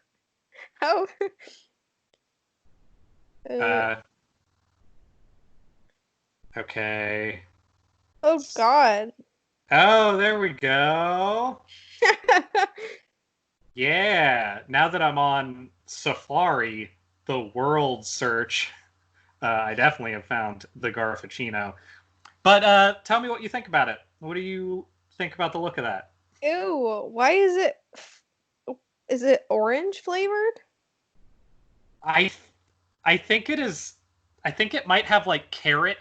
How? Uh, uh, okay. oh God. Oh, there we go. Yeah. Now that I'm on Safari, the world search, I definitely have found the Garfuccino. But tell me what you think about it. What do you think about the look of that? Ew, why is it? Is it orange flavored? I I think it is. I think it might have like carrot.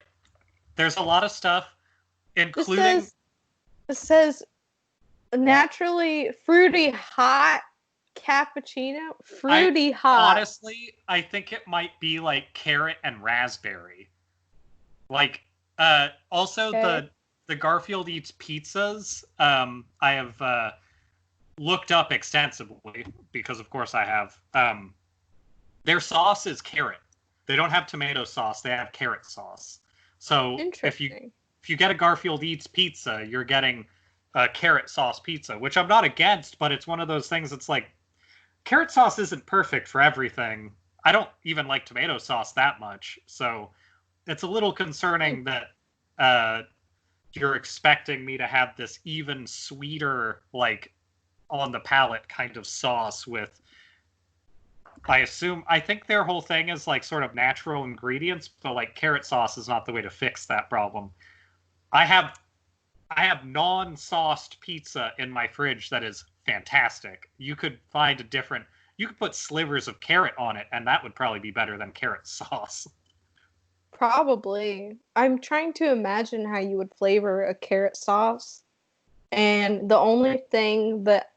There's a lot of stuff, This including. says it says naturally fruity hot cappuccino. I Fruity hot. honestly, I think it might be like carrot and raspberry. Like, also Okay. the Garfield Eats pizzas. I have looked up extensively because, of course, I have. Their sauce is carrot. They don't have tomato sauce. They have carrot sauce. So Interesting. if you get a Garfield Eats pizza, you're getting a carrot sauce pizza, which I'm not against, but it's one of those things that's like carrot sauce isn't perfect for everything. I don't even like tomato sauce that much, so it's a little Hmm. concerning that uh, you're expecting me to have this even sweeter, like on the palate kind of sauce with. I think their whole thing is like sort of natural ingredients, but like carrot sauce is not the way to fix that problem. I have I have non-sauced pizza in my fridge that is fantastic. You could find a different. You could put slivers of carrot on it, and that would probably be better than carrot sauce. Probably. I'm trying to imagine how you would flavor a carrot sauce, and the only thing that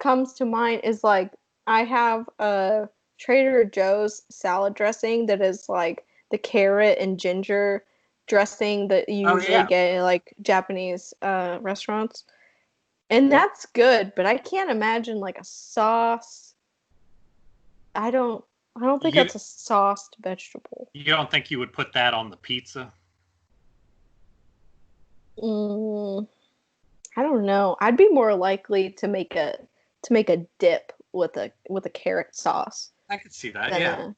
comes to mind is like I have a Trader Joe's salad dressing that is like the carrot and ginger dressing that you Oh usually yeah, get in like Japanese restaurants. And that's good, but I can't imagine like a sauce. I don't I don't think you that's a sauced vegetable. you don't think you would put that on the pizza? Mm, I don't know. I'd be more likely to make a dip with a carrot sauce I could see that. than Yeah. a.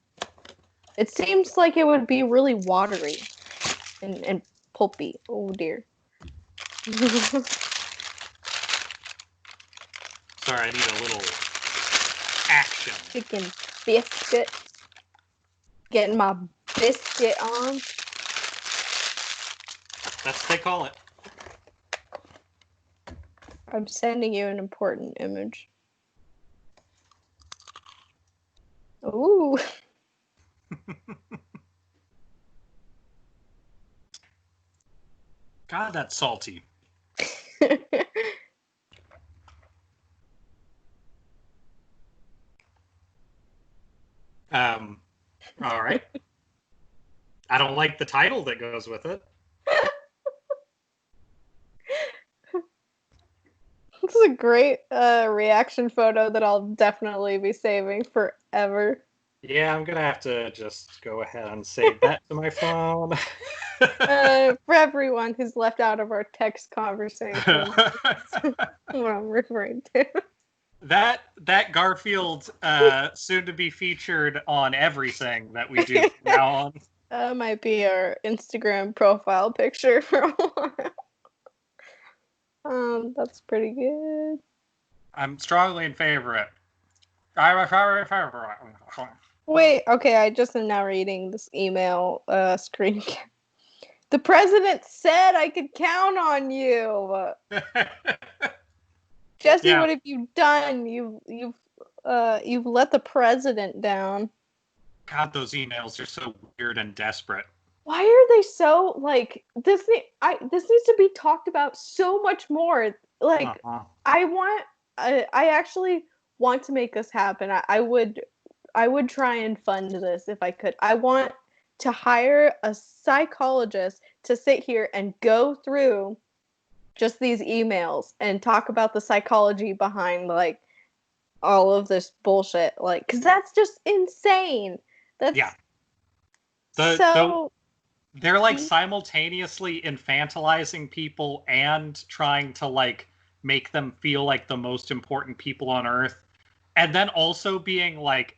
It seems like it would be really watery and pulpy. Oh dear. Sorry, I need a little action. Chicken biscuit. Getting my biscuit on. That's what they call it. I'm sending you an important image. Ooh. God, that's salty. All right. I don't like the title that goes with it. This is a great reaction photo that I'll definitely be saving forever. Yeah, I'm gonna have to just go ahead and save that to my phone. For everyone who's left out of our text conversation, that's what I'm referring to. That Garfield soon to be featured on everything that we do from now on. Might be our Instagram profile picture for a while. That's pretty good. I'm strongly in favor of it. I'm in favor of it. Wait, okay, I just am now reading this email screen. The president said I could count on you. Jesse, Yeah. what have you done? You've let the president down. God, those emails are so weird and desperate. Why are they so like this? This needs to be talked about so much more. Like, I actually want to make this happen. I would try and fund this if I could. I want to hire a psychologist to sit here and go through just these emails and talk about the psychology behind like all of this bullshit. Like, because that's just insane. That's yeah. They're like simultaneously infantilizing people and trying to like make them feel like the most important people on earth, and then also being like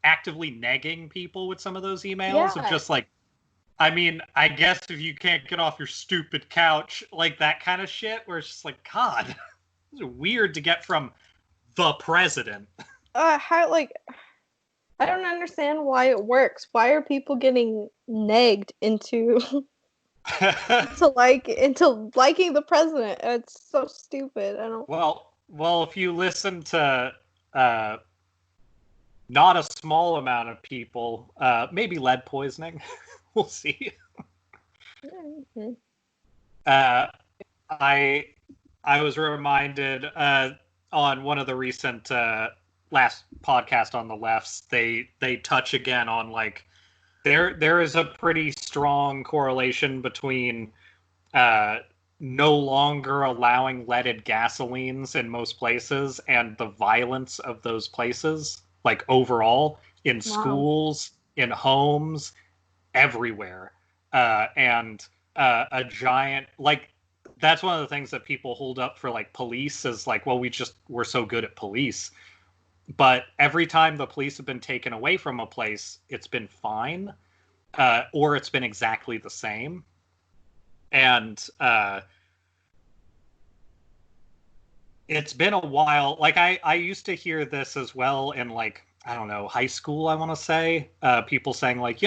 actively negging people with some of those emails of just like, I mean, I guess if you can't get off your stupid couch, like that kind of shit, where it's just like, God, this is weird to get from the president. How, like, I don't understand why it works. Why are people getting negged into into liking the president? It's so stupid. I don't. Well, if you listen to not a small amount of people, maybe lead poisoning, we'll see. Mm-hmm. I was reminded on one of the recent last podcast on the lefts, they touch again on like there is a pretty strong correlation between no longer allowing leaded gasolines in most places and the violence of those places, like overall in schools, in homes, everywhere. And a giant, like, that's one of the things that people hold up for like police is like, well, we're so good at police. But every time the police have been taken away from a place, it's been fine, or it's been exactly the same. And it's been a while. Like I used to hear this as well in like, I don't know, high school, I want to say, people saying like,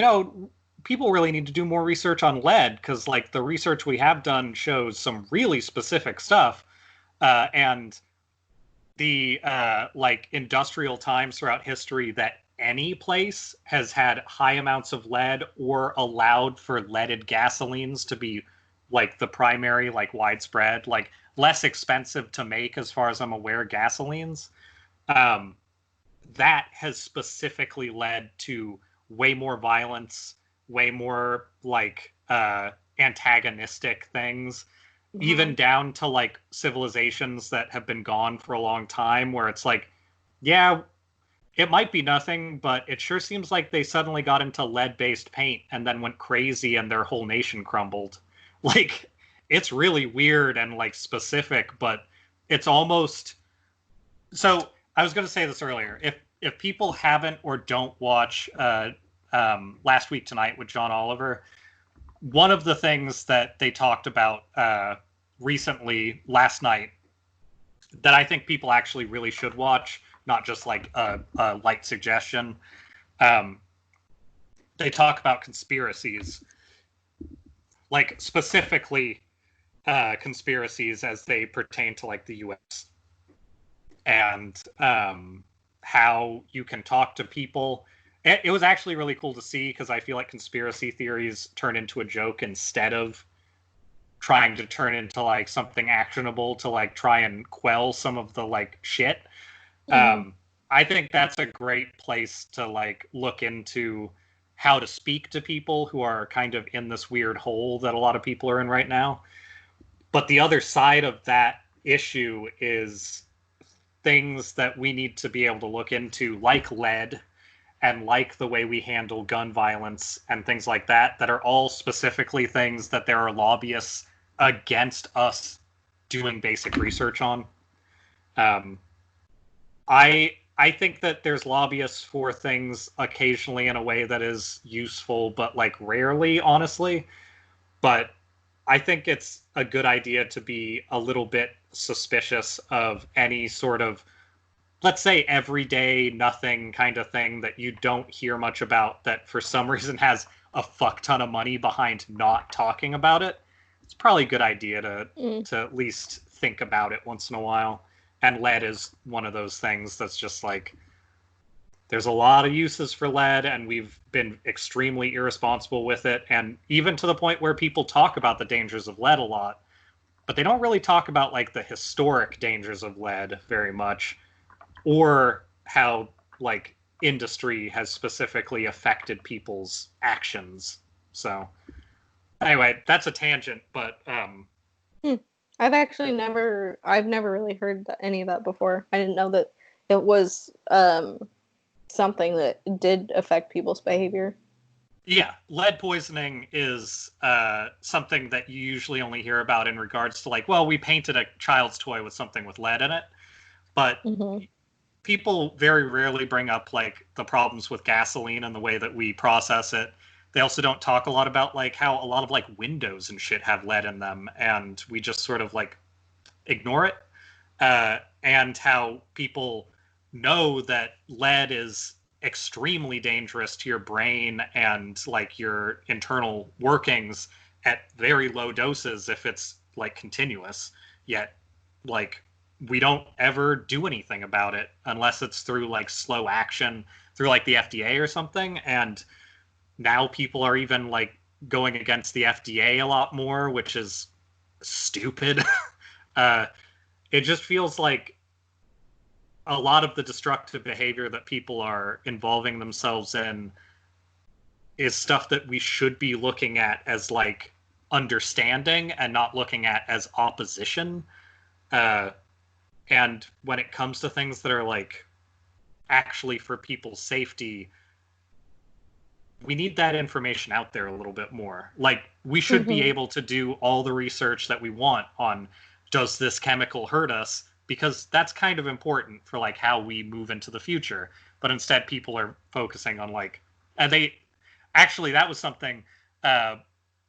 people really need to do more research on lead because like the research we have done shows some really specific stuff. And the like industrial times throughout history that any place has had high amounts of lead or allowed for leaded gasolines to be like the primary, like widespread, like less expensive to make as far as I'm aware, gasolines. That has specifically led to way more violence, way more like antagonistic things, even down to like civilizations that have been gone for a long time where it's like, yeah, it might be nothing, but it sure seems like they suddenly got into lead-based paint and then went crazy and their whole nation crumbled. Like, it's really weird and like specific, but it's almost so. I was going to say this earlier. If people haven't or don't watch Last Week Tonight with John Oliver, one of the things that they talked about recently last night that I think people actually really should watch, not just like a light suggestion. They talk about conspiracies, like specifically conspiracies as they pertain to like the U.S. and how you can talk to people. It was actually really cool to see because I feel like conspiracy theories turn into a joke instead of trying to turn into like something actionable to like try and quell some of the like shit. Mm-hmm. I think that's a great place to like look into how to speak to people who are kind of in this weird hole that a lot of people are in right now. But the other side of that issue is things that we need to be able to look into, like lead and like the way we handle gun violence and things like that, that are all specifically things that there are lobbyists against us doing basic research on. Um, I think that there's lobbyists for things occasionally in a way that is useful, but like rarely, honestly. But I think it's a good idea to be a little bit suspicious of any sort of, let's say, everyday nothing kind of thing that you don't hear much about that for some reason has a fuck ton of money behind not talking about it. It's probably a good idea Mm. to at least think about it once in a while. And lead is one of those things that's just like, there's a lot of uses for lead, and we've been extremely irresponsible with it, and even to the point where people talk about the dangers of lead a lot, but they don't really talk about like the historic dangers of lead very much, or how like industry has specifically affected people's actions. So anyway, that's a tangent, but Hmm. I've never really heard any of that before. I didn't know that it was something that did affect people's behavior. yeah, lead poisoning is something that you usually only hear about in regards to like, well, we painted a child's toy with something with lead in it, but Mm-hmm. people very rarely bring up like the problems with gasoline and the way that we process it. They also don't talk a lot about like how a lot of like windows and shit have lead in them, and we just sort of like ignore it. And how people know that lead is extremely dangerous to your brain and like your internal workings at very low doses if it's like continuous. Yet, like, we don't ever do anything about it unless it's through like slow action through like the FDA or something. And now people are even like going against the FDA a lot more, which is stupid. uh, it just feels like a lot of the destructive behavior that people are involving themselves in is stuff that we should be looking at as like understanding and not looking at as opposition. Uh, and when it comes to things that are like actually for people's safety, we need that information out there a little bit more. Like, we should be Mm-hmm. able to do all the research that we want on, does this chemical hurt us? Because that's kind of important for like how we move into the future. But instead, people are focusing on like, and they actually, that was something uh,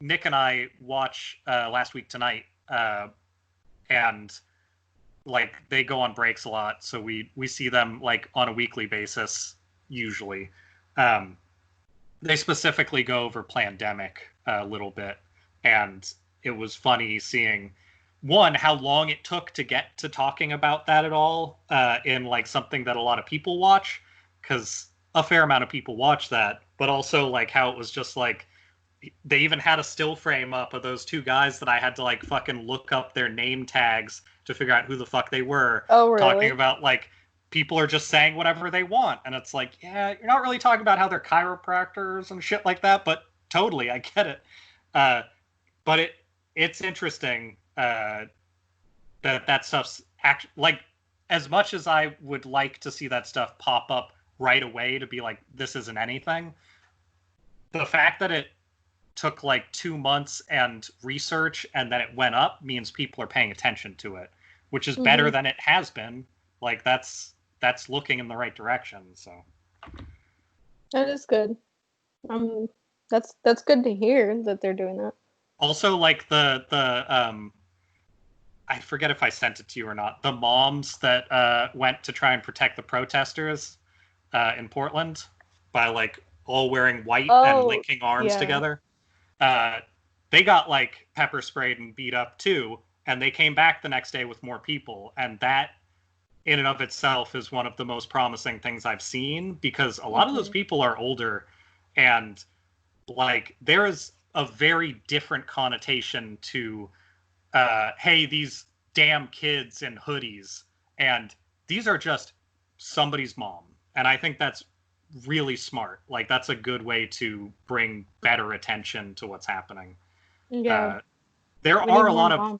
Nick and I watch last week tonight, and like they go on breaks a lot, so we see them like on a weekly basis usually. Um, they specifically go over pandemic a little bit, and it was funny seeing one how long it took to get to talking about that at all in like something that a lot of people watch, because a fair amount of people watch that, but also like how it was just like they even had a still frame up of those two guys that I had to like fucking look up their name tags to figure out who the fuck they were, Oh, talking really? about like people are just saying whatever they want. And it's like, yeah, you're not really talking about how they're chiropractors and shit like that, but totally, I get it. Uh, but it's interesting that stuff's like, as much as I would like to see that stuff pop up right away to be like, this isn't anything, the fact that it took like 2 months and research and then it went up means people are paying attention to it, which is better Mm-hmm. than it has been. Like, that's looking in the right direction. So That is good. Um, that's good to hear that they're doing that. also like the I forget if I sent it to you or not. The moms that went to try and protect the protesters in Portland by like all wearing white and Oh, linking arms yeah. together. Uh, they got like pepper sprayed and beat up too, and they came back the next day with more people, and that in and of itself is one of the most promising things I've seen, because a lot of those Mm-hmm. people are older, and like there is a very different connotation to, hey, these damn kids in hoodies, and these are just somebody's mom. And I think that's really smart. Like, that's a good way to bring better attention to what's happening. Yeah, There we need are a more lot of moms.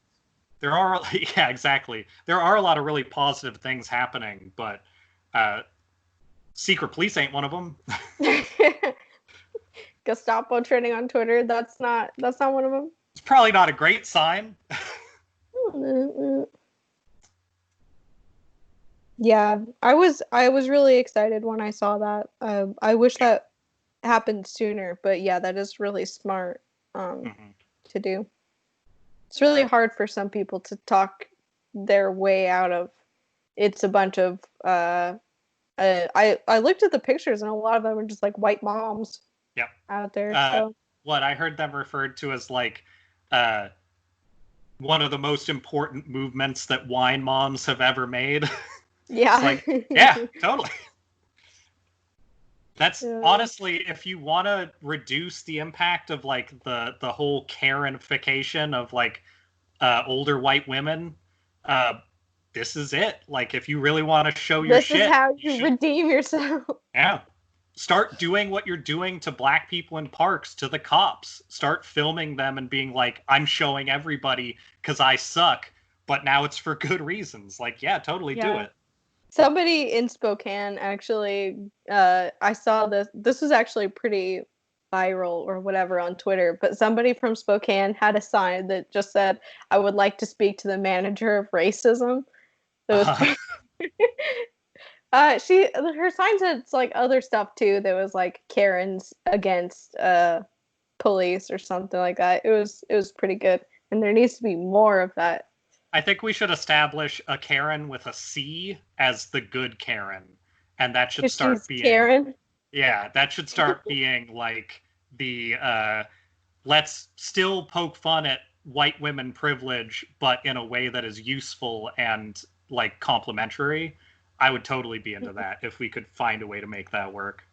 there are yeah, exactly. There are a lot of really positive things happening, but secret police ain't one of them. Gestapo trending on Twitter. That's not one of them. It's probably not a great sign. Yeah, I was really excited when I saw that. I wish that happened sooner, but yeah, that is really smart Mm-hmm. to do. It's really hard for some people to talk their way out of. It's a bunch of I looked at the pictures and a lot of them are just like white moms Yep. out there. So What I heard them referred to as like uh, one of the most important movements that wine moms have ever made. It's yeah. like, yeah, totally. That's Yeah. honestly, if you want to reduce the impact of like the whole Karenification of like older white women, uh, this is it. Like, if you really want to show your This is shit, how you you should, redeem yourself. yeah. Start doing what you're doing to black people in parks, to the cops. Start filming them and being like, I'm showing everybody because I suck, but now it's for good reasons. Like, yeah, totally do Yeah. it. Somebody in Spokane actually, I saw this. This was actually pretty viral or whatever on Twitter, but somebody from Spokane had a sign that just said, "I would like to speak to the manager of racism." It was Uh, pretty. Her sign said it's like other stuff too. That was like Karens against police or something like that. It was pretty good, and there needs to be more of that. I think we should establish a Karen with a C as the good Karen. And that should Because start she's being, Karen. yeah, that should start being like the let's still poke fun at white women privilege, but in a way that is useful and like complimentary. I would totally be into that if we could find a way to make that work.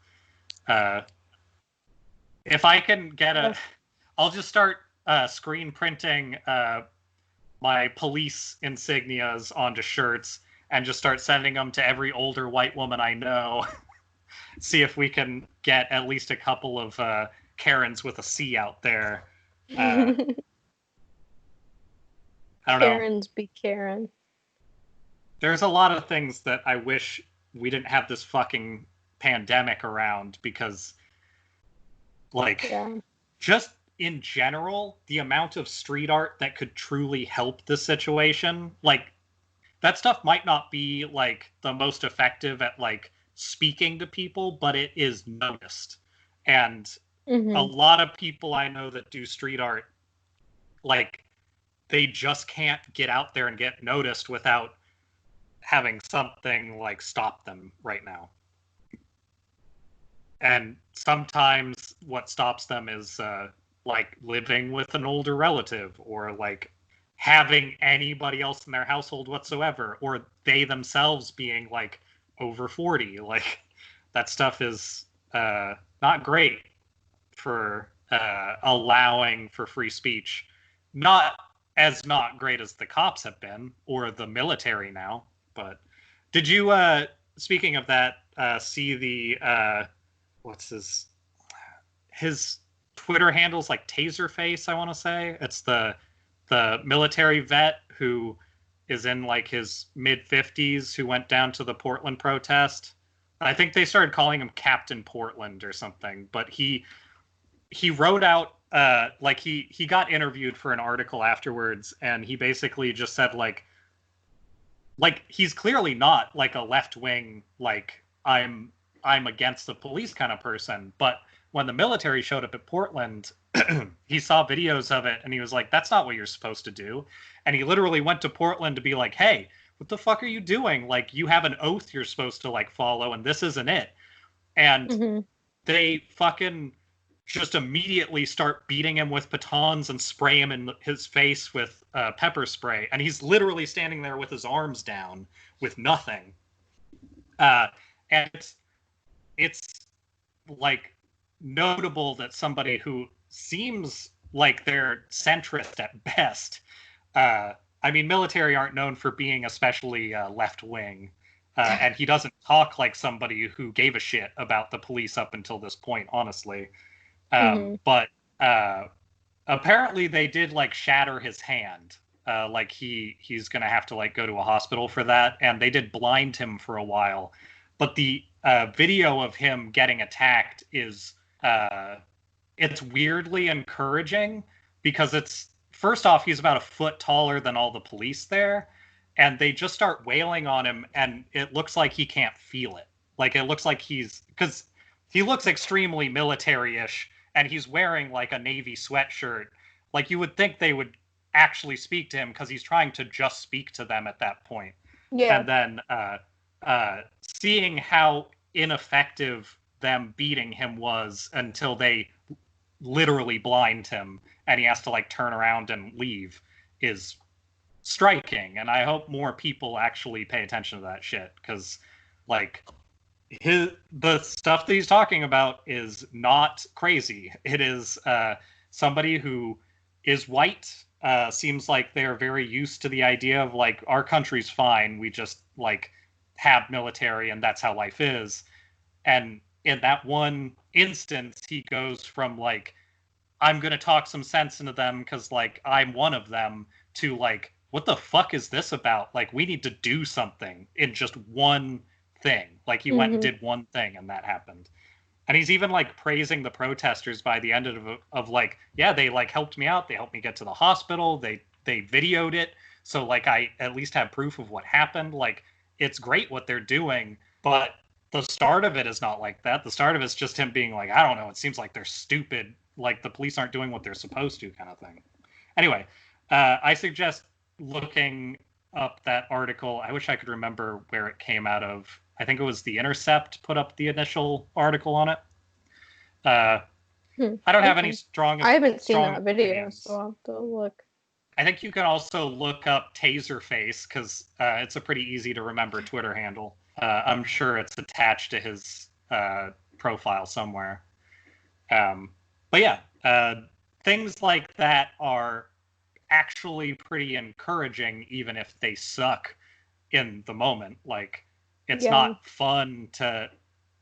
Uh, if I can get Yeah. I'll just start screen printing my police insignias onto shirts and just start sending them to every older white woman I know. See if we can get at least a couple of Karens with a C out there. Uh, I don't know. Karens be Karen. There's a lot of things that I wish we didn't have this fucking pandemic around because, like, Yeah. just in general, the amount of street art that could truly help the situation, like, that stuff might not be like the most effective at like speaking to people, but it is noticed. And a Hmm. lot of people I know that do street art, like, they just can't get out there and get noticed without having something like stop them right now. And sometimes what stops them is like living with an older relative or like having anybody else in their household whatsoever, or they themselves being like over 40. Like, that stuff is not great for allowing for free speech. Not as not great as the cops have been or the military now. But did you, speaking of that, see the what's his Twitter handle's like Taserface, I want to say. It's the military vet who is in like his mid 50s who went down to the Portland protest. I think they started calling him Captain Portland or something, but he wrote out like he got interviewed for an article afterwards, and he basically just said like he's clearly not like a left wing like I'm against the police kind of person, but when the military showed up at Portland, he saw videos of it and he was like, that's not what you're supposed to do. And he literally went to Portland to be like, hey, what the fuck are you doing? Like, you have an oath you're supposed to like follow, and this isn't it. And Hmm. they fucking just immediately start beating him with batons and spray him in his face with pepper spray. And he's literally standing there with his arms down with nothing. And it's like notable that somebody who seems like they're centrist at best. I mean, military aren't known for being especially left wing, and he doesn't talk like somebody who gave a shit about the police up until this point, honestly. But apparently, they did like shatter his hand. Like he's gonna have to like go to a hospital for that, and they did blind him for a while. But the video of him getting attacked is it's weirdly encouraging because it's first off he's about a foot taller than all the police there, and they just start wailing on him, and it looks like he can't feel it. Like it looks like because he looks extremely military-ish, and he's wearing like a navy sweatshirt. Like you would think they would actually speak to him because he's trying to just speak to them at that point. Yeah. And then seeing how ineffective them beating him was until they literally blind him and he has to like turn around and leave is striking. And I hope more people actually pay attention to that shit, because like the stuff that he's talking about is not crazy. It is somebody who is white, seems like they're very used to the idea of like our country's fine, we just like have military and that's how life is. And in that one instance he goes from like I'm gonna talk some sense into them because like I'm one of them to like what the fuck is this about? Like we need to do something in just one thing. Like he went and did one thing and that happened. And he's even like praising the protesters by the end of like, yeah, they like helped me out. They helped me get to the hospital. They videoed it. So like I at least have proof of what happened. Like it's great what they're doing, but the start of it is not like that. The start of it's just him being like, I don't know, it seems like they're stupid. Like the police aren't doing what they're supposed to, kind of thing. Anyway, I suggest looking up that article. I wish I could remember where it came out of. I think it was The Intercept put up the initial article on it. I don't have any strong. I haven't seen that video, opinions. so I'll have to look. I think you can also look up Taserface because it's a pretty easy to remember Twitter handle. I'm sure it's attached to his profile somewhere. But yeah, things like that are actually pretty encouraging, even if they suck in the moment. Like, it's not fun to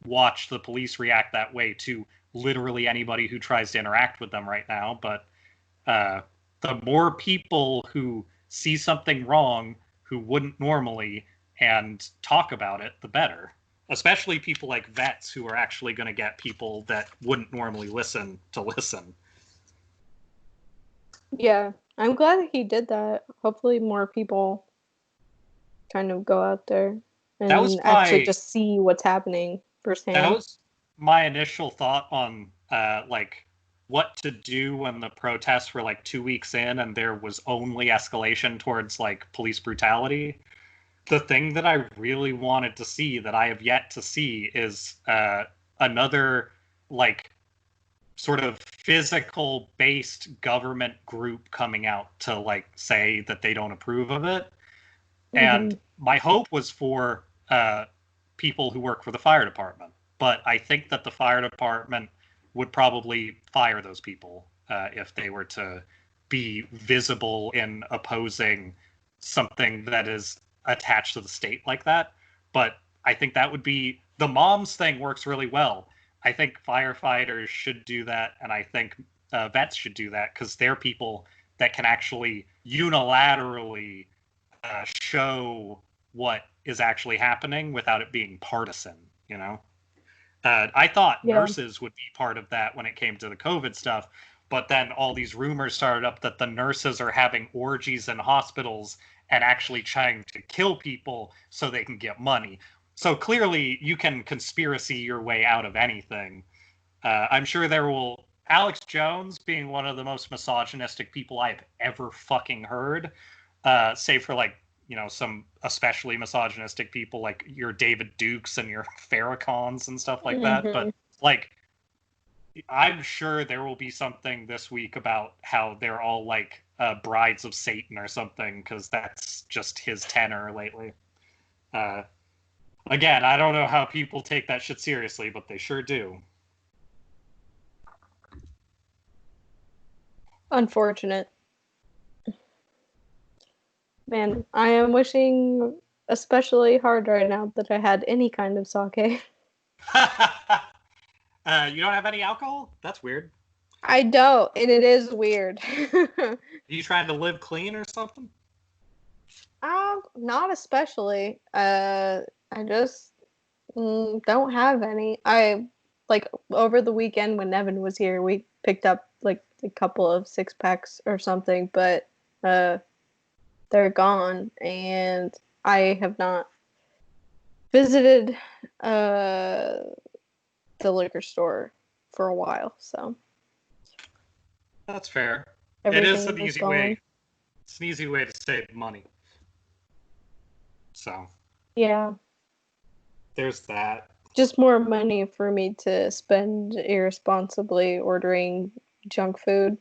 watch the police react that way to literally anybody who tries to interact with them right now. But the more people who see something wrong who wouldn't normally and talk about it, the better. Especially people like vets who are actually going to get people that wouldn't normally listen to listen. Yeah, I'm glad that he did that. Hopefully more people kind of go out there and actually just see what's happening firsthand. That was my initial thought on like what to do when the protests were like 2 weeks in and there was only escalation towards like police brutality. The thing that I really wanted to see that I have yet to see is another like sort of physical based government group coming out to like say that they don't approve of it. And my hope was for people who work for the fire department. But I think that the fire department would probably fire those people if they were to be visible in opposing something that is attached to the state like that. But I think that would be the moms thing works really well. I think firefighters should do that, and I think vets should do that because they're people that can actually unilaterally show what is actually happening without it being partisan, you know? I thought nurses would be part of that when it came to the COVID stuff, but then all these rumors started up that the nurses are having orgies in hospitals and actually trying to kill people so they can get money. So clearly you can conspiracy your way out of anything. I'm sure there will... Alex Jones, being one of the most misogynistic people I've ever fucking heard, save for like, you know, some especially misogynistic people like your David Dukes and your Farrakhan's and stuff like that. But like, I'm sure there will be something this week about how they're all like brides of Satan or something, because that's just his tenor lately. Again, I don't know how people take that shit seriously, but they sure do. Unfortunate. Man, I am wishing especially hard right now that I had any kind of sake. You don't have any alcohol? That's weird. I don't, and it is weird. Are you trying to live clean or something? Not especially. I just don't have any. I like over the weekend when Evan was here, we picked up like a couple of 6 packs or something, but uh, they're gone, and I have not visited uh the liquor store for a while, so That's fair. It is everything an is easy gone. way. It's an easy way to save money. So Yeah, there's that. just more money for me to spend irresponsibly ordering junk food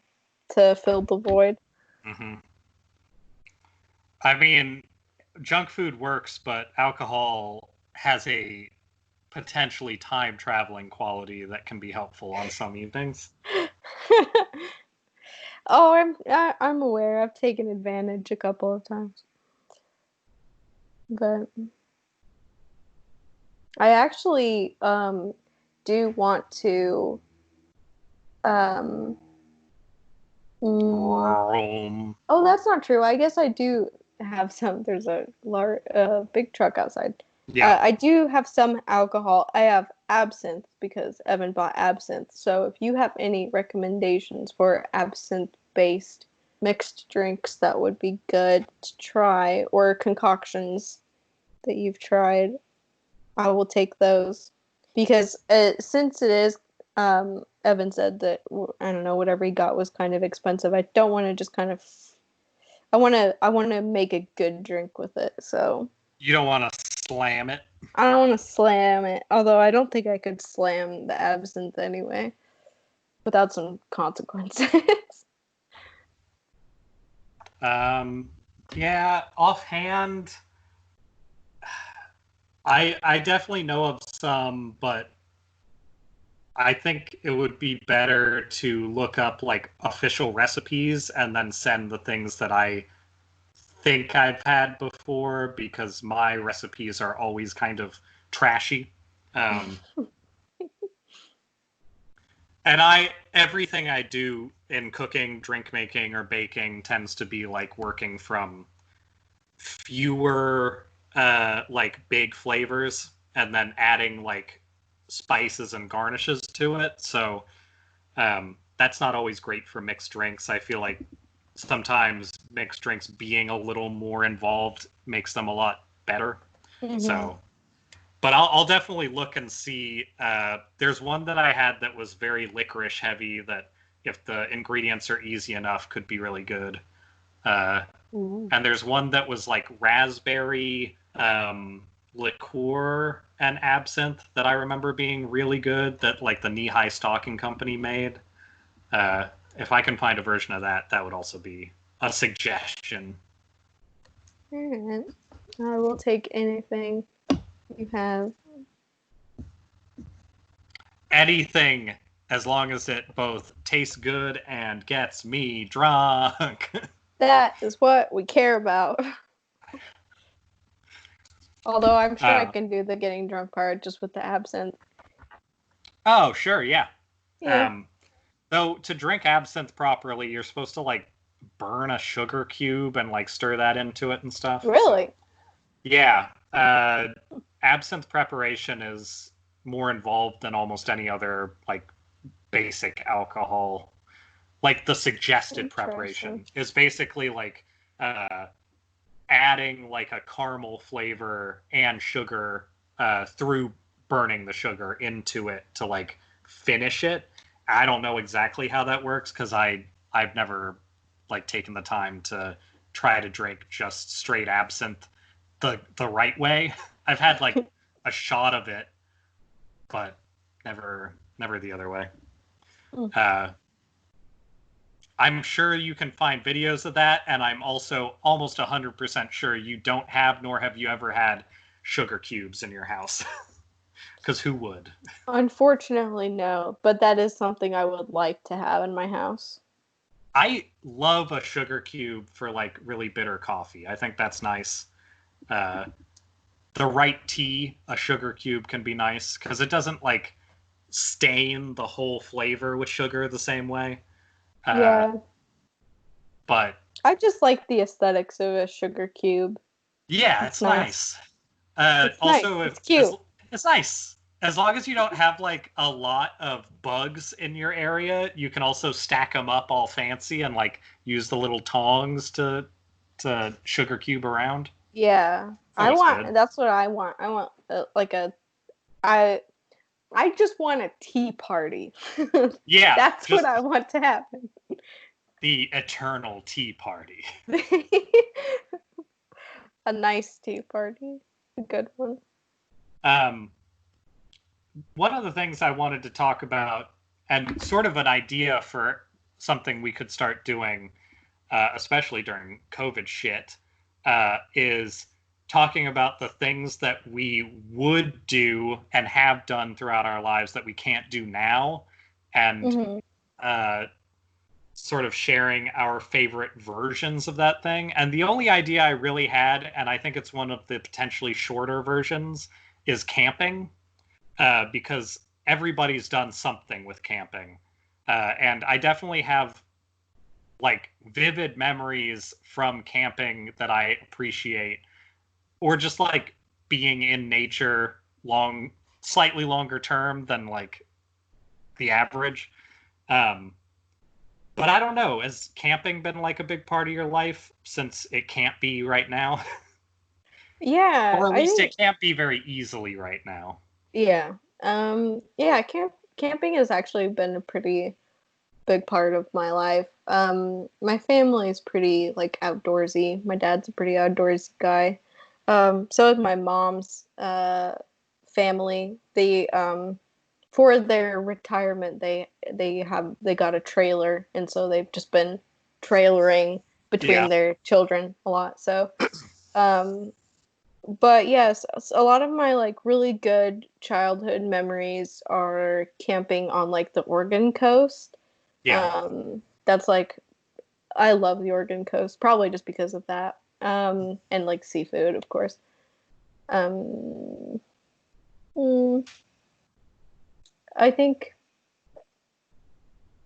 to fill the void. Hmm. I mean, junk food works, but alcohol has a potentially time traveling quality that can be helpful on some evenings. Oh, I'm aware. I've taken advantage a couple of times, but I actually do want to um mm, Um, oh, that's not true. I guess I do have some. There's a big truck outside. yeah. I do have some alcohol. I have absinthe because Evan bought absinthe. So if you have any recommendations for absinthe-based mixed drinks, that would be good to try, or concoctions that you've tried, I will take those. Because since it is, Evan said that, I don't know, whatever he got was kind of expensive. I don't want to just kind of I want to make a good drink with it. So You don't want to slam it. I don't want to slam it. Although I don't think I could slam the absinthe anyway without some consequences. Um, yeah, offhand, I definitely know of some, but I think it would be better to look up like official recipes and then send the things that I think I've had before because my recipes are always kind of trashy. Um, and everything I do in cooking, drink making, or baking tends to be like working from fewer like big flavors and then adding like spices and garnishes to it. So that's not always great for mixed drinks. I feel like sometimes mixed drinks being a little more involved makes them a lot better. Mm-hmm. So, but I'll definitely look and see. There's one that I had that was very licorice heavy that if the ingredients are easy enough could be really good. Uh, Ooh. and there's one that was like raspberry liqueur and absinthe that I remember being really good that like the Knee High Stocking Company made. Uh, if I can find a version of that, that would also be a suggestion. Alright. I will take anything you have. Anything as long as it both tastes good and gets me drunk. That is what we care about. Although I'm sure I uh, can do the getting drunk part just with the absinthe. oh, sure, yeah. Yeah. Um, though to drink absinthe properly, you're supposed to like burn a sugar cube and like stir that into it and stuff. So Really? yeah, absinthe preparation is more involved than almost any other like basic alcohol. Like the suggested Interesting. preparation is basically like uh, adding like a caramel flavor and sugar through burning the sugar into it to like finish it. I don't know exactly how that works because I've never like taken the time to try to drink just straight absinthe the right way. I've had like a shot of it, but never the other way. Mm. Uh, I'm sure you can find videos of that, and I'm also almost 100% sure you don't have nor have you ever had sugar cubes in your house. Because who would? Unfortunately, no, but that is something I would like to have in my house. I love a sugar cube for like really bitter coffee. I think that's nice. Uh, the right tea, a sugar cube can be nice because it doesn't like stain the whole flavor with sugar the same way. Uh, Yeah. but I just like the aesthetics of a sugar cube. yeah, It's it's nice. nice. It's nice. Also, if It's as cute. it's nice as long as you don't have like a lot of bugs in your area, you can also stack them up all fancy and like use the little tongs to sugar cube around. Yeah. It's always good. That's what I want. I want like a I I just want a tea party. Yeah, That's what just I want to happen. the eternal tea party. A nice tea party. A good one. Um, one of the things I wanted to talk about, and sort of an idea for something we could start doing, especially during COVID shit, is talking about the things that we would do and have done throughout our lives that we can't do now, and Hmm. uh, sort of sharing our favorite versions of that thing. And the only idea I really had, and I think it's one of the potentially shorter versions, is camping, because everybody's done something with camping. And I definitely have like vivid memories from camping that I appreciate, or just like being in nature slightly longer term than like the average. Um, but I don't know. Has camping been like a big part of your life since it can't be right now? Yeah, Or at I least think it can't be very easily right now. yeah. Yeah, camping has actually been a pretty big part of my life. My family's pretty like outdoorsy. My dad's a pretty outdoorsy guy. So is my mom's family. For their retirement they got a trailer, and so they've just been trailering between Yeah. their children a lot. So um but yes, a lot of my like really good childhood memories are camping on like the Oregon coast. Yeah. That's like I love the Oregon coast, probably just because of that. And like seafood, of course. Um, mm, I think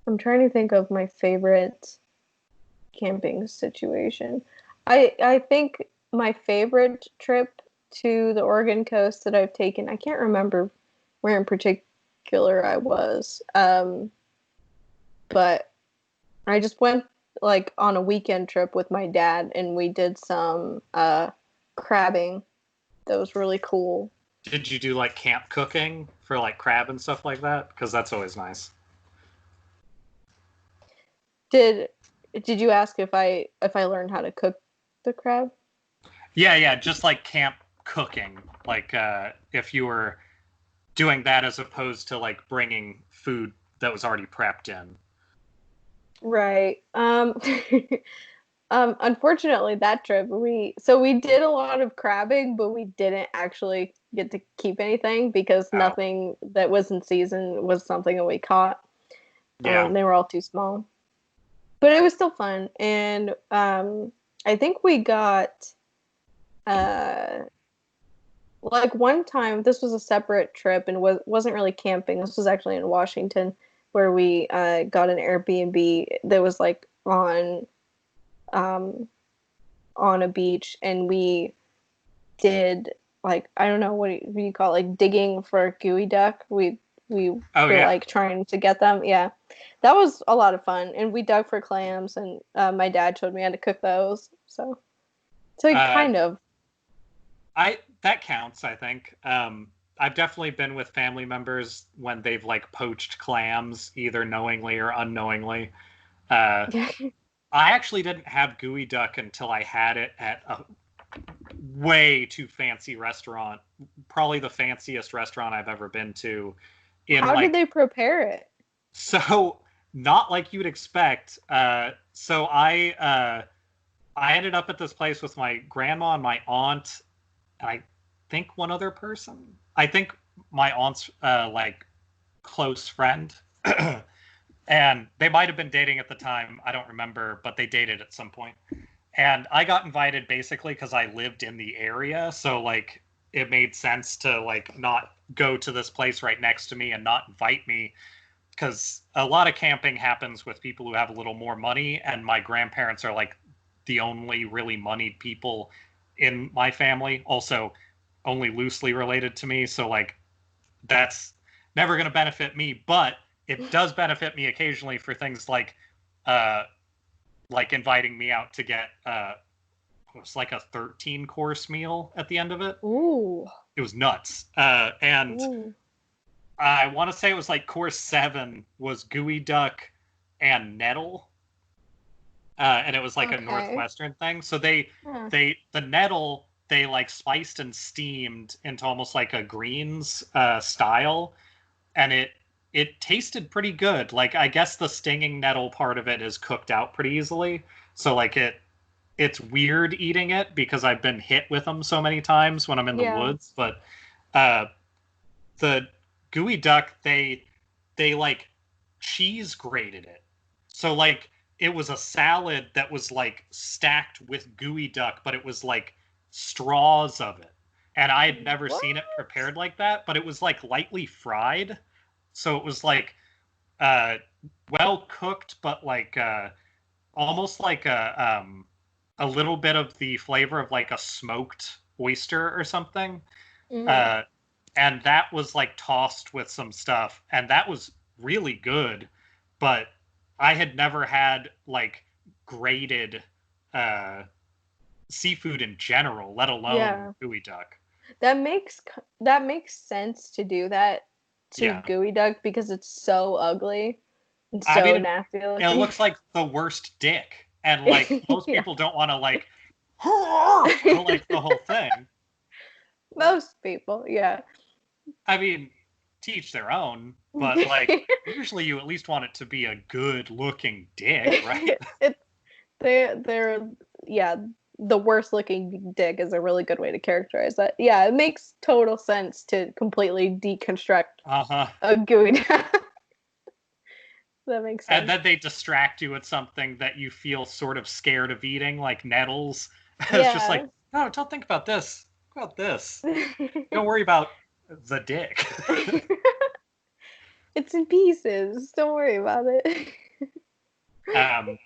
I'm trying to think of my favorite camping situation. I think my favorite trip to the Oregon coast that I've taken, I can't remember where in particular I was. But I just went like on a weekend trip with my dad and we did some crabbing. That was really cool. Did you do like camp cooking for like crab and stuff like that? Because that's always nice. Did did you ask if I learned how to cook the crab? Yeah, yeah, just like camp cooking. Like if you were doing that as opposed to like bringing food that was already prepped in. Right. Unfortunately, that trip we did a lot of crabbing, but we didn't actually get to keep anything because Oh, nothing that was in season was something that we caught. yeah. They were all too small, but it was still fun. And I think we got uh, like one time. This was a separate trip and wasn't really camping. This was actually in Washington, where we got an Airbnb that was like um, on a beach, and we did like I don't know what you call it, like digging for a gooey duck. We Oh were yeah. like trying to get them. Yeah, that was a lot of fun, and we dug for clams, and my dad showed me how to cook those. So he Uh, kind of I that counts, I think. I've definitely been with family members when they've like poached clams, either knowingly or unknowingly. Uh, yeah. I actually didn't have gooey duck until I had it at a way too fancy restaurant, probably the fanciest restaurant I've ever been to. In How did like they prepare it? so not like you'd expect. I ended up at this place with my grandma and my aunt, and I think one other person. I think my aunt's like close friend. And they might have been dating at the time. I don't remember, but they dated at some point. And I got invited basically because I lived in the area. So, like, it made sense to, like, not go to this place right next to me and not invite me. Because a lot of camping happens with people who have a little more money. And my grandparents are, like, the only really moneyed people in my family. Also, only loosely related to me. So, like, that's never going to benefit me. But it does benefit me occasionally for things uh, like inviting me out to get it was like a 13 course meal at the end of it. Ooh. It was nuts. And Ooh. I want to say it was like course 7 was gooey duck and nettle. And it was like a Okay. Northwestern thing. So Huh. the nettle, they like spiced and steamed into almost like a greens style. And it tasted pretty good. Like, I guess the stinging nettle part of it is cooked out pretty easily. So like it's weird eating it because I've been hit with them so many times when I'm in the Yeah. woods. But uh, the gooey duck, they like cheese grated it. So like it was a salad that was like stacked with gooey duck, but it was like straws of it. And I had never What? seen it prepared like that, but it was like lightly fried. So it was like uh well cooked, but like almost like a little bit of the flavor of like a smoked oyster or something. Mm. Uh, and that was like tossed with some stuff, and that was really good. But I had never had like grated uh, seafood in general, let alone Yeah. gooey duck. That makes sense to do that to Yeah, gooey duck because it's so ugly and I mean, so nasty it looking. looks like the worst dick, and like most Yeah. people don't want to like like the whole thing. Most people, yeah. I mean, teach their own, but like usually you at least want it to be a good looking dick, right? It's they're yeah, the worst looking dick is a really good way to characterize that. Yeah, it makes total sense to completely deconstruct Uh-huh. a gooey duck. That makes And sense. then they distract you with something that you feel sort of scared of eating, like nettles. It's just like, Yeah. no, don't think about this. Think about this. Don't worry about the dick. It's in pieces. Don't worry about it. um,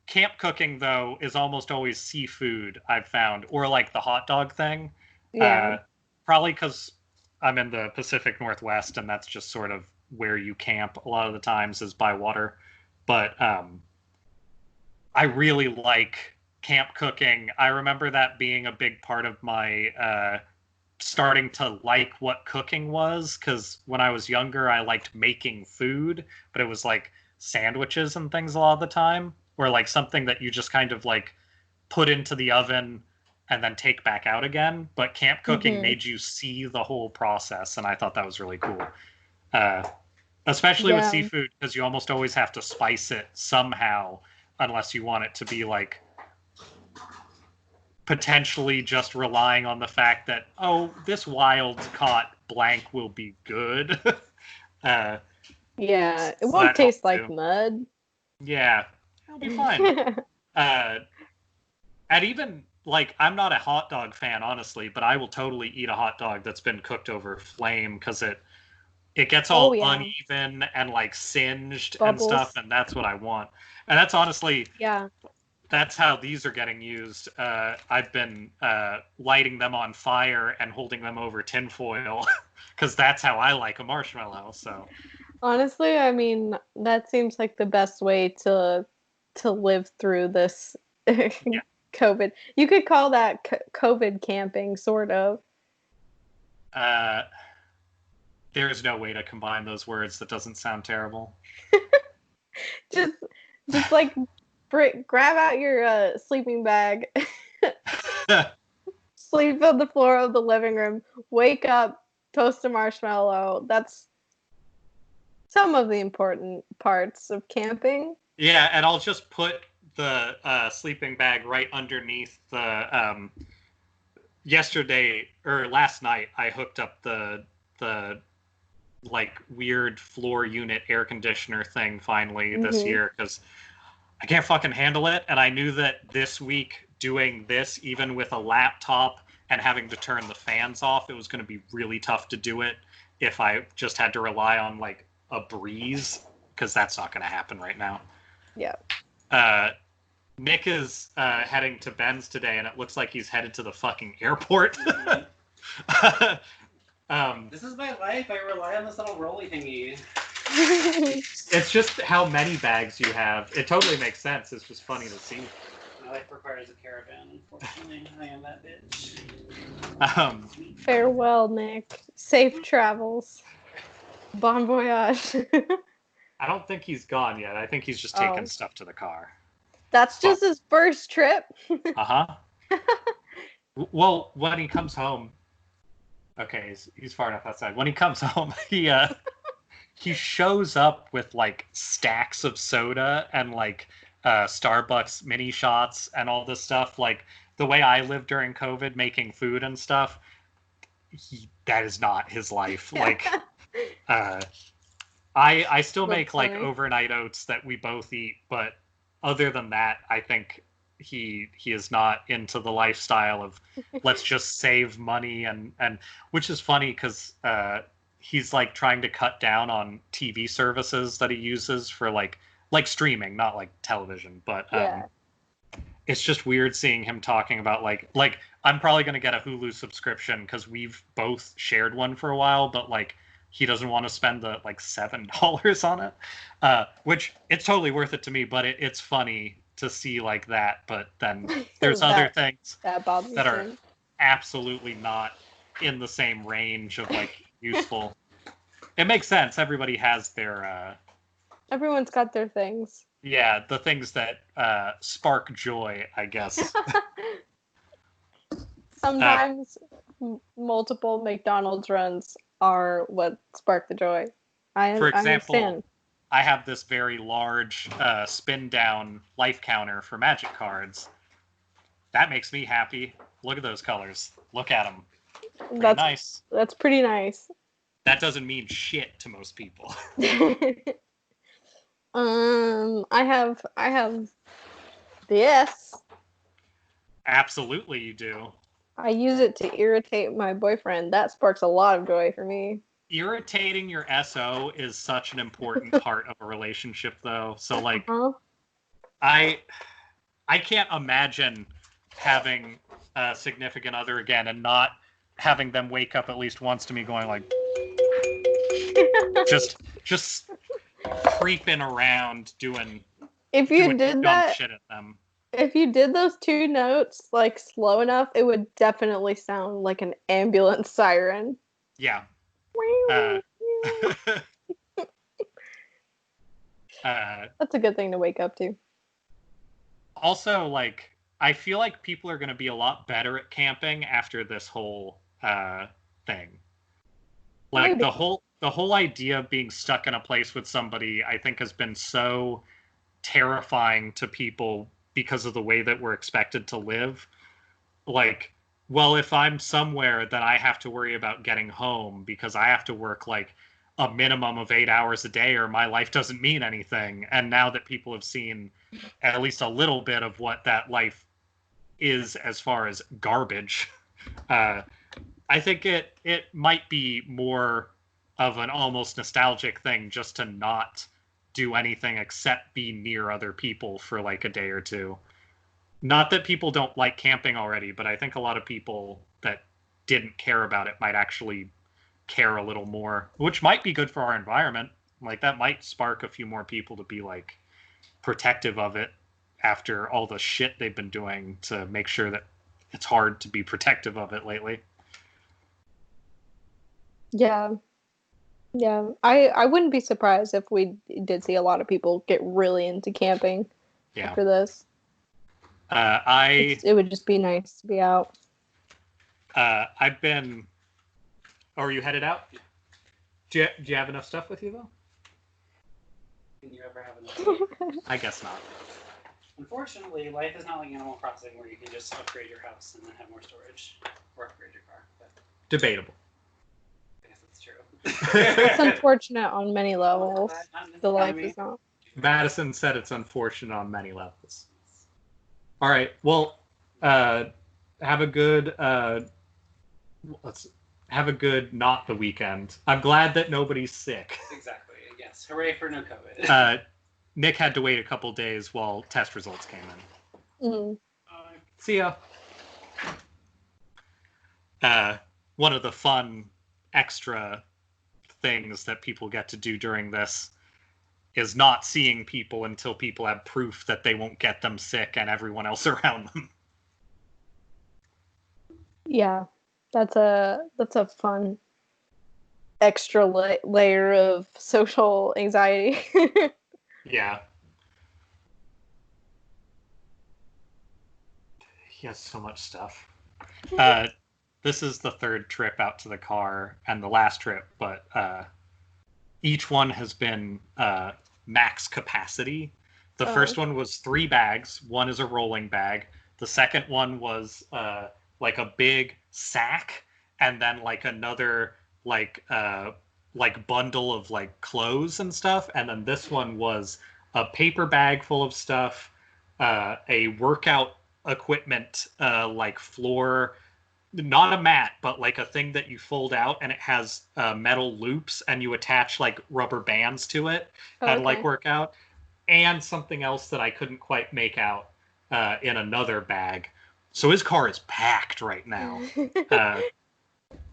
camp cooking though is almost always seafood, I've found, or like the hot dog thing. Yeah. Uh, Probably because I'm in the Pacific Northwest, and that's just sort of where you camp a lot of the times is by water. But I really like camp cooking. I remember that being a big part of my starting to like what cooking was, because when I was younger, I liked making food, but it was like sandwiches and things a lot of the time, or like something that you just kind of like put into the oven and then take back out again. But camp cooking Hmm. made you see the whole process, and I thought that was really cool. Uh, Especially with Yeah. seafood, because you almost always have to spice it somehow, unless you want it to be like potentially just relying on the fact that, oh, this wild caught blank will be good. uh, Yeah. It so won't that helps taste like too. mud. Yeah, it'll be fine. Uh, and even like, I'm not a hot dog fan, honestly, but I will totally eat a hot dog that's been cooked over flame because it gets Oh all yeah. uneven and like singed and stuff, Bubbles. and that's what I want. And that's honestly Yeah. that's how these are getting used. I've been lighting them on fire and holding them over tinfoil because that's how I like a marshmallow. So Honestly, I mean, that seems like the best way to live through this yeah, COVID. You could call that COVID camping, sort of. uh, there's no way to combine those words that doesn't sound terrible. Just just like grab out your sleeping bag, sleep on the floor of the living room, wake up, toast a marshmallow. That's some of the important parts of camping. Yeah, and I'll just put the sleeping bag right underneath the. Yesterday or last night, I hooked up the like weird floor unit air conditioner thing finally this Mm-hmm. year because I can't fucking handle it. And I knew that this week doing this, even with a laptop and having to turn the fans off, it was going to be really tough to do it if I just had to rely on like a breeze, because that's not going to happen right now. Yeah. Uh, Nick is heading to Ben's today, and it looks like he's headed to the fucking airport. This is my life. I rely on this little rolly thingy. It's just how many bags you have. It totally makes sense. It's just funny to see. My life requires a caravan, unfortunately. I am that bitch. Farewell, Nick. Safe travels. Bon voyage. I don't think he's gone yet. I think he's just taking stuff to the car. That's just his first trip. Uh-huh. Well, when he comes home, okay, he's far enough outside. When he comes home, he shows up with like stacks of soda and like Starbucks mini shots and all this stuff. Like the way I lived during COVID, making food and stuff, that is not his life. Like I still make like overnight oats that we both eat, but other than that, I think he is not into the lifestyle of let's just save money and which is funny because he's like trying to cut down on TV services that he uses for like streaming, not like television, but it's just weird seeing him talking about like I'm probably going to get a Hulu subscription because we've both shared one for a while, but like he doesn't want to spend the like $7 on it, which it's totally worth it to me, but it's funny to see like that. But then there's other things that are absolutely not in the same range of like useful. It makes sense. Everybody has their everyone's got their things. Yeah, the things that spark joy, I guess. Sometimes multiple McDonald's runs are what spark the joy. For example, understand. I have this very large spin down life counter for Magic cards. That makes me happy. Look at those colors. Look at them. That's nice. That's pretty nice. That doesn't mean shit to most people. I have this. Absolutely, you do. I use it to irritate my boyfriend. That sparks a lot of joy for me. Irritating your SO is such an important part of a relationship, though. So, like, I can't imagine having a significant other again and not having them wake up at least once to me going like, just creeping around doing. If you did that, shit at them. If you did those two notes like slow enough, it would definitely sound like an ambulance siren. Yeah. That's a good thing to wake up to. Also, like, I feel like people are going to be a lot better at camping after this whole thing. Like, Maybe. the whole idea of being stuck in a place with somebody, I think, has been so terrifying to people because of the way that we're expected to live. Like, well, if I'm somewhere, then I have to worry about getting home because I have to work like a minimum of 8 hours a day or my life doesn't mean anything. And now that people have seen at least a little bit of what that life is as far as garbage, I think it might be more of an almost nostalgic thing just to not do anything except be near other people for like a day or two. Not that people don't like camping already, but I think a lot of people that didn't care about it might actually care a little more, which might be good for our environment. Like that might spark a few more people to be like protective of it after all the shit they've been doing to make sure that it's hard to be protective of it lately. Yeah. Yeah. I wouldn't be surprised if we did see a lot of people get really into camping after this. It would just be nice to be out. I've been. Oh, are you headed out? Do you have enough stuff with you though? Can you ever have enough? I guess not. Unfortunately, life is not like Animal Crossing where you can just upgrade your house and then have more storage or upgrade your car. But debatable. I guess that's true. It's unfortunate on many levels. The life is not. Madison said it's unfortunate on many levels. All right. Well, have a good not the weekend. I'm glad that nobody's sick. Exactly. Yes. Hooray for no COVID. Nick had to wait a couple days while test results came in. Mm. See ya. One of the fun extra things that people get to do during this is not seeing people until people have proof that they won't get them sick and everyone else around them. Yeah, that's a fun extra layer of social anxiety. Yeah. He has so much stuff. This is the third trip out to the car and the last trip, but each one has been max capacity. The first one was 3 bags. One is a rolling bag. The second one was like a big sack, and then like another like bundle of like clothes and stuff. And then this one was a paper bag full of stuff, a workout equipment like floor, not a mat, but like a thing that you fold out and it has metal loops and you attach like rubber bands to it and like work out, and something else that I couldn't quite make out in another bag. So his car is packed right now.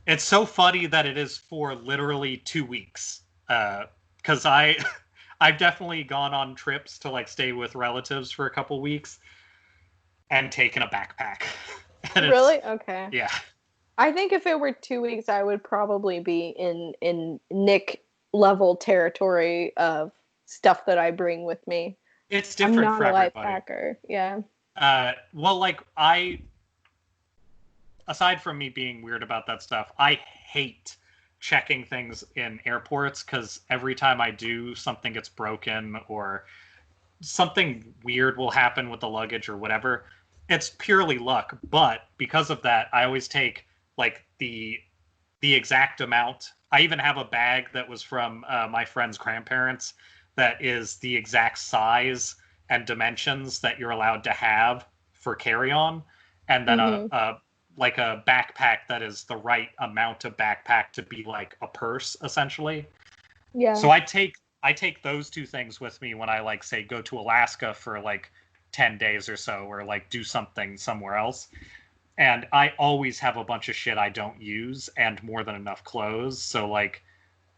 It's so funny that it is for literally 2 weeks. Because I've definitely gone on trips to like stay with relatives for a couple weeks and taken a backpack. Really? Okay. Yeah. I think if it were 2 weeks, I would probably be in Nick level territory of stuff that I bring with me. It's different. I'm not for a life everybody. hacker. Yeah. Well, like aside from me being weird about that stuff, I hate checking things in airports because every time I do, something gets broken or something weird will happen with the luggage or whatever. It's purely luck, but because of that, I always take like the exact amount. I even have a bag that was from my friend's grandparents that is the exact size and dimensions that you're allowed to have for carry-on, and then a like a backpack that is the right amount of backpack to be like a purse essentially. Yeah. So I take those 2 things with me when I like say go to Alaska for like 10 days or so, or like do something somewhere else. And I always have a bunch of shit I don't use and more than enough clothes. So like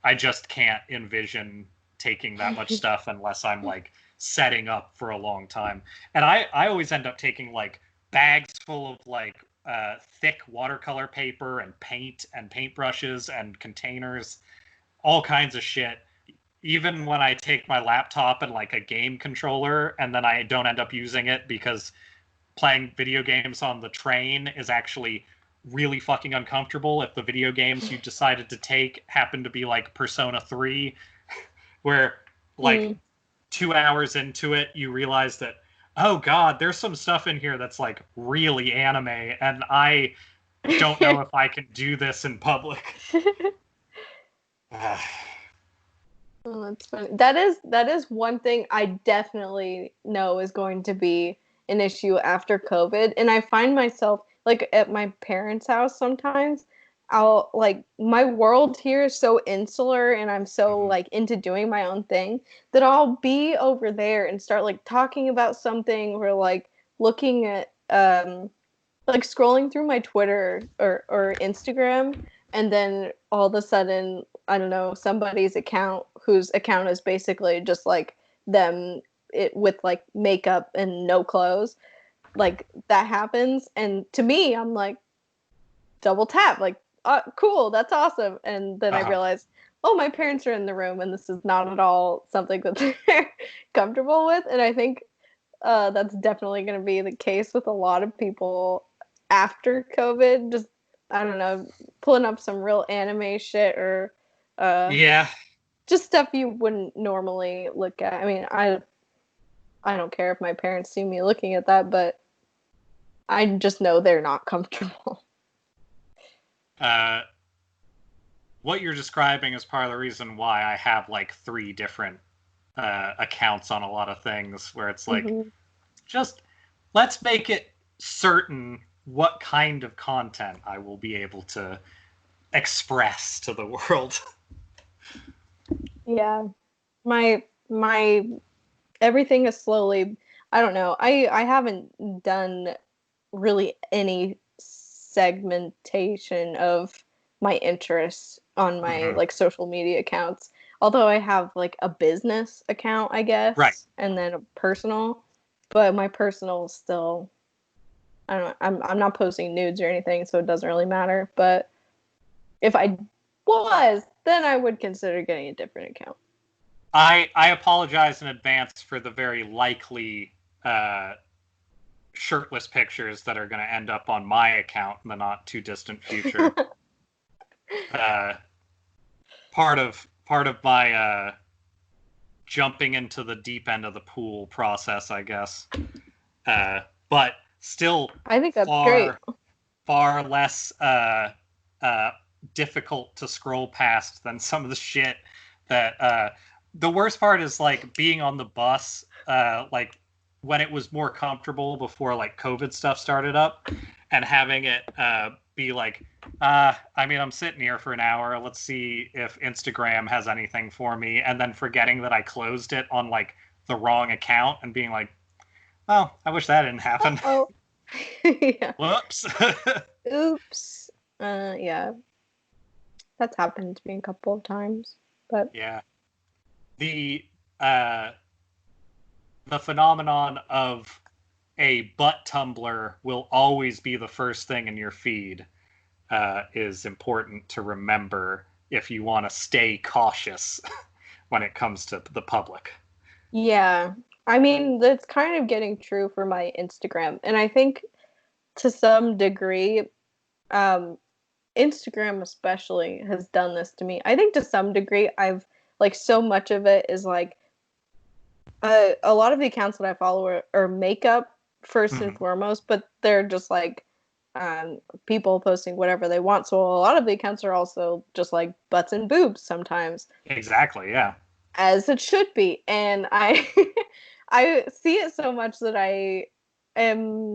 I just can't envision taking that much stuff unless I'm like setting up for a long time. And I always end up taking like bags full of like thick watercolor paper and paint and paintbrushes and containers, all kinds of shit. Even when I take my laptop and like a game controller and then I don't end up using it because playing video games on the train is actually really fucking uncomfortable if the video games you decided to take happen to be like Persona 3, where like 2 hours into it you realize that, oh god, there's some stuff in here that's like really anime and I don't know if I can do this in public. Oh, that's funny. That is one thing I definitely know is going to be an issue after COVID. And I find myself like at my parents' house sometimes. I'll like my world here is so insular and I'm so like into doing my own thing that I'll be over there and start like talking about something or like looking at like scrolling through my Twitter or Instagram, and then all of a sudden, I don't know, somebody's account whose account is basically just like them with like makeup and no clothes, like that happens, and to me, I'm like double tap, like cool, that's awesome, and then I realize, oh, my parents are in the room, and this is not at all something that they're comfortable with, and I think that's definitely going to be the case with a lot of people after COVID. Just, I don't know, pulling up some real anime shit or Yeah. just stuff you wouldn't normally look at. I mean, I don't care if my parents see me looking at that, but I just know they're not comfortable. what you're describing is part of the reason why I have like 3 different accounts on a lot of things, where it's like, just let's make it certain what kind of content I will be able to express to the world. Yeah. My everything is slowly, I don't know. I haven't done really any segmentation of my interests on my like social media accounts. Although I have like a business account, I Right. guess, and then a personal, but my personal is still, I don't know, I'm not posting nudes or anything, so it doesn't really matter, but if I was, then I would consider getting a different account. I apologize in advance for the very likely shirtless pictures that are going to end up on my account in the not too distant future. Part of my jumping into the deep end of the pool process, I guess. But still, I think that's great. Far less difficult to scroll past than some of the shit that. The worst part is like being on the bus, like when it was more comfortable before like COVID stuff started up, and having it be like, I mean, I'm sitting here for an hour. Let's see if Instagram has anything for me, and then forgetting that I closed it on like the wrong account and being like, oh, I wish that didn't happen. Oh, yeah. Whoops. Oops. Yeah. That's happened to me a couple of times, but yeah. The phenomenon of a butt tumbler will always be the first thing in your feed is important to remember if you want to stay cautious when it comes to the public. yeah. I mean, that's kind of getting true for my Instagram. And I think to some degree, Instagram especially has done this to me. I think to some degree, I've like so much of it is like a lot of the accounts that I follow are makeup first and foremost, but they're just like people posting whatever they want. So a lot of the accounts are also just like butts and boobs sometimes. Exactly, yeah. As it should be. And I I see it so much that I am